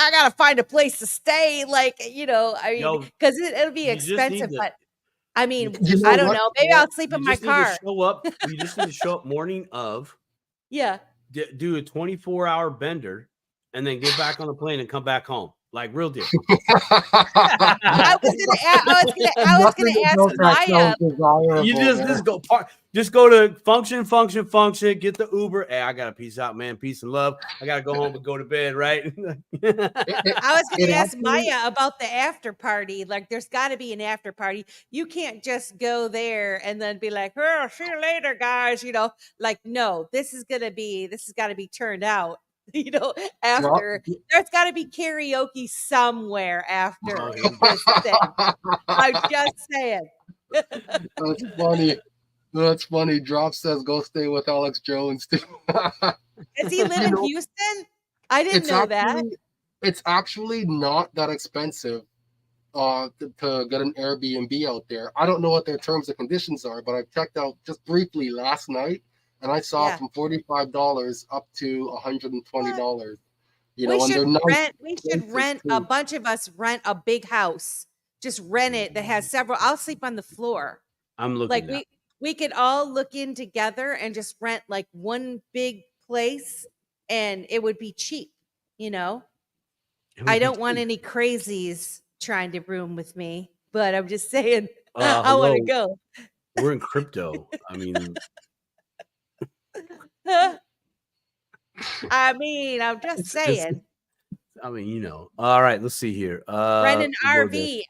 Speaker 1: I gotta find a place to stay, like, you know, I mean, because it'll be expensive, but I mean, I don't know. Maybe I'll sleep in my car.
Speaker 2: You just need to show up morning of.
Speaker 1: Yeah.
Speaker 2: Do a 24-hour bender, and then get back on the plane and come back home. Like real deal.
Speaker 1: I was gonna ask Maia.
Speaker 2: You just go to function, get the Uber. Hey, I gotta peace out, man. Peace and love. I gotta go home and go to bed, right?
Speaker 1: I was gonna ask Maia about the after party. Like, there's got to be an after party. You can't just go there and then be like, "Oh, see you later, guys." You know, like, no, this has got to be turned out. You know, after there's got to be karaoke somewhere after. I'm just saying.
Speaker 3: That's funny. That's funny. Drop says go stay with Alex Jones too.
Speaker 1: Does he live in Houston? I didn't know that.
Speaker 3: It's actually not that expensive to get an Airbnb out there. I don't know what their terms and conditions are, but I checked out just briefly last night. And I saw from $45 up to $120. You know,
Speaker 1: we should rent a bunch of us rent a big house. Just rent it that has several. I'll sleep on the floor.
Speaker 2: I'm looking.
Speaker 1: Like we could all look in together and just rent like one big place, and it would be cheap. You know, I don't want any crazies trying to room with me, but I'm just saying I want to go.
Speaker 2: We're in crypto. I mean.
Speaker 1: I mean, I'm just saying.
Speaker 2: I mean, you know. All right, let's see here.
Speaker 1: Rent an RV.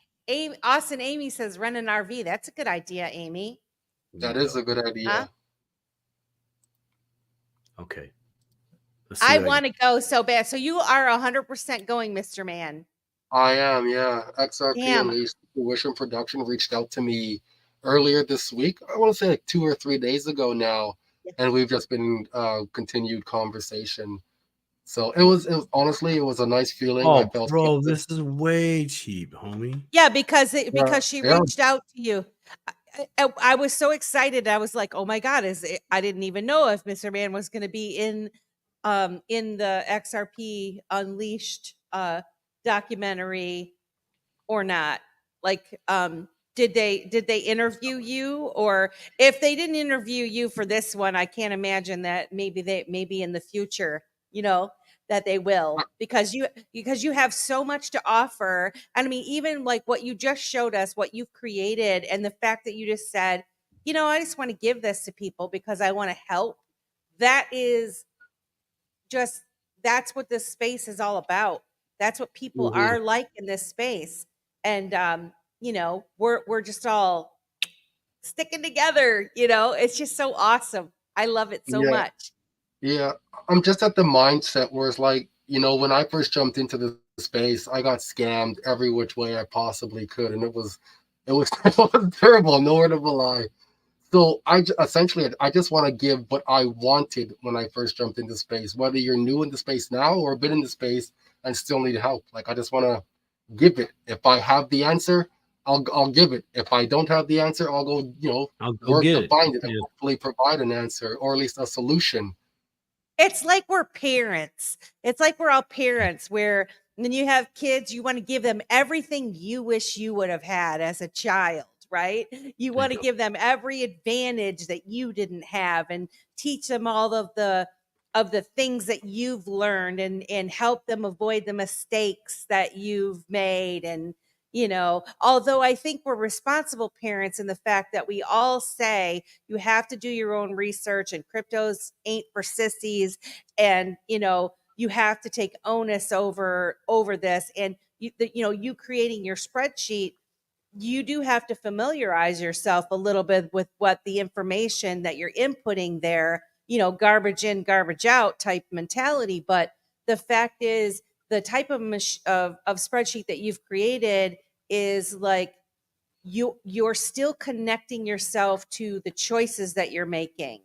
Speaker 1: Austin Amy says rent an RV. That's a good idea, Amy.
Speaker 3: That is a good idea. Huh?
Speaker 2: Okay.
Speaker 1: I want to go so bad. So you are 100% going, Mr. Man.
Speaker 3: I am, yeah. XRP Unleashed Fruition Production reached out to me earlier this week. I want to say like 2 or 3 days ago now. And we've just been continued conversation. So it was honestly, it was a nice feeling.
Speaker 2: Oh, bro, this is way cheap, homie.
Speaker 1: Yeah, because she reached out to you. I was so excited. I was like, oh my God, I didn't even know if Mr. Man was going to be in the XRP Unleashed documentary. or not? Like, did they interview you? Or if they didn't interview you for this one, I can't imagine that maybe in the future, that they will, because you have so much to offer. And I mean, even like what you just showed us, what you've created, and the fact that you just said, I just want to give this to people because I want to help. That is just, that's what this space is all about. That's what people are like in this space. And we're just all sticking together, it's just so awesome. I love it so much.
Speaker 3: Yeah, I'm just at the mindset where it's like, when I first jumped into the space, I got scammed every which way I possibly could, and it was it was terrible, no word of a lie. So I just want to give what I wanted when I first jumped into space, whether you're new in the space now or been in the space and still need help. Like, I just want to give it. If I have the answer, I'll give it. If I don't have the answer, I'll go, work to find it and hopefully provide an answer or at least a solution.
Speaker 1: It's like we're parents. It's like we're all parents where when you have kids, you want to give them everything you wish you would have had as a child, right? You want to give them every advantage that you didn't have and teach them all of the things that you've learned and help them avoid the mistakes that you've made. And although I think we're responsible parents in the fact that we all say you have to do your own research and cryptos ain't for sissies, and you have to take onus over this, and you creating your spreadsheet, you do have to familiarize yourself a little bit with what the information that you're inputting there, garbage in, garbage out type mentality. But the fact is, the type of spreadsheet that you've created is like you're still connecting yourself to the choices that you're making.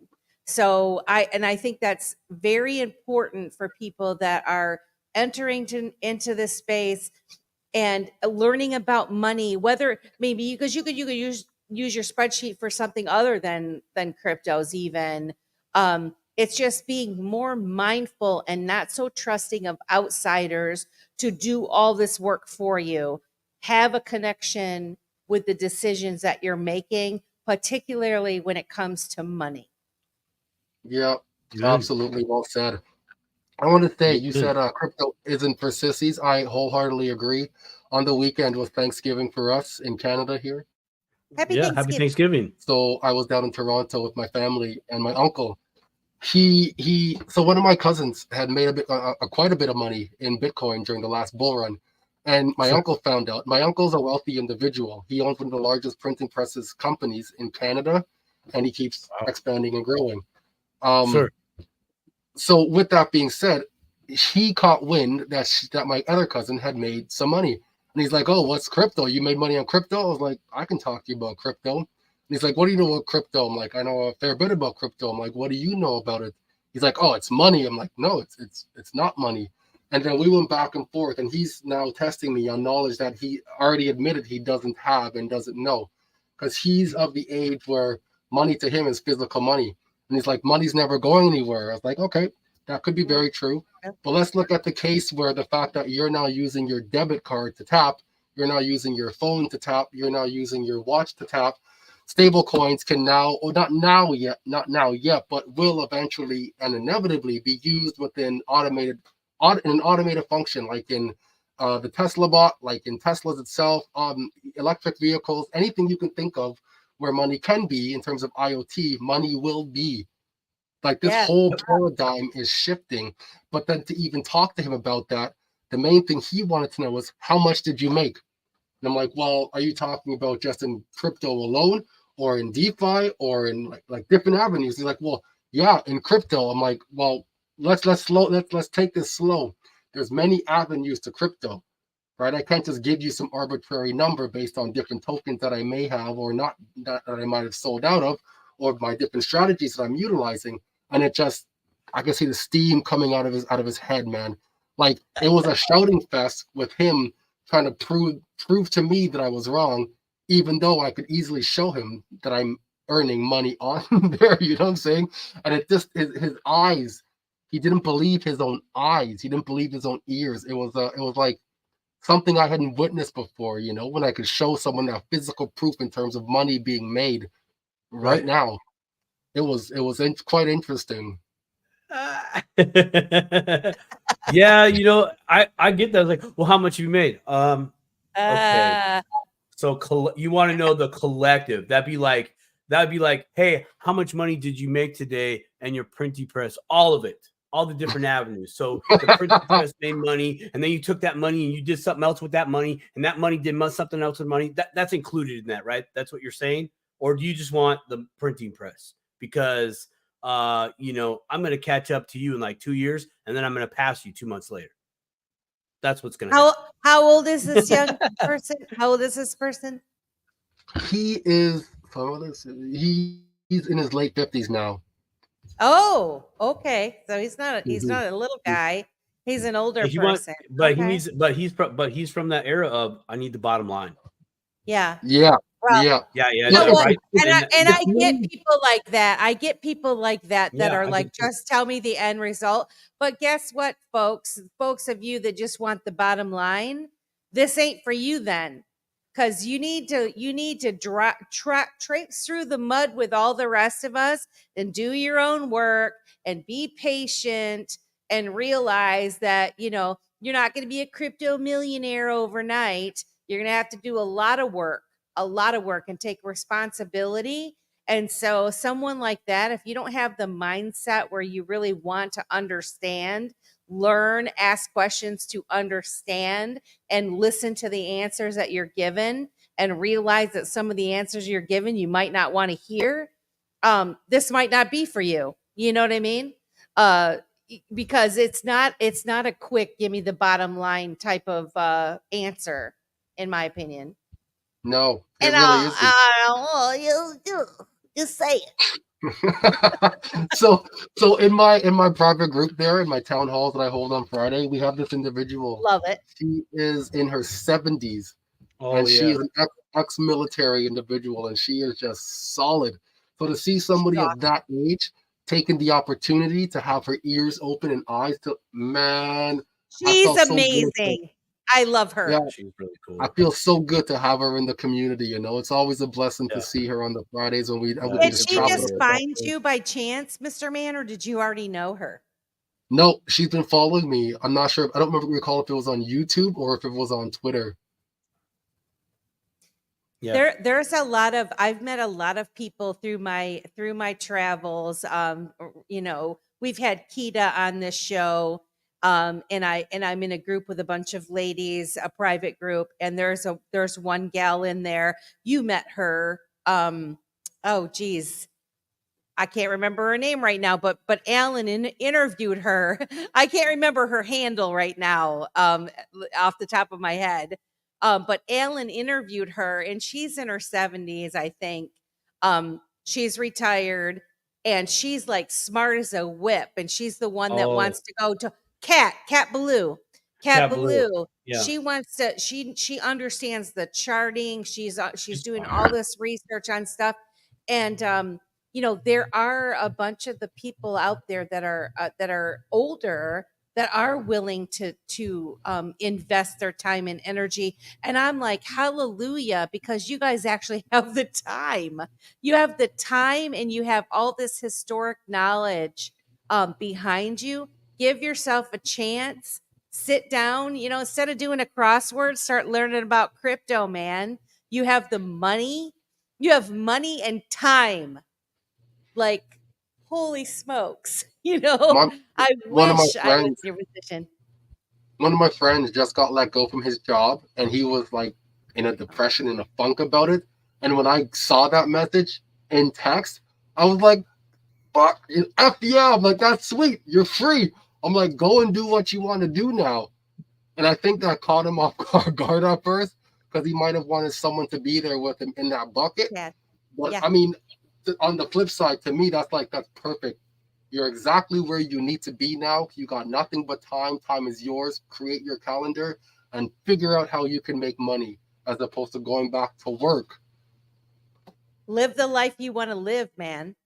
Speaker 1: So I think that's very important for people that are entering into this space and learning about money, whether maybe because you could use your spreadsheet for something other than cryptos even. It's just being more mindful and not so trusting of outsiders to do all this work for you. Have a connection with the decisions that you're making, particularly when it comes to money.
Speaker 3: Yeah, absolutely well said. I want to say, you said crypto isn't for sissies. I wholeheartedly agree. On the weekend was Thanksgiving for us in Canada here.
Speaker 1: Happy
Speaker 2: Thanksgiving.
Speaker 3: So I was down in Toronto with my family and my uncle. So one of my cousins had made quite a bit of money in Bitcoin during the last bull run. And my uncle found out. My uncle's a wealthy individual. He owns one of the largest printing presses companies in Canada, and he keeps expanding and growing. So with that being said, he caught wind that my other cousin had made some money. And he's like, "Oh, what's crypto? You made money on crypto?" I was like, "I can talk to you about crypto." And he's like, "What do you know about crypto?" I'm like, "I know a fair bit about crypto." I'm like, "What do you know about it?" He's like, "Oh, it's money." I'm like, "No, it's not money." And then we went back and forth, and he's now testing me on knowledge that he already admitted he doesn't have and doesn't know, because he's of the age where money to him is physical money. And he's like, "Money's never going anywhere." I was like, "Okay, that could be very true." But let's look at the case where the fact that you're now using your debit card to tap, you're now using your phone to tap, you're now using your watch to tap. Stable coins can now, or not now yet, but will eventually and inevitably be used within an automated function, like in the Tesla bot, like in Teslas itself, electric vehicles, anything you can think of where money can be in terms of IoT, money will be. Like, this whole paradigm is shifting. But then to even talk to him about that, the main thing he wanted to know was, how much did you make? And I'm like, "Well, are you talking about just in crypto alone, or in DeFi, or in like different avenues?" He's like, "Well, yeah, in crypto." I'm like, "Well, let's take this slow. There's many avenues to crypto, right? I can't just give you some arbitrary number based on different tokens that I may have or not, that I might have sold out of, or my different strategies that I'm utilizing." And I can see the steam coming out of his head, man. Like, it was a shouting fest with him trying to prove to me that I was wrong, even though I could easily show him that I'm earning money on there. You know what I'm saying? And it just, his eyes, he didn't believe his own eyes. He didn't believe his own ears. It was like something I hadn't witnessed before, you know, when I could show someone that physical proof in terms of money being made right now. It was quite interesting.
Speaker 2: Yeah, you know, I get that. Like, well, how much you made? Okay. So you want to know the collective? That'd be like, hey, how much money did you make today? And your printing press, all of it, all the different avenues. So the printing press made money, and then you took that money and you did something else with that money, and that money did something else with money. That's included in that, right? That's what you're saying, or do you just want the printing press? Because you know, I'm going to catch up to you in like 2 years, and then I'm going to pass you 2 months later. That's what's going to happen.
Speaker 1: How old is this young person? How old is this person?
Speaker 3: He is, he's in his late 50s now.
Speaker 1: Oh, okay. So he's not a little guy. He's an older person.
Speaker 2: But he's from that era of I need the bottom line.
Speaker 1: Yeah.
Speaker 3: Yeah.
Speaker 1: Well,
Speaker 3: yeah.
Speaker 2: Right?
Speaker 1: And I get people like that. I get people like that
Speaker 2: Yeah,
Speaker 1: are
Speaker 2: I
Speaker 1: like,
Speaker 2: do too.
Speaker 1: just tell me the end result. But guess what, folks? Folks of you that just want the bottom line, this ain't for you then. Because you need to traipse through the mud with all the rest of us and do your own work and be patient and realize that, you know, you're not going to be a crypto millionaire overnight. You're going to have to do a lot of work and take responsibility. And so someone like that, if you don't have the mindset where you really want to understand, learn, ask questions to understand, and listen to the answers that you're given, and realize that some of the answers you're given you might not want to hear, this might not be for you. You know what I mean? Because it's not a quick give me the bottom line type of answer, in my opinion.
Speaker 3: No, it
Speaker 1: And
Speaker 3: really isn't.
Speaker 1: you say it.
Speaker 3: So in my private group there, in my town halls that I hold on Friday, we have this individual.
Speaker 1: Love it.
Speaker 3: She is in her 70s,
Speaker 2: Oh,
Speaker 3: and she
Speaker 2: yeah.
Speaker 3: is an ex-military individual, and she is just solid. So to see somebody of that age taking the opportunity to have her ears open and eyes to, man, I
Speaker 1: She's
Speaker 3: felt so good.
Speaker 1: amazing. I love her.
Speaker 3: Yeah,
Speaker 2: she's really cool.
Speaker 3: I feel so good to have her in the community. You know, it's always a blessing to see her on the Fridays when we
Speaker 1: Did she just find you by chance, Mr. Man, or did you already know her?
Speaker 3: No, she's been following me. I'm not sure. I don't recall if it was on YouTube or if it was on Twitter.
Speaker 2: Yeah.
Speaker 1: There's a lot of, I've met a lot of people through my travels. You know, we've had Kita on this show. And I'm in a group with a bunch of ladies, a private group, and there's one gal in there. You met her. Oh geez, I can't remember her name right now, but Alan interviewed her. I can't remember her handle right now, off the top of my head. But Alan interviewed her, and she's in her 70s, I think. She's retired, and she's like smart as a whip, and she's the one that wants to go to Cat Ballou.
Speaker 2: Yeah.
Speaker 1: She wants to. She understands the charting. She's doing all this research on stuff, and you know, there are a bunch of the people out there that are older that are willing to invest their time and energy. And I'm like, hallelujah, because you guys actually have the time. You have the time, and you have all this historic knowledge behind you. Give yourself a chance. Sit down, you know, instead of doing a crossword, start learning about crypto, man. You have the money. You have money and time. Like, holy smokes, you know, I wish I was your position.
Speaker 3: One of my friends just got let go from his job, and he was like in a depression and a funk about it. And when I saw that message in text, I was like, fuck, F yeah. I'm like, that's sweet. You're free. I'm like, go and do what you want to do now. And I think that caught him off guard at first, because he might have wanted someone to be there with him in that bucket.
Speaker 1: Yeah.
Speaker 3: But I mean, on the flip side, to me, that's perfect. You're exactly where you need to be now. You got nothing but time. Time is yours. Create your calendar and figure out how you can make money, as opposed to going back to work.
Speaker 1: Live the life you want to live, man.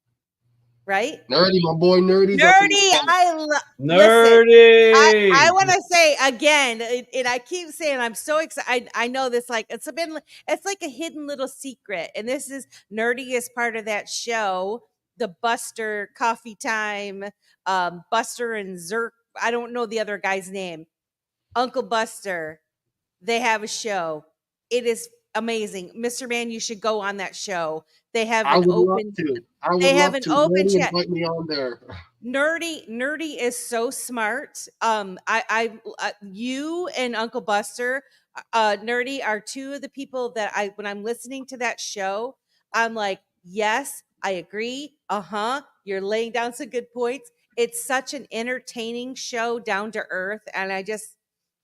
Speaker 1: right?
Speaker 3: Nerdy, my boy, Nerdy's up in the
Speaker 1: Nerdy,
Speaker 3: spot.
Speaker 1: listen.
Speaker 2: Nerdy.
Speaker 1: I want to say again, and I keep saying I'm so excited. I know this, like it's like a hidden little secret, and this is Nerdy is part of that show, the Buster Coffee Time, Buster and Zerk. I don't know the other guy's name. Uncle Buster. They have a show. It is amazing, Mr. Man. You should go on that show. They have
Speaker 3: I
Speaker 1: an
Speaker 3: would love
Speaker 1: open.
Speaker 3: to. I would
Speaker 1: They have
Speaker 3: love
Speaker 1: an
Speaker 3: to.
Speaker 1: open
Speaker 3: Nerdy,
Speaker 1: chat.
Speaker 3: invite me on there.
Speaker 1: Nerdy is so smart. You and Uncle Buster, Nerdy are two of the people that when I'm listening to that show, I'm like, yes, I agree. You're laying down some good points. It's such an entertaining show, down to earth, and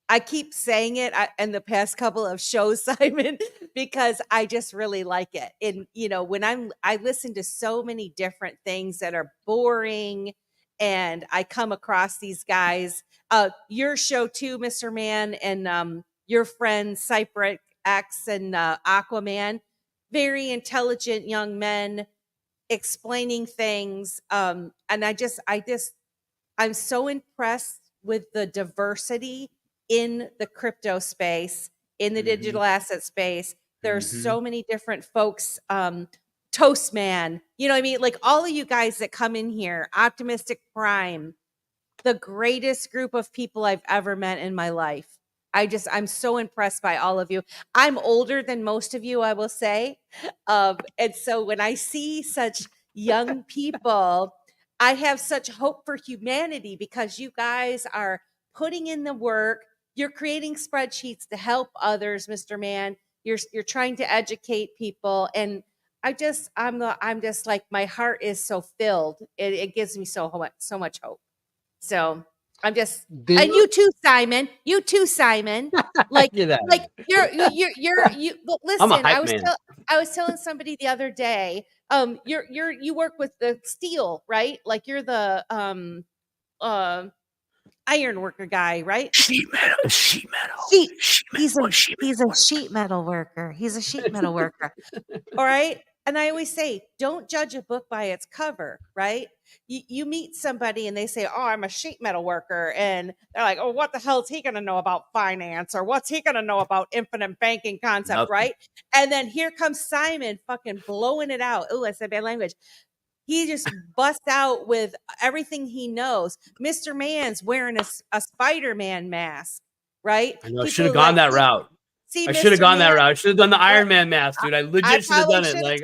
Speaker 1: I keep saying it in the past couple of shows, Simon, because I just really like it. And when I listen to so many different things that are boring, and I come across these guys, your show too, Mr. Man, and your friend Cypric X and Aquaman, very intelligent young men explaining things. And I'm so impressed with the diversity in the crypto space, in the digital asset space. There's so many different folks. Toastman, you know what I mean? Like all of you guys that come in here, Optimistic Prime, the greatest group of people I've ever met in my life. I'm so impressed by all of you. I'm older than most of you, I will say. And so when I see such young people, I have such hope for humanity because you guys are putting in the work. You're creating spreadsheets to help others, Mr. Man. You're trying to educate people, and I'm just like, my heart is so filled. It gives me so much hope. So I'm just, and you too, Simon. You too, Simon. Like,
Speaker 2: Get out of
Speaker 1: like you're. But listen,
Speaker 2: I'm a hype man.
Speaker 1: I was telling somebody the other day. You work with the steel, right? Like you're the iron worker guy, right?
Speaker 2: Sheet metal.
Speaker 1: He's a sheet metal worker. He's a sheet metal worker. All right. And I always say, don't judge a book by its cover, right? You meet somebody and they say, oh, I'm a sheet metal worker. And they're like, oh, what the hell is he going to know about finance? Or what's he going to know about infinite banking concept,
Speaker 2: Nothing.
Speaker 1: right? And then here comes Simon fucking blowing it out. Oh, I said bad language. He just busts out with everything he knows. Mr. Man's wearing a Spider-Man mask, right?
Speaker 2: I know. I should have gone that route.
Speaker 1: See,
Speaker 2: I should have
Speaker 1: Mr.
Speaker 2: gone that
Speaker 1: Man,
Speaker 2: route. I should have done the Iron Man mask, dude. I legit should have done it. Like,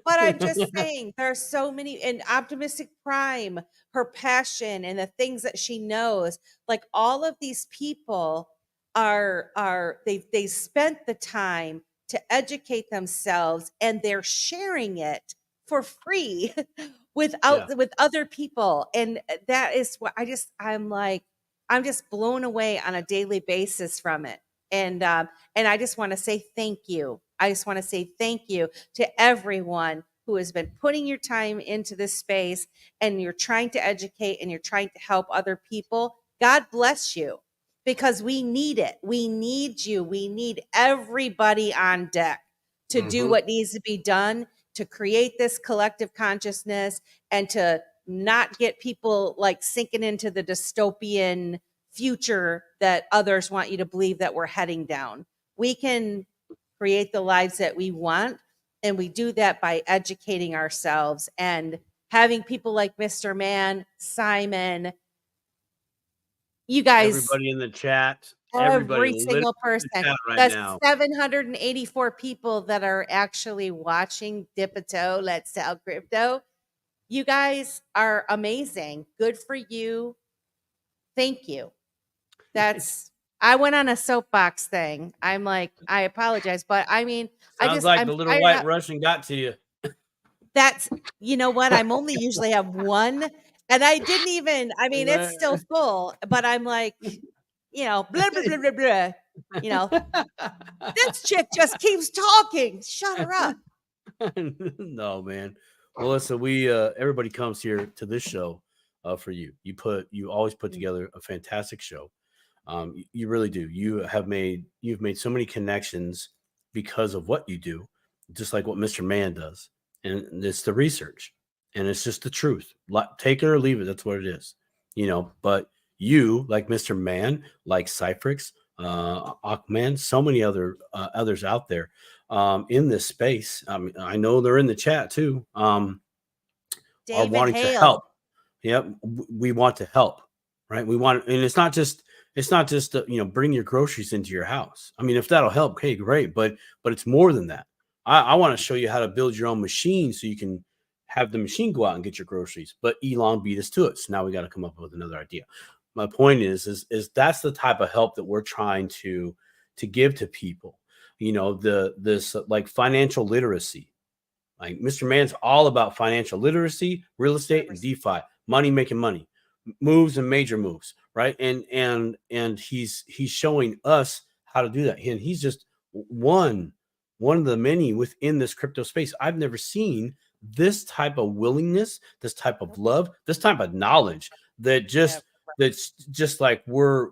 Speaker 1: but I'm just saying, there are so many. And Optimistic Prime, her passion and the things that she knows, like all of these people they spent the time to educate themselves, and they're sharing it for free with other people. And that is what I'm just blown away on a daily basis from it. And I just want to say thank you. I just want to say thank you to everyone who has been putting your time into this space, and you're trying to educate and you're trying to help other people. God bless you, because we need it. We need you. We need everybody on deck to do what needs to be done to create this collective consciousness, and to not get people like sinking into the dystopian future that others want you to believe that we're heading down. We can create the lives that we want, and we do that by educating ourselves and having people like Mr. Man, Simon, you guys,
Speaker 2: everybody in the chat,
Speaker 1: every single person.
Speaker 2: Right
Speaker 1: That's
Speaker 2: now.
Speaker 1: 784 people that are actually watching Dip a Toe, Let's Sell Crypto. You guys are amazing. Good for you. Thank you. I went on a soapbox thing. I'm like, I apologize, but I mean,
Speaker 2: Sounds like the little white Russian got to you.
Speaker 1: That's, you know what? I'm only usually have one, and I didn't even, I mean, it's still full, but I'm like, blah, blah, blah, blah, blah. This chick just keeps talking. Shut her up.
Speaker 2: No, man. Well, listen, everybody comes here to this show for you. You always put together a fantastic show. You really do. You've made so many connections because of what you do, just like what Mr. Man does. And it's the research. and it's just the truth. Take it or leave it. That's what it is, you know. But you, like Mr. Man, like Cyphrix, Aquaman, so many others out there in this space. I know they're in the chat too. Are
Speaker 1: David
Speaker 2: wanting to
Speaker 1: Hale.
Speaker 2: help. Yep, we want to help, right? We want, and it's not just you know, bring your groceries into your house. I mean, if that'll help, hey, great. But it's more than that. I want to show you how to build your own machine so you can have the machine go out and get your groceries. But Elon beat us to it, so now we got to come up with another idea. My point is that's the type of help that we're trying to give to people. You know, this like financial literacy. Like Mr. Man's all about financial literacy, real estate, and DeFi, making money, moves and major moves, right? And he's showing us how to do that. And he's just one of the many within this crypto space. I've never seen this type of willingness, this type of love, this type of knowledge that's just like we're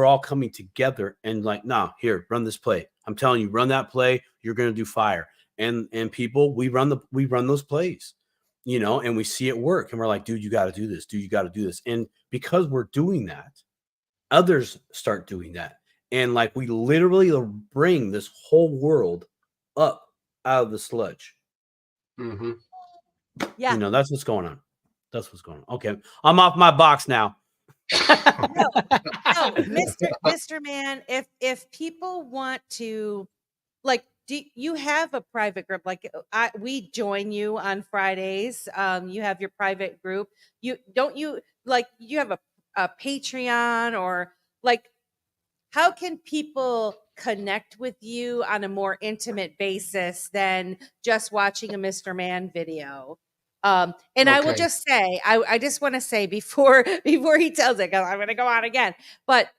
Speaker 2: all coming together and like, nah, here, run this play. I'm telling you, run that play. You're gonna do fire. And people, we run those plays, you know, and we see it work, and we're like, dude, you got to do this. Dude, you got to do this. And because we're doing that, others start doing that, and like we literally bring this whole world up out of the sludge.
Speaker 3: Mm-hmm.
Speaker 1: Yeah,
Speaker 2: you know, that's what's going on. That's what's going on. Okay, I'm off my box now.
Speaker 1: No, Mr. Man, if people want to, like, do you have a private group? Like, we join you on Fridays. You have your private group. You have a Patreon, or like, how can people connect with you on a more intimate basis than just watching a Mr. Man video? And I will just say, I just want to say before he tells it, 'cause I'm going to go on again, but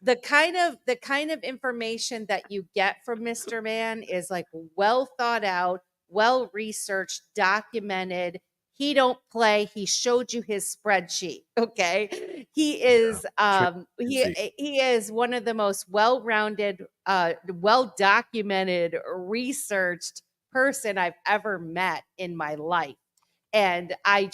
Speaker 1: the kind of information that you get from Mr. Man is like well thought out, well researched, documented. He don't play. He showed you his spreadsheet. Okay. He is he is one of the most well-rounded, well documented, researched person I've ever met in my life. And I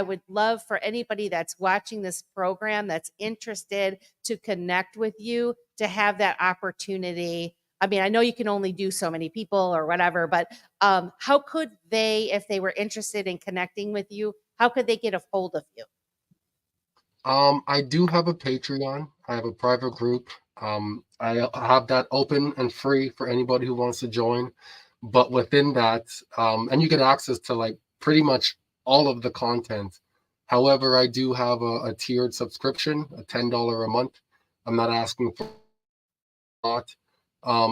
Speaker 1: would love for anybody that's watching this program that's interested to connect with you, to have that opportunity. I mean, I know you can only do so many people or whatever, but how could they, if they were interested in connecting with you, how could they get a hold of you?
Speaker 3: I do have a Patreon. I have a private group. I have that open and free for anybody who wants to join. But within that, and you get access to like pretty much all of the content. However, I do have a tiered subscription, a $10 a month. I'm not asking for a lot.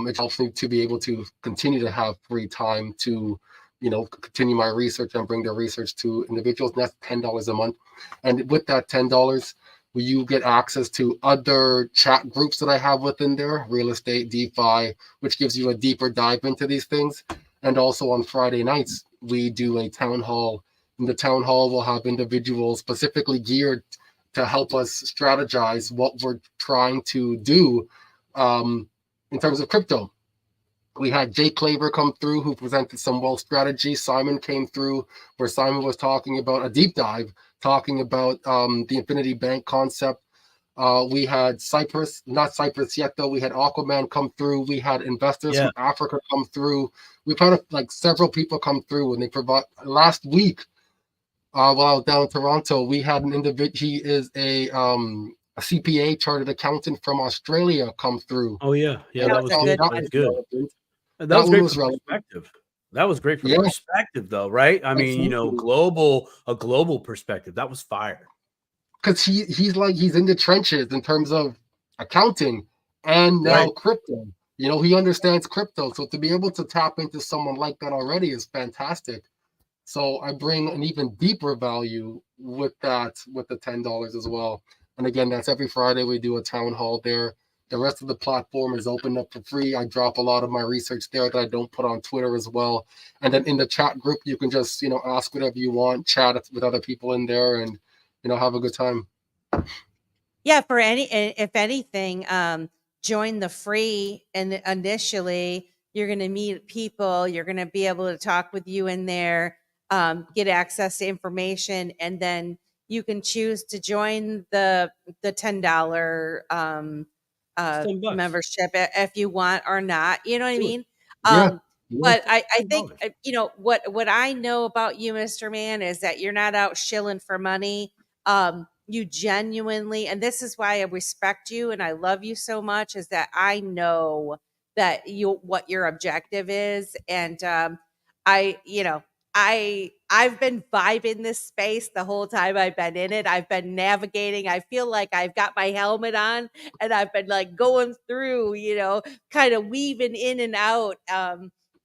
Speaker 3: It helps me to be able to continue to have free time to, you know, continue my research and bring the research to individuals. And that's $10 a month. And with that $10, you get access to other chat groups that I have within there, real estate, DeFi, which gives you a deeper dive into these things. And also on Friday nights, we do a town hall. In the town hall, we'll have individuals specifically geared to help us strategize what we're trying to do in terms of crypto. We had Jay Claver come through, who presented some wealth strategy. Simon came through, where Simon was talking about a deep dive, talking about the Infinity Bank concept. We had not Cyprus yet though. We had Aquaman come through. We had investors from Africa come through. We've had like several people come through, and they provide. Last week, while I was down in Toronto, we had an individual. He is a CPA, chartered accountant from Australia, come through.
Speaker 2: Oh yeah, that was good. That was good. That was great for perspective. That was great for perspective, though, right? I mean, you know, a global perspective. That was fire.
Speaker 3: Because he's in the trenches in terms of accounting and now crypto. You know, he understands crypto. So to be able to tap into someone like that already is fantastic. So I bring an even deeper value with that, with the $10 as well. And again, that's every Friday we do a town hall there. The rest of the platform is open up for free. I drop a lot of my research there that I don't put on Twitter as well. And then in the chat group, you can just, you know, ask whatever you want, chat with other people in there, and, you know, have a good time.
Speaker 1: Yeah, if anything, join the free, and initially you're going to meet people. You're going to be able to talk with you in there. get access to information, and then you can choose to join the $10
Speaker 2: $10.
Speaker 1: membership if you want or not. You know what I
Speaker 2: Do it.
Speaker 1: mean?
Speaker 3: Yeah.
Speaker 1: But I think
Speaker 2: $10.
Speaker 1: you know what I know about you, Mr. Man, is that you're not out shilling for money. You genuinely, and this is why I respect you and I love you so much, is that I know that what your objective is, and I've been vibing this space the whole time I've been in it. I've been navigating. I feel like I've got my helmet on and I've been like going through, kind of weaving in and out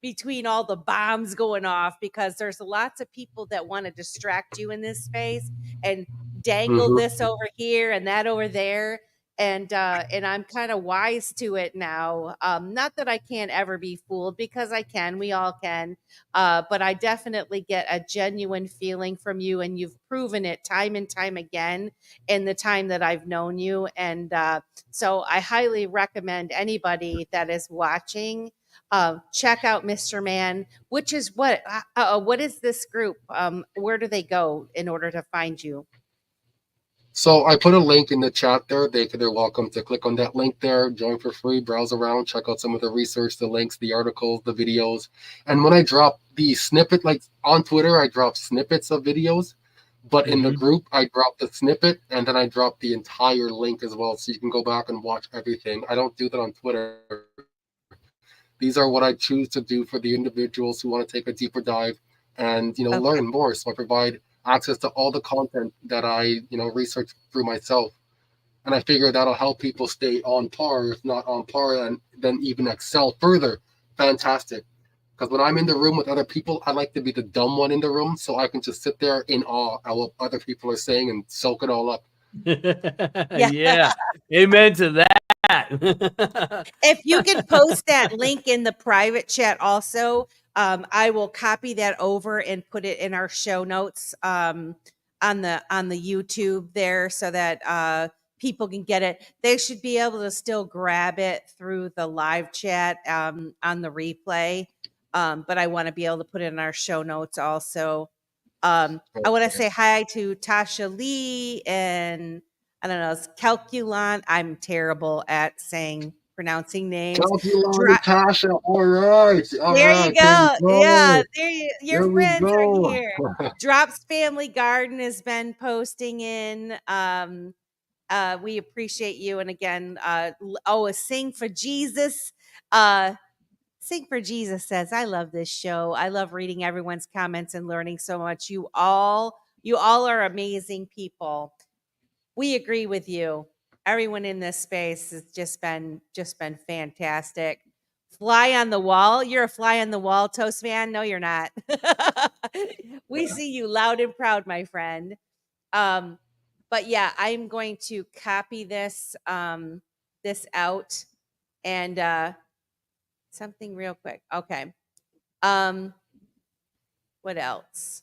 Speaker 1: between all the bombs going off, because there's lots of people that want to distract you in this space and dangle this over here and that over there. And I'm kind of wise to it now. Not that I can't ever be fooled, because I can. We all can. But I definitely get a genuine feeling from you, and you've proven it time and time again in the time that I've known you. And so I highly recommend anybody that is watching, check out Mr. Man, which is what is this group? Where do they go in order to find you?
Speaker 3: So I put a link in the chat there. They're welcome to click on that link there, join for free, browse around, check out some of the research, the links, the articles, the videos. And when I drop the snippet, like on Twitter, I drop snippets of videos, but in the group, I drop the snippet and then I drop the entire link as well. So you can go back and watch everything. I don't do that on Twitter. These are what I choose to do for the individuals who want to take a deeper dive and, learn more. So I provide access to all the content that I, research through myself. And I figure that'll help people stay on par, if not on par, and then even excel further. Fantastic. Because when I'm in the room with other people, I like to be the dumb one in the room, so I can just sit there in awe at what other people are saying and soak it all up.
Speaker 2: Yeah. Amen to that.
Speaker 1: If you can post that link in the private chat also, I will copy that over and put it in our show notes on the YouTube there, so that people can get it. They should be able to still grab it through the live chat on the replay, but I want to be able to put it in our show notes also. I want to say hi to Tasha Lee and I don't know, it's Calculon. I'm terrible at pronouncing names.
Speaker 3: Tasha, all right.
Speaker 1: There you go. Yeah, your friends
Speaker 3: go.
Speaker 1: are here. Drops Family Garden has been posting in. We appreciate you. And again, a Sing for Jesus. Sing for Jesus says, I love this show. I love reading everyone's comments and learning so much. You all are amazing people. We agree with you. Everyone in this space has just been fantastic. Fly on the wall. You're a fly on the wall, Toast Man. No, you're not. We see you loud and proud, my friend. But yeah, I'm going to copy this out and something real quick. Okay. What else?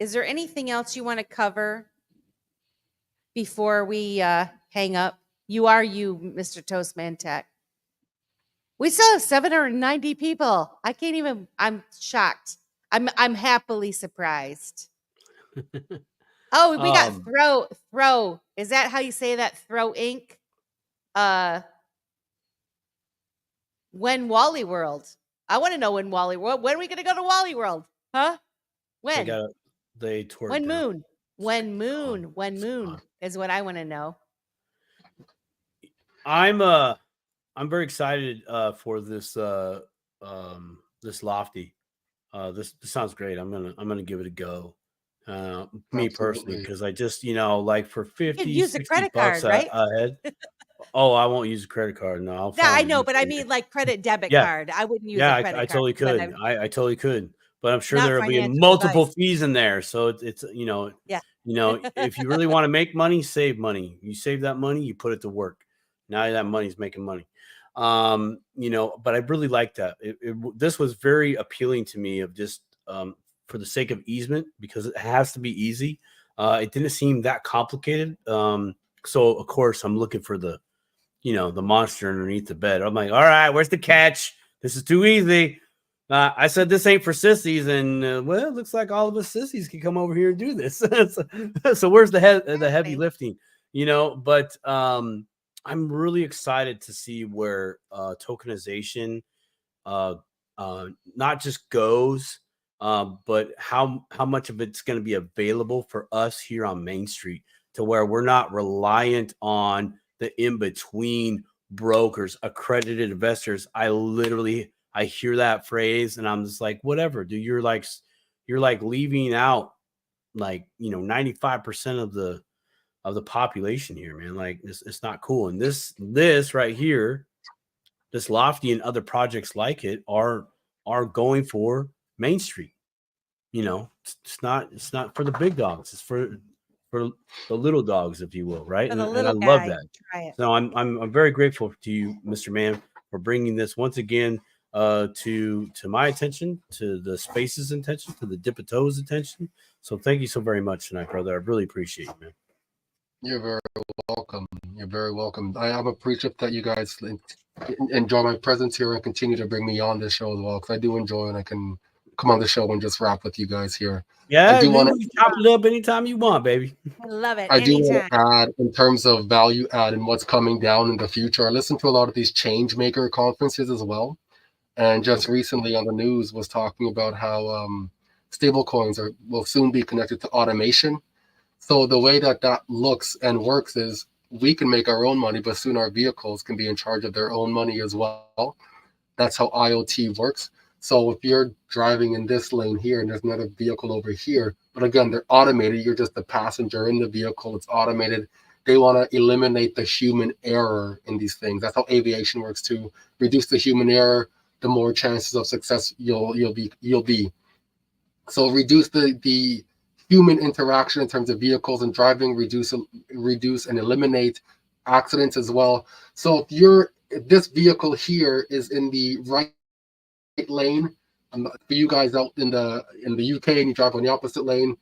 Speaker 1: Is there anything else you want to cover before we hang up? You are you, Mr. Toastman Tech. We still have 790 people. I'm shocked. I'm happily surprised. Oh, we got Throw. Is that how you say that? Throw Inc. When Wally World. I want to know when Wally World. When are we gonna go to Wally World? Huh? When?
Speaker 2: They tore
Speaker 1: When
Speaker 2: it down.
Speaker 1: moon? When moon? When moon is what I want to know.
Speaker 2: I'm very excited for this this Lofty. This sounds great. I'm gonna give it a go. Me personally, because I just like for 50,
Speaker 1: use a
Speaker 2: 60
Speaker 1: credit
Speaker 2: bucks
Speaker 1: card, right?
Speaker 2: ahead. Oh, I won't use a credit card. No,
Speaker 1: Yeah, I know, but I mean like credit debit card. I wouldn't use a credit card.
Speaker 2: I totally could. I totally could. But I'm sure
Speaker 1: Not
Speaker 2: there will be
Speaker 1: financial
Speaker 2: multiple
Speaker 1: advice.
Speaker 2: fees in there. So it's
Speaker 1: Yeah.
Speaker 2: If you really want to make money, save money. You save that money, you put it to work. Now that money's making money. But I really like that. This was very appealing to me of just for the sake of easement, because it has to be easy. It didn't seem that complicated. So of course I'm looking for the monster underneath the bed. I'm like, all right, where's the catch? This is too easy. I said this ain't for sissies, and well, it looks like all of us sissies can come over here and do this. So where's the heavy lifting, you know? But I'm really excited to see where tokenization not just goes, but how much of it's going to be available for us here on Main Street, to where we're not reliant on the in-between brokers, accredited investors. I hear that phrase and I'm just like, whatever, dude. You're like leaving out, like, 95% of the population here, man. Like, it's not cool. And this right here, this Lofty and other projects like it are going for Main Street. It's not for the big dogs. It's for the little dogs, if you will, right? And I love that. So I'm very grateful to you, Mr. Man, for bringing this once again to my attention, to the space's attention, to the Dip of Toes attention. So thank you so very much tonight, brother. I really appreciate it, man.
Speaker 3: You're very welcome. You're very welcome. I'm appreciative that you guys enjoy my presence here and continue to bring me on this show as well, because I do enjoy and I can come on the show and just rap with you guys here.
Speaker 2: Yeah, you can chop it up anytime you want, baby.
Speaker 1: I love it.
Speaker 3: I do want to add, in terms of value add and what's coming down in the future, I listen to a lot of these change maker conferences as well. And just recently on the news was talking about how stable coins will soon be connected to automation. So the way that looks and works is we can make our own money, but soon our vehicles can be in charge of their own money as well. That's how IoT works. So if you're driving in this lane here and there's another vehicle over here, but again, they're automated. You're just the passenger in the vehicle. It's automated. They want to eliminate the human error in these things. That's how aviation works too. Reduce the human error, the more chances of success you'll be. So reduce the human interaction in terms of vehicles and driving, reduce and eliminate accidents as well. So if this vehicle here is in the right lane, for you guys out in the UK and you drive on the opposite lane,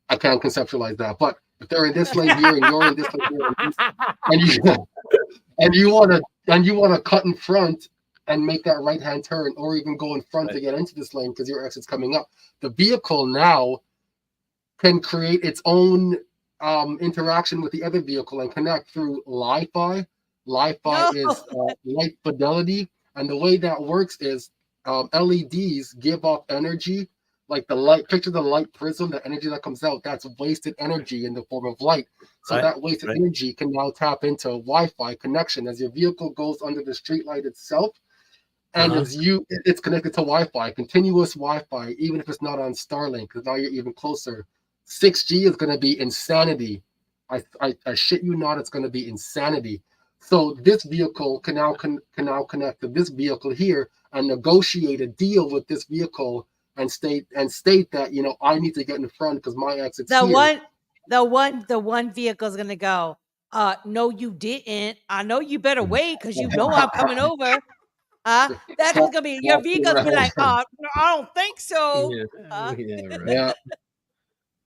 Speaker 3: I can't conceptualize that. But if they're in this lane here and you're in this lane here, and you want to cut in front and make that right hand turn, or even go in front to get into this lane because your exit's coming up, the vehicle now can create its own interaction with the other vehicle and connect through Li-Fi. Li-Fi is light fidelity, and the way that works is LEDs give off energy, like the light. Picture the light prism, the energy that comes out, that's wasted energy in the form of light. So that wasted energy can now tap into Wi-Fi connection as your vehicle goes under the street light itself. And it's connected to Wi-Fi, continuous Wi-Fi, even if it's not on Starlink, because now you're even closer. 6G is going to be insanity. I shit you not, it's going to be insanity. So this vehicle can now connect to this vehicle here and negotiate a deal with this vehicle and state that, I need to get in front because my exit's here.
Speaker 1: The one vehicle is going to go, no, you didn't. I know you better wait because I'm coming over. That's what's going to be. Your vehicle's be like, I don't think so.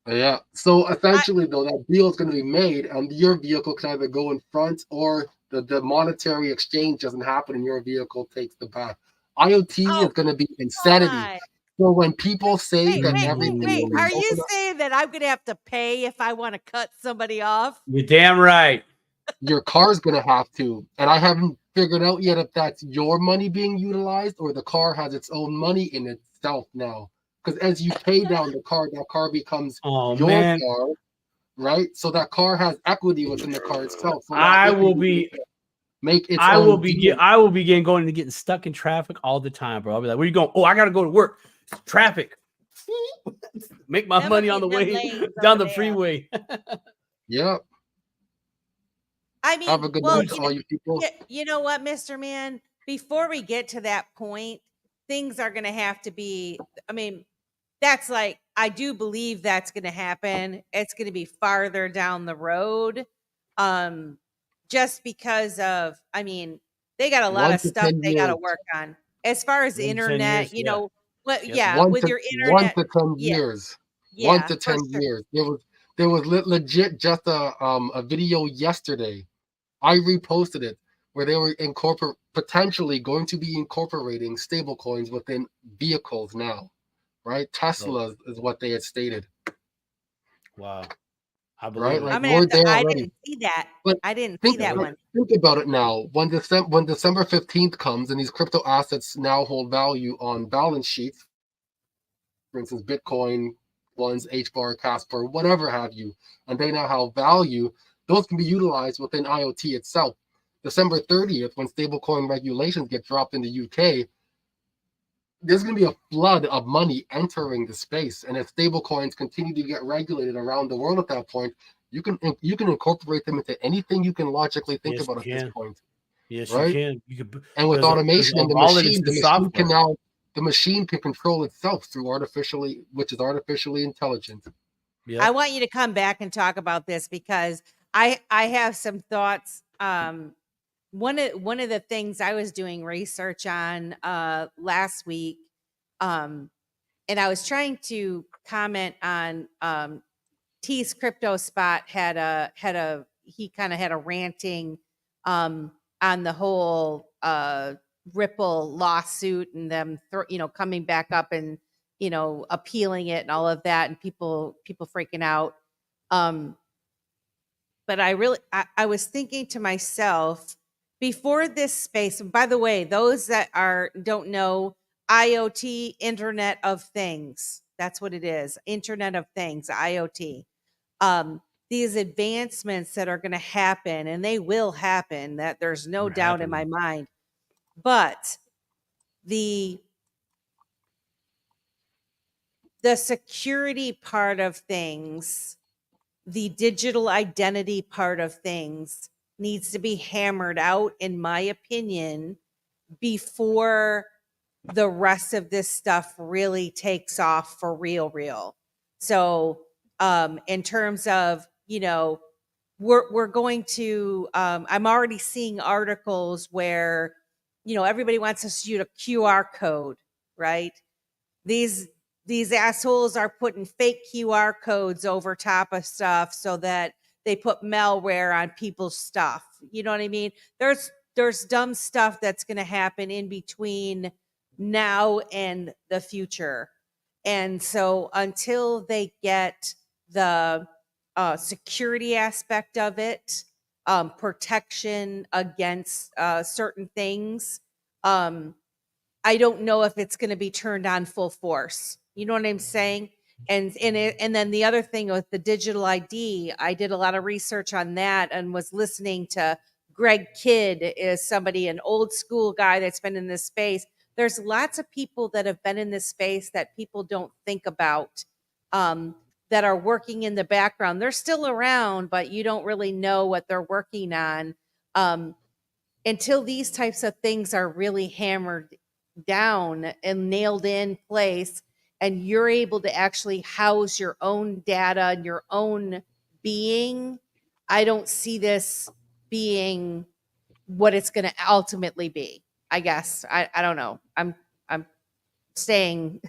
Speaker 3: Yeah. So essentially, though, that deal is going to be made, and your vehicle can either go in front, or the monetary exchange doesn't happen, and your vehicle takes the back. IoT is going to be insanity. So when people say
Speaker 1: wait, are you saying that I'm going to have to pay if I want to cut somebody off?
Speaker 2: You're damn right.
Speaker 3: Your car's going to have to, and I haven't figured out yet if that's your money being utilized or the car has its own money in itself now. Because as you pay down the car, that car becomes your car, right? So that car has equity within the car itself. So
Speaker 2: I will be getting stuck in traffic all the time, bro. I'll be like, where you going? Oh, I gotta go to work. Traffic. Make my money on the way down the freeway.
Speaker 3: Yeah.
Speaker 1: I mean,
Speaker 3: have a good night, all you people.
Speaker 1: You know what, Mr. Man? Before we get to that point, things are going to have to be, that's like, I do believe that's going to happen. It's going to be farther down the road. Just because of, they got a lot of stuff they got to work on. As far as the internet, with your internet.
Speaker 3: 1 to 10 years. 1 to 10 years. There was legit just a video yesterday. I reposted it. where they were potentially going to be incorporating stablecoins within vehicles now, right? Tesla is what they had stated.
Speaker 2: Wow. I believe
Speaker 3: Right?
Speaker 2: it.
Speaker 3: Like
Speaker 1: I'm gonna
Speaker 3: we're
Speaker 1: have to.
Speaker 3: there
Speaker 1: I
Speaker 3: already.
Speaker 1: didn't see that.
Speaker 3: But
Speaker 1: I didn't see that one.
Speaker 3: think about it now. When December 15th comes and these crypto assets now hold value on balance sheets, for instance, Bitcoin ones, HBAR, Casper, whatever have you, and they now have value, those can be utilized within IoT itself. December 30th, when stablecoin regulations get dropped in the UK, there's going to be a flood of money entering the space. And if stablecoins continue to get regulated around the world at that point, you can incorporate them into anything you can logically think
Speaker 2: Yes,
Speaker 3: about
Speaker 2: you
Speaker 3: at this
Speaker 2: can.
Speaker 3: point.
Speaker 2: Yes,
Speaker 3: right?
Speaker 2: you can. You can.
Speaker 3: And with
Speaker 2: Because
Speaker 3: automation
Speaker 2: a
Speaker 3: and the
Speaker 2: wallet is
Speaker 3: machine,
Speaker 2: just software.
Speaker 3: the machine can control itself through artificially intelligent.
Speaker 1: I want you to come back and talk about this because I have some thoughts. One of the things I was doing research on last week, and I was trying to comment on T's crypto spot he kind of had a ranting on the whole Ripple lawsuit and them coming back up and appealing it and all of that and people freaking out. But I was thinking to myself before this space. And by the way, those that don't know, IoT, Internet of Things. That's what it is. Internet of Things, IoT. These advancements that are going to happen, and they will happen, that there's no doubt in my mind. But the security part of things, the digital identity part of things needs to be hammered out, in my opinion, before the rest of this stuff really takes off for real. So in terms of, we're going to, I'm already seeing articles where, everybody wants us to use a QR code, right? These assholes are putting fake QR codes over top of stuff so that they put malware on people's stuff. You know what I mean? There's dumb stuff that's going to happen in between now and the future. And so until they get the security aspect of it, protection against certain things, I don't know if it's going to be turned on full force. You know what I'm saying? And then the other thing with the digital ID, I did a lot of research on that and was listening to Greg Kidd, is somebody, an old school guy that's been in this space. There's lots of people that have been in this space that people don't think about, that are working in the background. They're still around, but you don't really know what they're working on until these types of things are really hammered down and nailed in place, and you're able to actually house your own data and your own being. I don't see this being what it's going to ultimately be. I guess I don't know. I'm saying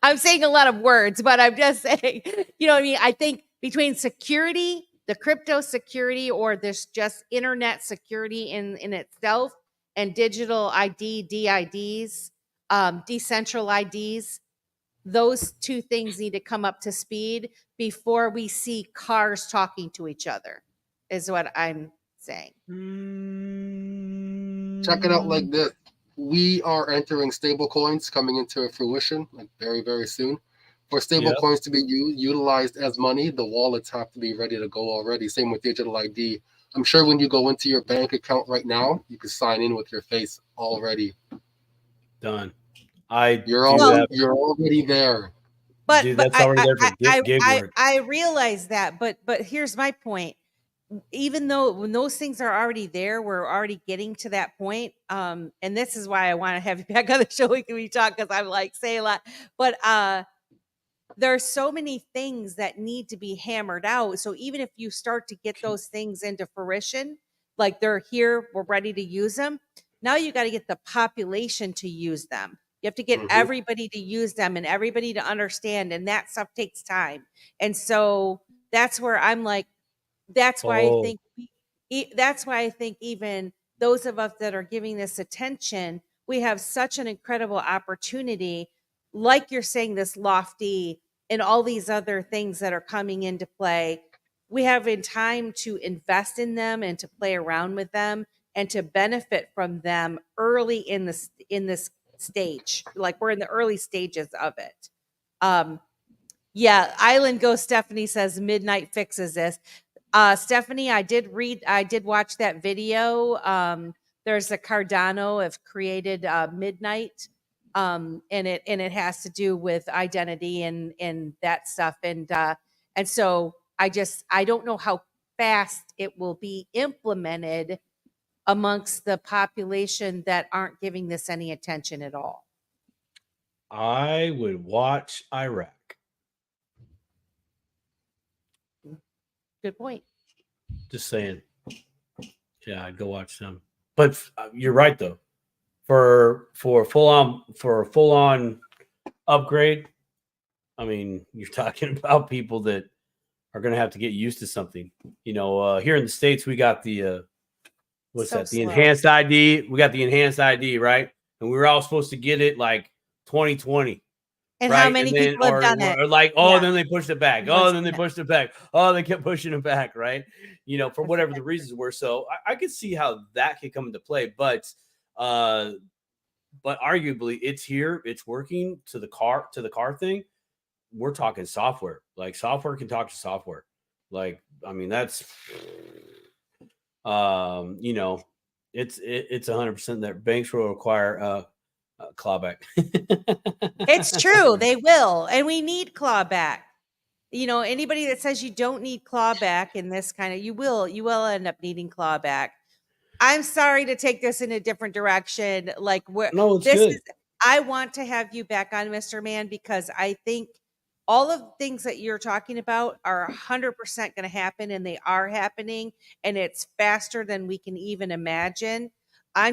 Speaker 1: I'm saying a lot of words, but I'm just saying, you know what I mean? I think between security, the crypto security, or this just internet security in itself, and digital ID, DIDs, decentralized IDs, those two things need to come up to speed before we see cars talking to each other, is what I'm saying.
Speaker 3: Check it out like this. We are entering stable coins coming into fruition like very, very soon. For stable coins to be utilized as money, the wallets have to be ready to go already. Same with digital ID. I'm sure when you go into your bank account right now, you can sign in with your face already.
Speaker 2: Done.
Speaker 3: You're already there.
Speaker 1: But
Speaker 2: Dude, that's already there for gig work.
Speaker 1: I realize that, but here's my point. Even though when those things are already there, we're already getting to that point. And this is why I want to have you back on the show when we talk, because I'm like say a lot. But there are so many things that need to be hammered out. So even if you start to get those things into fruition, like they're here, we're ready to use them. Now you got to get the population to use them. You have to get everybody to use them and everybody to understand. And that stuff takes time. And so that's where I'm like, that's why I think even those of us that are giving this attention, we have such an incredible opportunity, like you're saying, this lofty and all these other things that are coming into play. We have in time to invest in them and to play around with them and to benefit from them early in this stage. Like we're in the early stages of it. Yeah, Island Ghost Stephanie says Midnight fixes this. Stephanie, I did watch that video. There's a Cardano have created Midnight, and it has to do with identity and that stuff. And so I don't know how fast it will be implemented amongst the population that aren't giving this any attention at all.
Speaker 2: I would watch Iraq.
Speaker 1: Good point.
Speaker 2: Just saying. Yeah, I'd go watch them. But you're right though. For a full on upgrade, I mean, you're talking about people that are going to have to get used to something. You know, here in the States, we got the the enhanced ID. We got the enhanced ID, right? And we were all supposed to get it like 2020.
Speaker 1: And
Speaker 2: right?
Speaker 1: how many people have done it?
Speaker 2: Or like, oh,
Speaker 1: Yeah.
Speaker 2: then they pushed it back. Oh, then they pushed it back. Oh, they kept pushing it back, right? You know, for whatever the reasons were. So I could see how that could come into play, but arguably it's here, it's working to the car thing. We're talking software. Like software can talk to software. Like, I mean, that's you know, it's 100% that banks will require clawback.
Speaker 1: It's true. They will. And we need clawback. You know, anybody that says you don't need clawback in this kind of, you will end up needing clawback. I'm sorry to take this in a different direction. Like
Speaker 2: it's good.
Speaker 1: I want to have you back on, Mr. Man, because I think all of the things that you're talking about are 100% going to happen, and they are happening, and it's faster than we can even imagine. I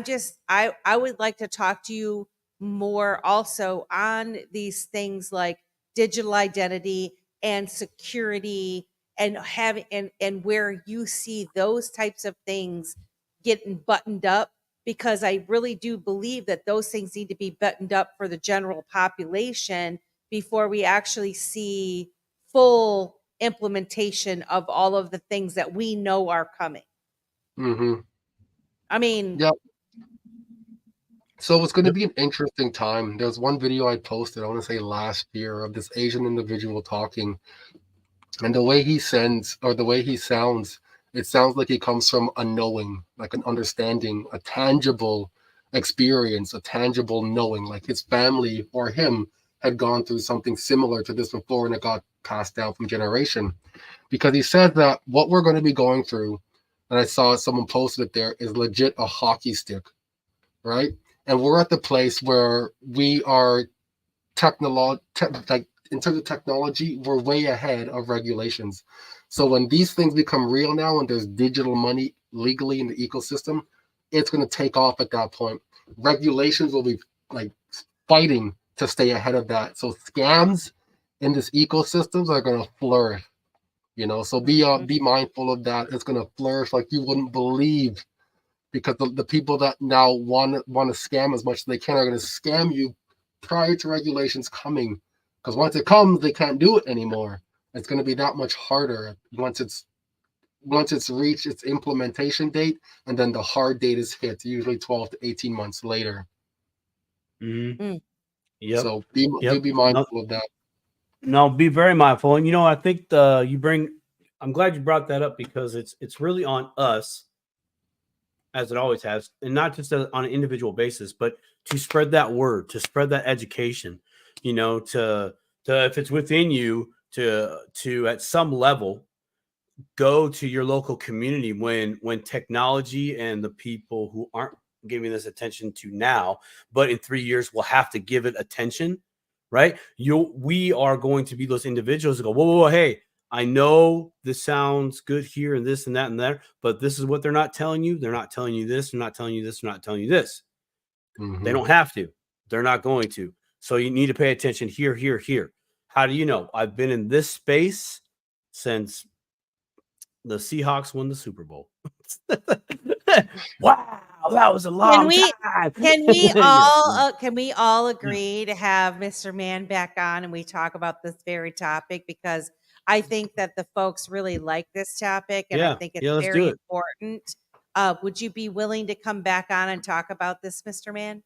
Speaker 1: would like to talk to you more also on these things like digital identity and security and having and where you see those types of things getting buttoned up, because I really do believe that those things need to be buttoned up for the general population before we actually see full implementation of all of the things that we know are coming.
Speaker 3: Mm-hmm.
Speaker 1: I mean,
Speaker 3: yeah. So it's going to be an interesting time. There's one video I posted, I want to say last year, of this Asian individual talking, and the way he sounds, it sounds like he comes from a knowing, like an understanding, a tangible experience, a tangible knowing, like his family or him had gone through something similar to this before and it got passed down from generation. Because he said that what we're going to be going through, and I saw someone posted it there, is legit a hockey stick, right? And we're at the place where we are like in terms of technology, we're way ahead of regulations. So when these things become real now and there's digital money legally in the ecosystem, it's going to take off at that point. Regulations will be like fighting to stay ahead of that. So scams in this ecosystems are going to flourish, you know, so be mindful of that. It's going to flourish like you wouldn't believe, because the people that now want to scam as much as they can are going to scam you prior to regulations coming. Because once it comes, they can't do it anymore. It's going to be that much harder once it's reached its implementation date, and then the hard date is hit, usually 12 to 18 months later.
Speaker 2: Mm-hmm. Yep.
Speaker 3: So be mindful of that.
Speaker 2: No, be very mindful. And you know, I think I'm glad you brought that up, because it's really on us, as it always has, and not just on an individual basis, but to spread that word, to spread that education, you know, to if it's within you, to at some level go to your local community when technology and the people who aren't giving this attention to now, but in 3 years will have to give it attention, right? We are going to be those individuals who go, whoa, hey, I know this sounds good here and this and that and there, but this is what they're not telling you. They're not telling you this. They're not telling you this. They're not telling you this.
Speaker 3: Mm-hmm.
Speaker 2: They don't have to. They're not going to. So you need to pay attention here, here, here. How do you know? I've been in this space since the Seahawks won the Super Bowl. Wow. that was a
Speaker 1: Can
Speaker 2: long
Speaker 1: we
Speaker 2: time.
Speaker 1: can we all agree to have Mr. Man back on and we talk about this very topic, because I think that the folks really like this topic and I
Speaker 2: Yeah,
Speaker 1: think it's
Speaker 2: yeah, let's do
Speaker 1: very
Speaker 2: it.
Speaker 1: important. Would you be willing to come back on and talk about this, Mr. Man?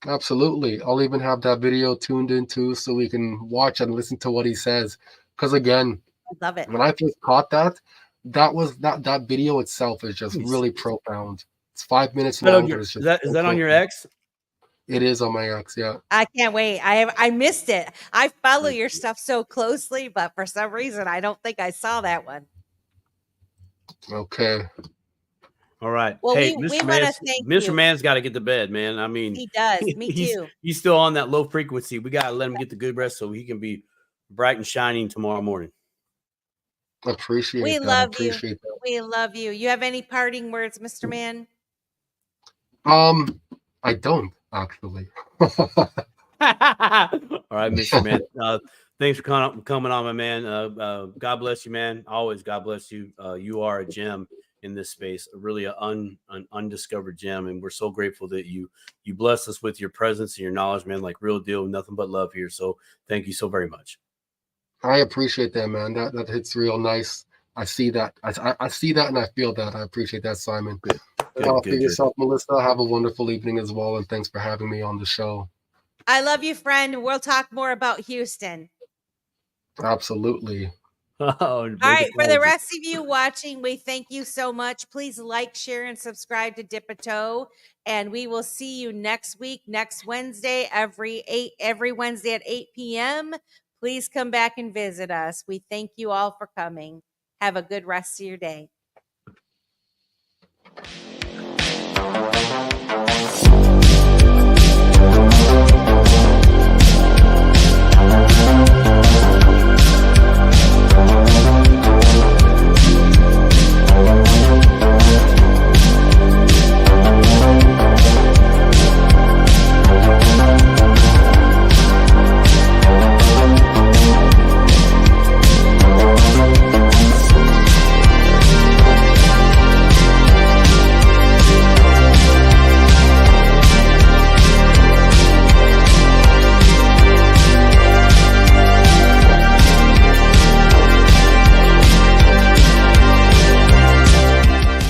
Speaker 3: Absolutely. I'll even have that video tuned into so we can watch and listen to what he says. Because again,
Speaker 1: I love it.
Speaker 3: when I first caught that, that video itself is just really profound. It's 5 minutes
Speaker 2: Is that on
Speaker 3: long,
Speaker 2: your,
Speaker 3: but it's
Speaker 2: is
Speaker 3: just
Speaker 2: that,
Speaker 3: so
Speaker 2: is that on your
Speaker 3: profound.
Speaker 2: X?
Speaker 3: It is on my X, yeah.
Speaker 1: I can't wait. I missed it. I follow your stuff so closely, but for some reason I don't think I saw that one.
Speaker 3: Okay.
Speaker 2: All right.
Speaker 1: Well,
Speaker 2: Hey,
Speaker 1: we
Speaker 2: Mr.
Speaker 1: wanna
Speaker 2: Man's
Speaker 1: thank
Speaker 2: Mr.
Speaker 1: you.
Speaker 2: Man's got to get to bed, man. I mean,
Speaker 1: He does. Me
Speaker 2: he's
Speaker 1: too.
Speaker 2: he's still on that low frequency. We got to let him get the good rest so he can be bright and shining tomorrow morning.
Speaker 3: Appreciate
Speaker 1: We
Speaker 3: that.
Speaker 1: love
Speaker 3: Appreciate
Speaker 1: you. We love you. You have any parting words, Mr. Man?
Speaker 3: that. I don't actually.
Speaker 2: All right, Mr. Man. Thanks for coming on, my man. God bless you, man. Always God bless you. You are a gem in this space, really an undiscovered gem, and we're so grateful that you bless us with your presence and your knowledge, man. Like real deal, nothing but love here. So thank you so very much.
Speaker 3: I appreciate that, man. That hits real nice. I see that. I see that and I feel that. I appreciate that, Simon.
Speaker 2: Good,
Speaker 3: For
Speaker 2: good.
Speaker 3: yourself, Melissa, have a wonderful evening as well, and thanks for having me on the show.
Speaker 1: I love you, friend. We'll talk more about Houston.
Speaker 3: Absolutely.
Speaker 1: All right, for the rest of you watching, we thank you so much. Please like, share, and subscribe to Dip a Toe, and we will see you next week, next Wednesday, every Wednesday at 8 p.m. Please come back and visit us. We thank you all for coming. Have a good rest of your day.